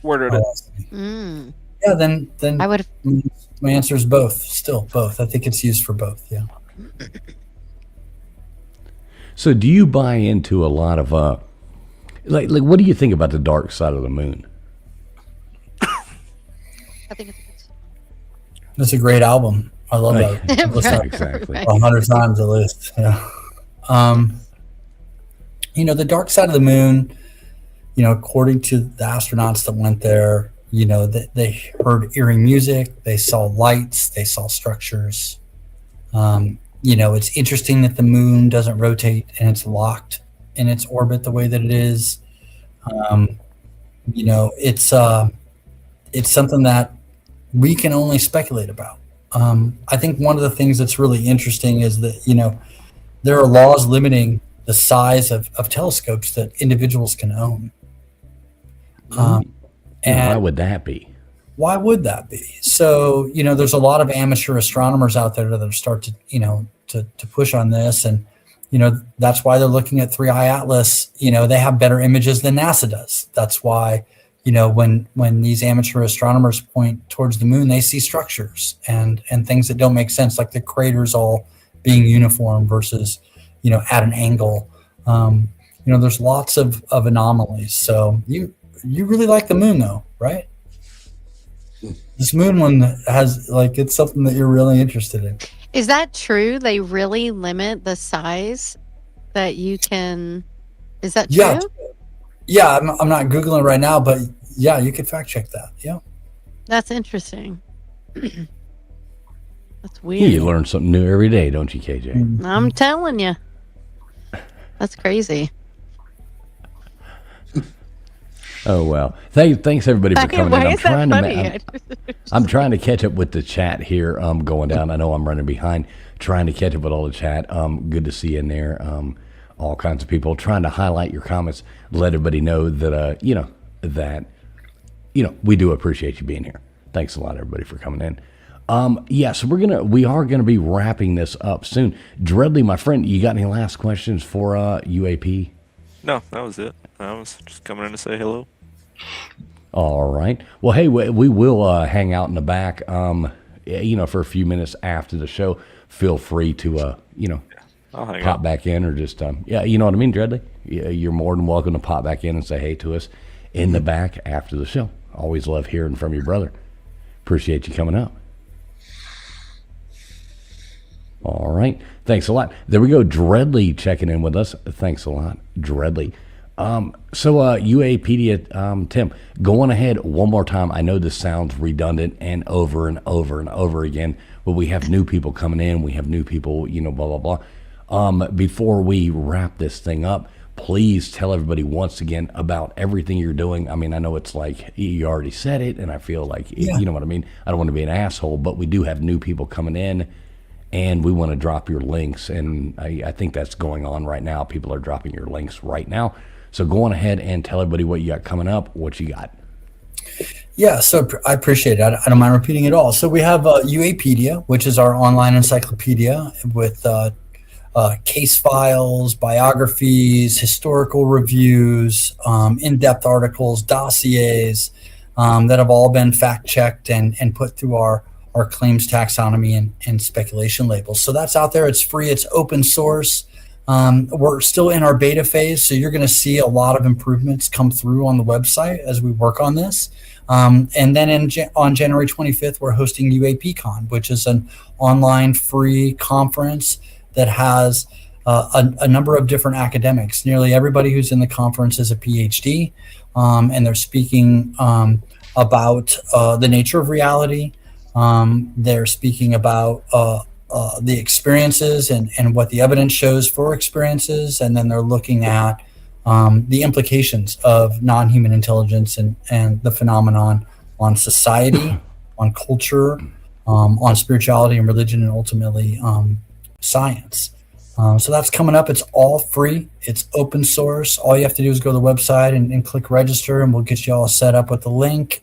S7: worded
S6: Oh,
S7: it.
S6: I see.
S4: Mm.
S6: Yeah, then
S4: I would.
S6: my answer is both. Still both. I think it's used for both. Yeah.
S1: So do you buy into a lot of like what do you think about the dark side of the moon?
S4: I think it's.
S6: It's a great album. I love
S1: Like,
S6: that. I've listened to it
S1: exactly.
S4: Right.
S6: 100 times at least. Yeah. The dark side of the moon, according to the astronauts that went there, they heard eerie music, they saw lights, they saw structures. It's interesting that the moon doesn't rotate and it's locked in its orbit the way that it is. It's something that we can only speculate about. I think one of the things that's really interesting is that, there are laws limiting the size of telescopes that individuals can own.
S1: And why
S6: And
S1: would that be?
S6: why would that be? So, there's a lot of amateur astronomers out there that start to push on this. And, that's why they're looking at 3i Atlas. They have better images than NASA does. That's why, when these amateur astronomers point towards the moon, they see structures and things that don't make sense, like the craters all being uniform versus, at an angle. There's lots of anomalies. So you really like the moon though, right? This moon one has it's something that you're really interested in.
S4: Is that true? They really limit the size that you can. Is that true?
S6: Yeah. Yeah, I'm not Googling right now, but yeah, you could fact check that. Yeah.
S4: That's interesting. That's weird.
S1: You learn something new every day, don't you, KJ?
S4: I'm telling you. That's crazy.
S1: Oh well. Thanks everybody for coming in.
S4: Why is that funny?
S1: I'm trying to catch up with the chat here. Going down. I know I'm running behind. Trying to catch up with all the chat. Good to see you in there. All kinds of people trying to highlight your comments. Let everybody know that we do appreciate you being here. Thanks a lot, everybody, for coming in. So we are gonna be wrapping this up soon. Dreadly, my friend, you got any last questions for UAP?
S7: No, that was it. I was just coming in to say hello.
S1: All right. Well, hey, we will hang out in the back, for a few minutes after the show. Feel free to,
S7: I'll hang
S1: pop
S7: out.
S1: back in or just, you know what I mean, Dreadly? You're more than welcome to pop back in and say hey to us in the back after the show. Always love hearing from your brother. Appreciate you coming up. All right. Thanks a lot. There we go. Dreadly checking in with us. Thanks a lot, Dreadly. UAPedia, Tim, going ahead one more time. I know this sounds redundant and over and over and over again, but we have new people coming in. We have new people, blah, blah, blah. Before we wrap this thing up, please tell everybody once again about everything you're doing. I mean, I know it's like you already said it, and I feel like, you know what I mean? I don't want to be an asshole, but we do have new people coming in, and we want to drop your links, and I think that's going on right now. People are dropping your links right now. So go on ahead and tell everybody what you got coming up, what you got.
S6: Yeah, so I appreciate it. I don't mind repeating it all. So we have UAPedia, which is our online encyclopedia with case files, biographies, historical reviews, in-depth articles, dossiers that have all been fact-checked and put through our claims taxonomy and speculation labels. So that's out there. It's free. It's open source. We're still in our beta phase, so you're going to see a lot of improvements come through on the website as we work on this. And then on January 25th, we're hosting UAPCon, which is an online free conference that has a number of different academics. Nearly everybody who's in the conference is a PhD, and they're speaking about the nature of reality. They're speaking about the experiences and what the evidence shows for experiences, and then they're looking at the implications of non-human intelligence and the phenomenon on society, on culture, on spirituality and religion, and ultimately science. So that's coming up. It's all free. It's open source. All you have to do is go to the website and click register, and we'll get you all set up with the link.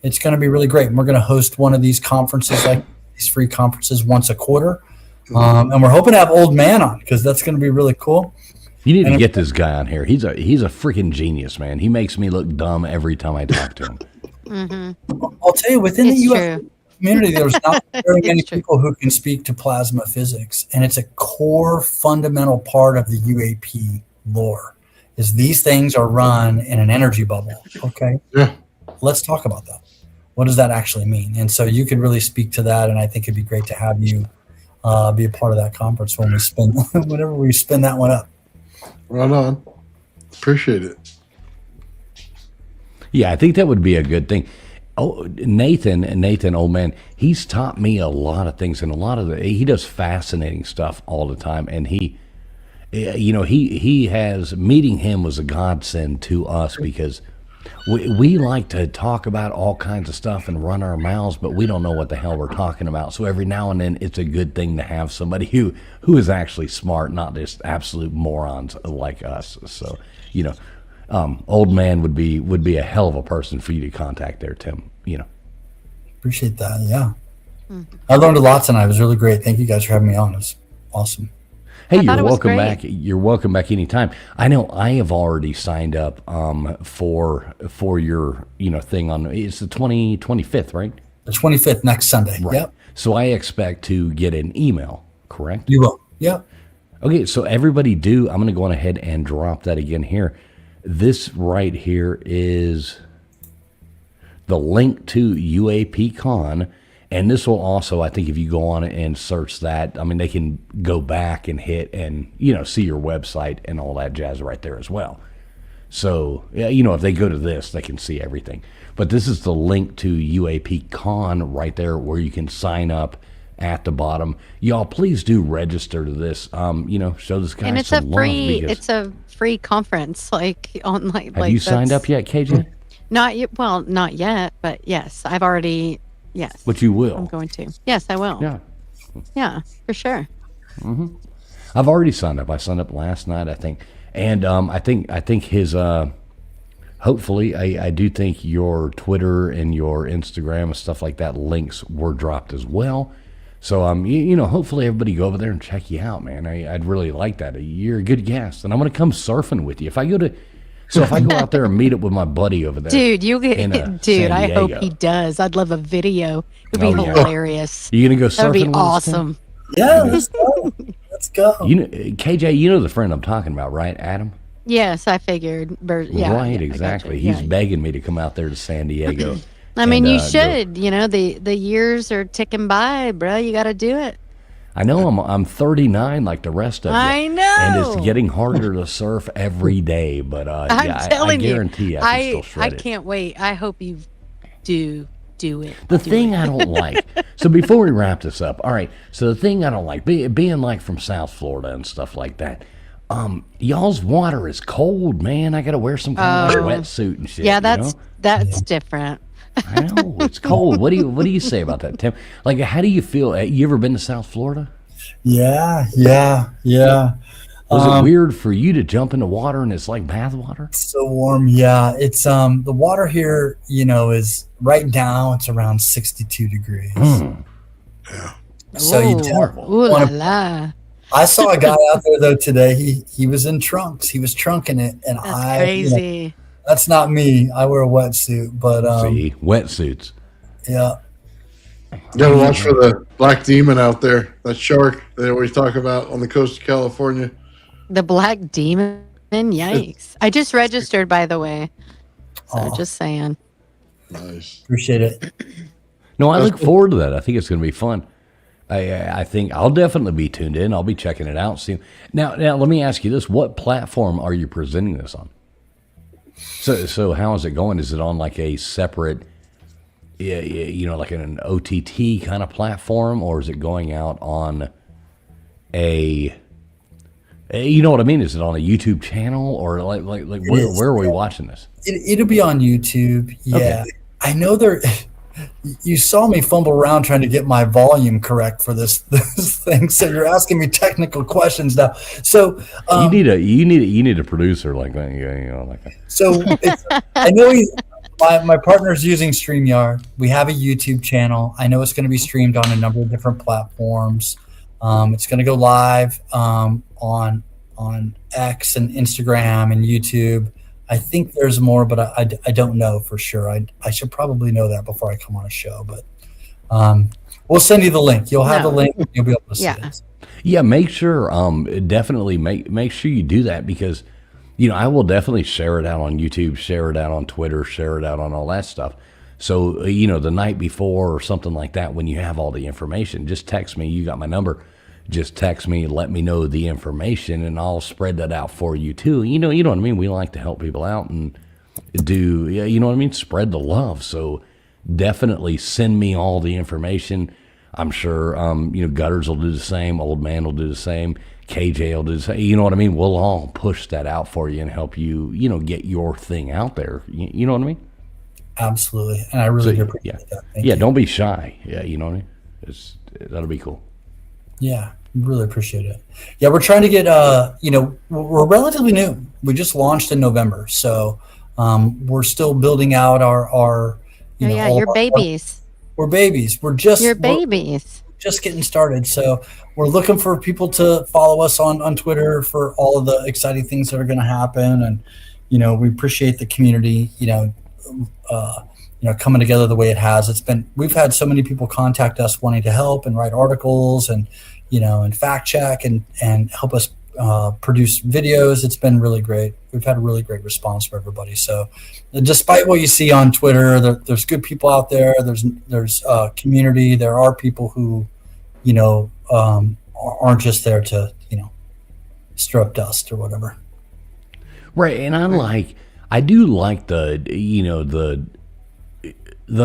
S6: It's going to be really great. And we're going to host one of these conferences, like these free conferences, once a quarter. And we're hoping to have Old Man on, because that's going to be really cool.
S1: You need to get this guy on here. He's a freaking genius, man. He makes me look dumb every time I talk to him.
S6: I'll tell you, within the
S4: It's
S6: U.S.
S4: true.
S6: community, there's not very many
S4: true.
S6: people who can speak to plasma physics, and it's a core fundamental part of the UAP lore. Is these things are run in an energy bubble? Okay,
S3: Yeah.
S6: let's talk about that. What does that actually mean? And so you could really speak to that, and I think it'd be great to have you be a part of that conference when we spin whenever we spin that one up.
S3: Right on. Appreciate it.
S1: Yeah, I think that would be a good thing. Oh, Nathan, old man, he's taught me a lot of things, and he does fascinating stuff all the time. And he has, meeting him was a godsend to us because we like to talk about all kinds of stuff and run our mouths, but we don't know what the hell we're talking about. So every now and then, it's a good thing to have somebody who is actually smart, not just absolute morons like us. So, old man would be a hell of a person for you to contact there, Tim.
S6: Appreciate that. Yeah, I learned a lot tonight. It was really great. Thank you guys for having me on. It was awesome.
S1: Hey,
S4: I thought
S1: you're
S4: it was
S1: welcome
S4: great.
S1: back. You're welcome back anytime. I know I have already signed up for your thing on it's the 25th, right?
S6: The 25th next Sunday.
S1: Right.
S6: Yep,
S1: So I expect to get an email, correct?
S6: you will. Yep.
S1: Okay, so everybody I'm going to go on ahead and drop that again here. This right here is the link to UAPCon, and this will also, I think if you go on it and search that, I mean, they can go back and hit and, see your website and all that jazz right there as well. So, if they go to this, they can see everything. But this is the link to UAPCon right there where you can sign up at the bottom. Y'all, please do register to this. Show this guy
S4: And it's
S1: some
S4: a
S1: love
S4: free
S1: because-
S4: it's a free conference like online.
S1: Have you signed up yet, KJ?
S4: Not yet. Well, not yet, but yes, I've already. Yes,
S1: But you will.
S4: I'm going to. Yes, I will.
S1: Yeah.
S4: Yeah, for sure.
S1: I've already signed up. I signed up last night, I think. And I think his hopefully I do think your Twitter and your Instagram and stuff like that links were dropped as well. So hopefully everybody go over there and check you out, man. I'd really like that. You're a good guest, and I'm gonna come surfing with you. If I go out there and meet up with my buddy over there.
S4: Dude, you get
S1: in,
S4: dude.
S1: San
S4: I hope
S1: Diego.
S4: he does. I'd love a video. It'd be
S1: Oh, yeah.
S4: hilarious.
S1: You gonna go surfing?
S4: That would be
S1: with us, Tim?
S4: awesome.
S6: Yeah, let's go. Let's go.
S1: KJ, the friend I'm talking about, right? Adam?
S4: Yes, I figured. Yeah,
S1: Right,
S4: yeah, I got
S1: exactly.
S4: you.
S1: He's
S4: Yeah.
S1: begging me to come out there to San Diego.
S4: I mean,
S1: and,
S4: you
S1: go-
S4: should. The years are ticking by, bro. You got to do it.
S1: I know I'm 39 like the rest of you.
S4: I know.
S1: And it's getting harder to surf every day, but
S4: I'm telling
S1: I guarantee you, I can still
S4: I
S1: shred it.
S4: can't wait. I hope you do it.
S1: The thing I don't like, so before we wrap this up, all right, so the thing I don't like, being like from South Florida and stuff like that, y'all's water is cold, man. I got to wear some kind of like wetsuit and shit.
S4: Yeah,
S1: you know?
S4: that's different.
S1: I know it's cold. What do you say about that, Tim? Like, how do you feel? You ever been to South Florida?
S6: Yeah.
S1: Was it weird for you to jump in the water and it's like bath water?
S6: So warm. Yeah, it's the water here, is right now it's around 62 degrees. So you
S4: Ooh,
S6: don't
S4: ooh la
S6: wanna-
S4: la.
S6: I saw a guy out there though today. He was in trunks. He was trunking it, and
S4: That's
S6: I
S4: crazy.
S6: that's not me. I wear a wetsuit, but
S1: See, wetsuits.
S6: yeah.
S3: You gotta watch for the black demon out there. That shark they always talk about on the coast of California.
S4: The black demon. Yikes! I just registered, by the way. So
S6: Aw.
S4: just saying.
S3: Nice.
S6: Appreciate it.
S1: No, I look forward to that. I think it's going to be fun. I think I'll definitely be tuned in. I'll be checking it out soon. Now, let me ask you this: what platform are you presenting this on? So how is it going? Is it on like a separate, like an OTT kind of platform, or is it going out on you know what I mean? Is it on a YouTube channel, or like where are we watching this?
S6: It'll be on YouTube. Yeah,
S1: Okay.
S6: I know there. You saw me fumble around trying to get my volume correct for this thing, so you're asking me technical questions now. So
S1: You need a producer like that. Like that.
S6: So I know my partner's using StreamYard. We have a YouTube channel. I know it's going to be streamed on a number of different platforms. It's going to go live on on X and Instagram and YouTube. I think there's more, but I don't know for sure. I should probably know that before I come on a show, but we'll send you the link. You'll have the link. You'll be able to see it.
S1: Yeah, make sure, definitely make sure you do that, because, I will definitely share it out on YouTube, share it out on Twitter, share it out on all that stuff. So, the night before or something like that, when you have all the information, just text me. You got my number. Just text me, let me know the information, and I'll spread that out for you too. You know what I mean? We like to help people out and spread the love. So definitely send me all the information. I'm sure, Gutters will do the same. Old Man will do the same. KJ will do the same. You know what I mean? We'll all push that out for you and help you, get your thing out there. You know what I mean?
S6: Absolutely. And I really appreciate that. Thank you.
S1: Don't be shy. Yeah, you know what I mean? That'll be cool.
S6: Yeah, really appreciate it. Yeah, we're trying to get, we're relatively new. We just launched in November. So we're still building out our
S4: you're babies.
S6: We're babies. We're just getting started. So we're looking for people to follow us on Twitter for all of the exciting things that are going to happen. And, we appreciate the community, coming together the way it has. We've had so many people contact us wanting to help and write articles and, and fact check and help us produce videos. It's been really great. We've had a really great response from everybody. So despite what you see on Twitter, there's good people out there. There's community. There are people who, aren't just there to, stir up dust or whatever.
S1: Right. And I do like the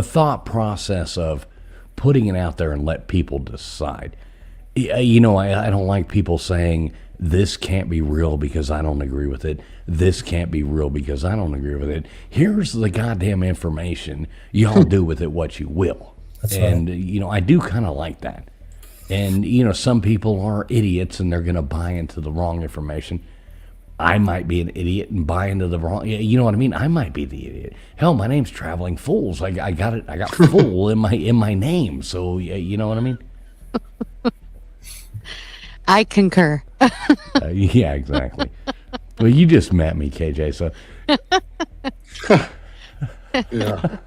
S1: thought process of putting it out there and let people decide. I don't like people saying this can't be real because I don't agree with it. This can't be real because I don't agree with it. Here's the goddamn information. Y'all do with it what you will.
S6: That's
S1: and,
S6: right.
S1: I do kind of like that. And, some people are idiots and they're going to buy into the wrong information. I might be an idiot and buy into the wrong. You know what I mean? I might be the idiot. Hell, my name's Traveling Fools. I got it. I got fool in my name. So you know what I mean?
S4: I concur.
S1: Yeah, exactly. Well, you just met me, KJ. So
S3: Yeah.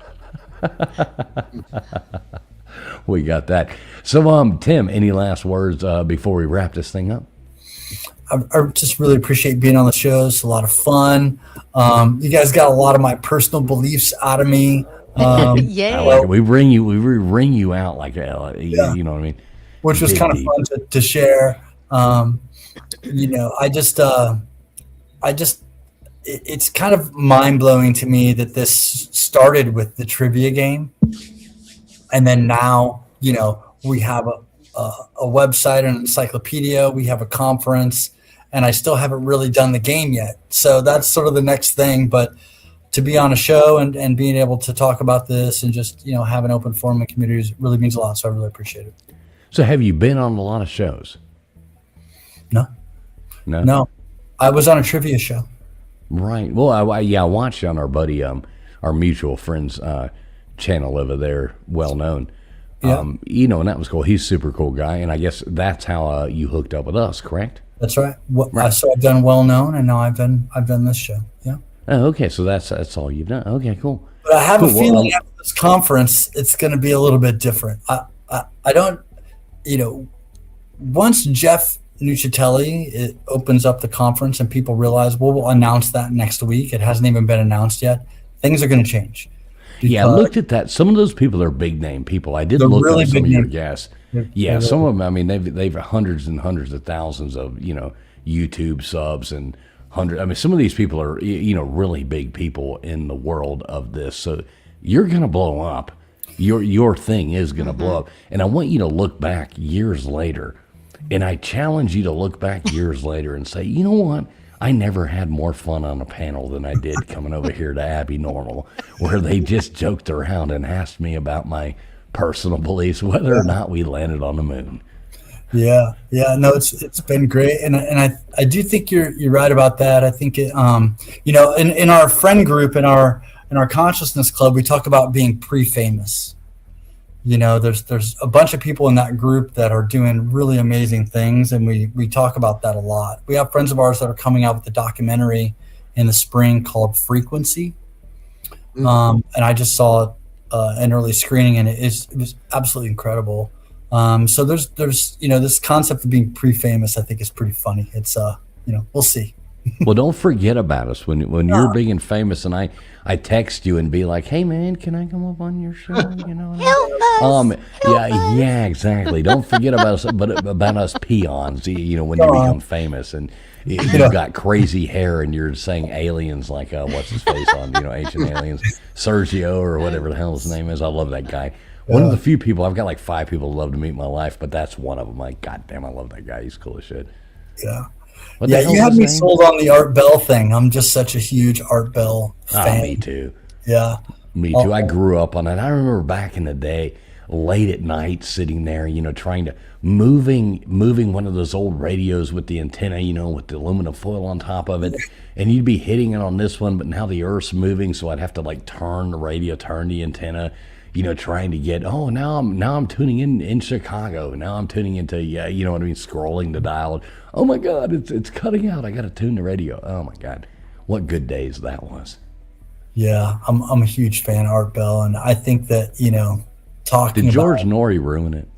S1: we got that. So, Tim, any last words before we wrap this thing up?
S6: I just really appreciate being on the show. It's a lot of fun. You guys got a lot of my personal beliefs out of me.
S4: Yeah.
S1: Like we ring you out like you know what I mean?
S6: Which was kind of fun to share. It's kind of mind blowing to me that this started with the trivia game, and then now we have a website and an encyclopedia. We have a conference, and I still haven't really done the game yet. So that's sort of the next thing. But to be on a show and being able to talk about this and just have an open forum and communities really means a lot. So I really appreciate it.
S1: So have you been on a lot of shows?
S6: No. I was on a trivia show.
S1: Right. Well, I watched you on our buddy, our mutual friend's channel over there, well known.
S6: Yeah.
S1: And that was cool. He's a super cool guy, and I guess that's how you hooked up with us, correct?
S6: That's right. So I've done well known, and now I've done this show. Yeah.
S1: Oh, okay. So that's all you've done. Okay, cool.
S6: But I have a feeling after this conference, it's going to be a little bit different. I don't, once Jeff Nucitelli opens up the conference and people realize, we'll announce that next week. It hasn't even been announced yet. Things are going to change.
S1: Yeah, I looked at that. Some of those people are big name people. I did look at some of your guests. Yeah, some of them. I mean, they've hundreds and hundreds of thousands of YouTube subs and hundred. I mean, some of these people are really big people in the world of this. So you're gonna blow up. Your thing is gonna blow up. And I want you to look back years later, and I challenge you to look back years later and say, you know what? I never had more fun on a panel than I did coming over here to Abbinormal, where they just joked around and asked me about my personal beliefs, whether or not we landed on the moon.
S6: Yeah. No, it's been great, and I do think you're right about that. I think it, in our friend group, in our consciousness club, we talk about being pre-famous. there's a bunch of people in that group that are doing really amazing things, and we talk about that a lot. We have friends of ours that are coming out with a documentary in the spring called Frequency. And I just saw an early screening, and it was absolutely incredible. So there's this concept of being pre-famous, I think, is pretty funny. It's we'll see.
S1: Well, don't forget about us when you're big and famous, and I text you and be like, "Hey, man, can I come up on your show?"
S4: Help us.
S1: Yeah, exactly. Don't forget about us, but about us peons. When you become famous and you've got crazy hair and you're saying aliens like what's his face on Ancient Aliens, Sergio or whatever the hell his name is. I love that guy. One of the few people I've got like 5 people who love to meet in my life, but that's one of them. Like, goddamn, I love that guy. He's cool as shit.
S6: Yeah. You had me sold on the Art Bell thing. I'm just such a huge Art Bell fan.
S1: Me too.
S6: Yeah.
S1: Me too. I grew up on it. I remember back in the day, late at night, sitting there, trying to moving one of those old radios with the antenna, with the aluminum foil on top of it, and you'd be hitting it on this one, but now the Earth's moving, so I'd have to like turn the radio, turn the antenna, trying to get. Oh, now I'm tuning in Chicago. Now I'm tuning into scrolling the dial. Oh my God, it's cutting out. I got to tune the radio. Oh my God, what good days that was.
S6: Yeah, I'm a huge fan of Art Bell, and I think that talking.
S1: Did George Norrie ruin it?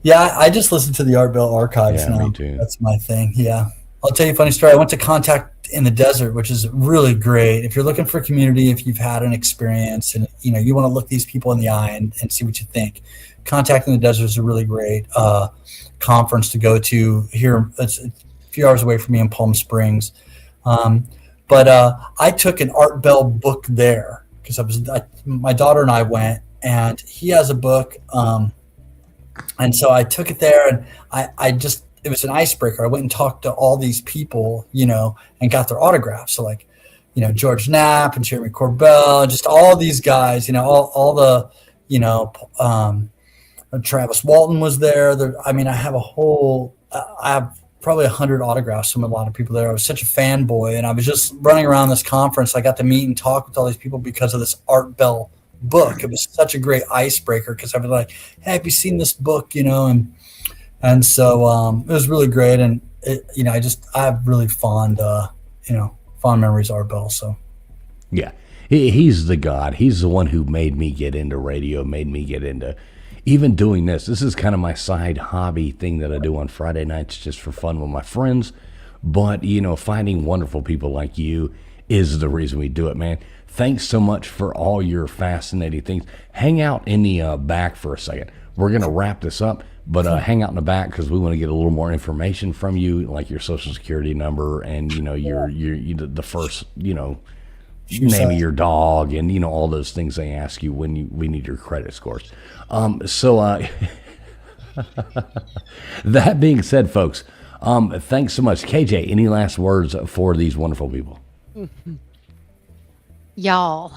S6: Yeah, I just listen to the Art Bell archives now.
S1: Me too.
S6: That's my thing. Yeah, I'll tell you a funny story. I went to Contact in the Desert, which is really great. If you're looking for a community, if you've had an experience, and you want to look these people in the eye and see what you think, Contact in the Desert is a really great conference to go to here. It's a few hours away from me in Palm Springs. But I took an Art Bell book there because my daughter and I went, and he has a book. And so I took it there, and it was an icebreaker. I went and talked to all these people, and got their autographs. So like, George Knapp and Jeremy Corbell, just all these guys, all the, Travis Walton was there. I have probably 100 autographs from a lot of people there. I was such a fanboy, and I was just running around this conference. I got to meet and talk with all these people because of this Art Bell book. It was such a great icebreaker because I was like, "Hey, have you seen this book?" And so it was really great. And I have really fond memories of Art Bell. So
S1: yeah, he's the god. He's the one who made me get into radio, made me get into even doing this. This is kind of my side hobby thing that I do on Friday nights just for fun with my friends. But, finding wonderful people like you is the reason we do it, man. Thanks so much for all your fascinating things. Hang out in the back for a second. We're going to wrap this up, but hang out in the back because we want to get a little more information from you, like your social security number and, your the first, name of your dog and, all those things they ask you when we need your credit scores. That being said, folks, thanks so much. KJ, any last words for these wonderful people?
S4: Y'all,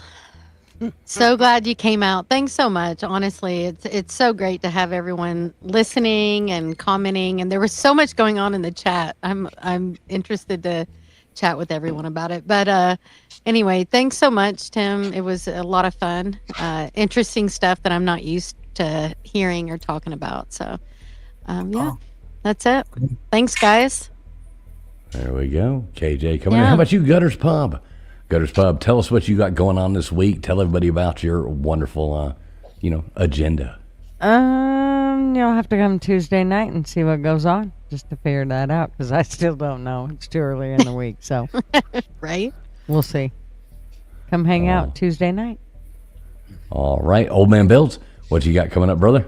S4: so glad you came out. Thanks so much. Honestly, it's so great to have everyone listening and commenting, and there was so much going on in the chat. I'm interested to chat with everyone about it. But anyway, thanks so much, Tim. It was a lot of fun. Interesting stuff that I'm not used to hearing or talking about. So that's it. Thanks, guys.
S1: There we go. KJ coming in. How about you, Gutters Pub? Gutters Pub, tell us what you got going on this week. Tell everybody about your wonderful, agenda.
S2: You'll have to come Tuesday night and see what goes on, just to figure that out, because I still don't know. It's too early in the week, so.
S4: Right?
S2: We'll see. Come hang out Tuesday night.
S1: All right. Old Man Builds, what you got coming up, brother?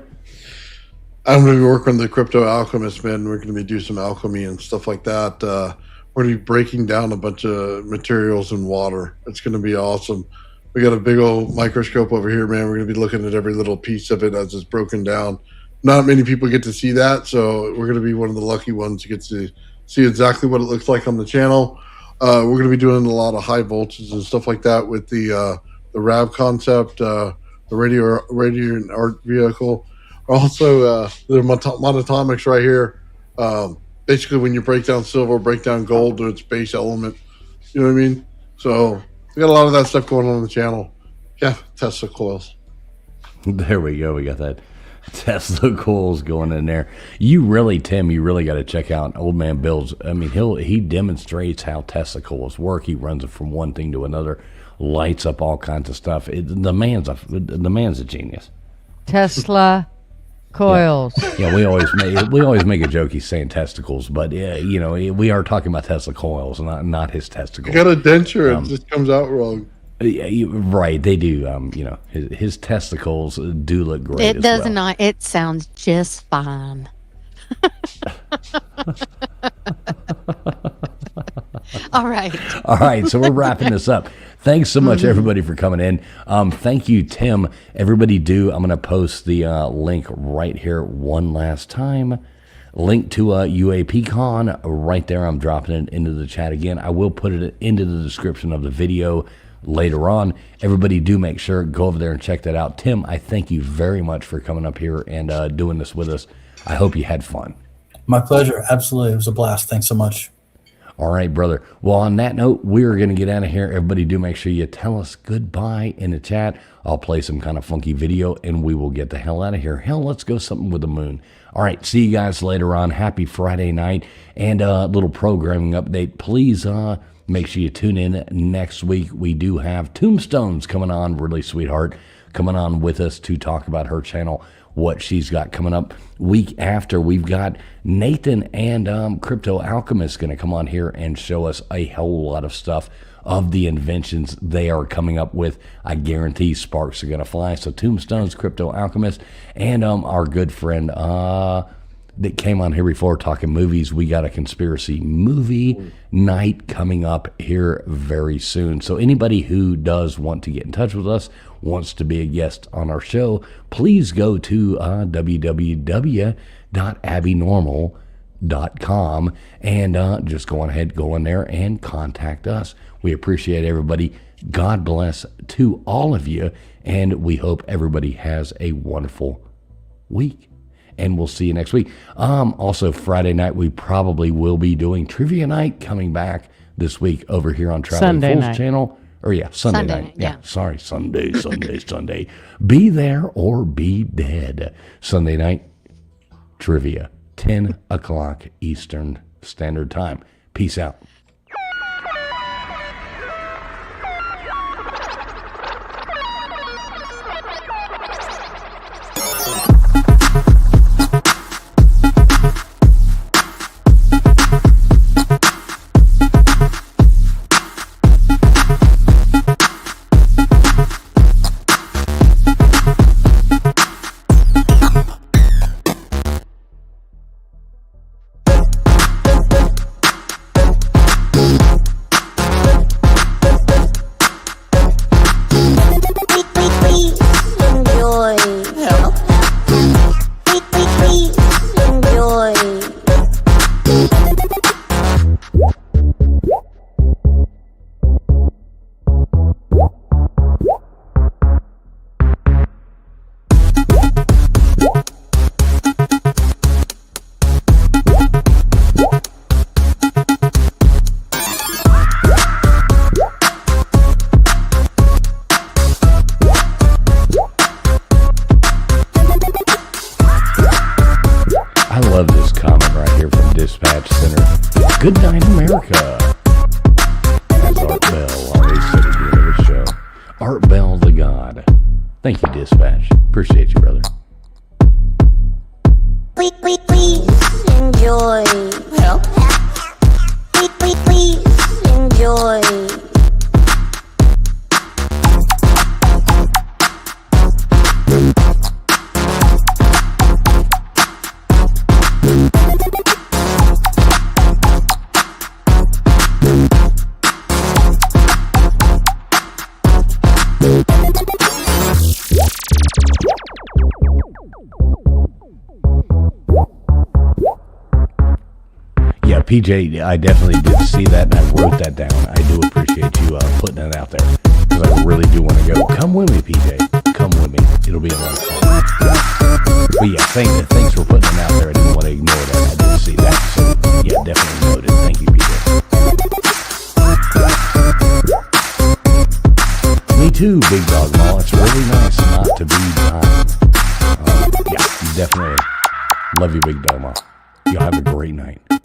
S3: I'm going to be working with the Crypto Alchemist, man. We're going to be doing some alchemy and stuff like that. We're going to be breaking down a bunch of materials in water. It's going to be awesome. We got a big old microscope over here, man. We're going to be looking at every little piece of it as it's broken down. Not many people get to see that, so we're going to be one of the lucky ones to get to see exactly what it looks like on the channel. We're going to be doing a lot of high voltages and stuff like that with the RAV concept, the radio and art vehicle. Also, the monatomics right here. Basically, when you break down silver, break down gold to its base element. You know what I mean? So we got a lot of that stuff going on the channel. Yeah, Tesla coils.
S1: There we go. We got that Tesla coils going in there. You really, Tim, you really got to check out Old Man Bill's. I mean, he demonstrates how Tesla coils work. He runs it from one thing to another, lights up all kinds of stuff. The man's a genius.
S2: Tesla coils.
S1: Yeah, we always make a joke. He's saying testicles, but yeah, we are talking about Tesla coils, not his testicles.
S3: You got a denture, it just comes out wrong.
S1: Yeah, right, they do. His testicles do look great.
S4: It does not. It sounds just fine. All right.
S1: So we're wrapping this up. Thanks so much, everybody, for coming in. Thank you, Tim. Everybody I'm going to post the link right here one last time. Link to UAPCon right there. I'm dropping it into the chat again. I will put it into the description of the video later on. Everybody do make sure, go over there and check that out. Tim, I thank you very much for coming up here and doing this with us. I hope you had fun.
S6: My pleasure. Absolutely. It was a blast. Thanks so much.
S1: All right, brother. Well, on that note, we're going to get out of here. Everybody do make sure you tell us goodbye in the chat. I'll play some kind of funky video, and we will get the hell out of here. Hell, let's go something with the moon. All right, see you guys later on. Happy Friday night. And a little programming update. Please make sure you tune in next week. We do have Tombstones coming on, really sweetheart, coming on with us to talk about her channel, what she's got coming up. Week after, we've got Nathan and Crypto Alchemist going to come on here and show us a whole lot of stuff of the inventions they are coming up with. I guarantee sparks are going to fly. So Tombstones, Crypto Alchemist, and our good friend that came on here before talking movies. We got a conspiracy movie night coming up here very soon. So anybody who does want to get in touch with us, wants to be a guest on our show, please go to www.abbinormal.com and just go in there and contact us. We appreciate everybody. God bless to all of you, and we hope everybody has a wonderful week. And we'll see you next week. Also, Friday night, we probably will be doing Trivia Night coming back this week over here on Traveling Fools channel. Or Sunday night. Yeah, sorry, Sunday. Be there or be dead. Sunday night, trivia, 10 o'clock Eastern Standard Time. Peace out. Good night, America. That's Art Bell, always said at the end of the show. Art Bell, the God. Thank you, Dispatch. Appreciate you, brother.
S8: Please enjoy. Help. Please enjoy.
S1: PJ, I definitely did see that, and I wrote that down. I do appreciate you putting that out there, because I really do want to go. Come with me, PJ. Come with me. It'll be a lot of fun. But yeah, thanks for putting it out there. I didn't want to ignore that. I did see that. So yeah, definitely noted. Thank you, PJ. Me too, Big Dog Mall. It's really nice not to be dying. Yeah, definitely. Love you, Big Dog Mall. Y'all have a great night.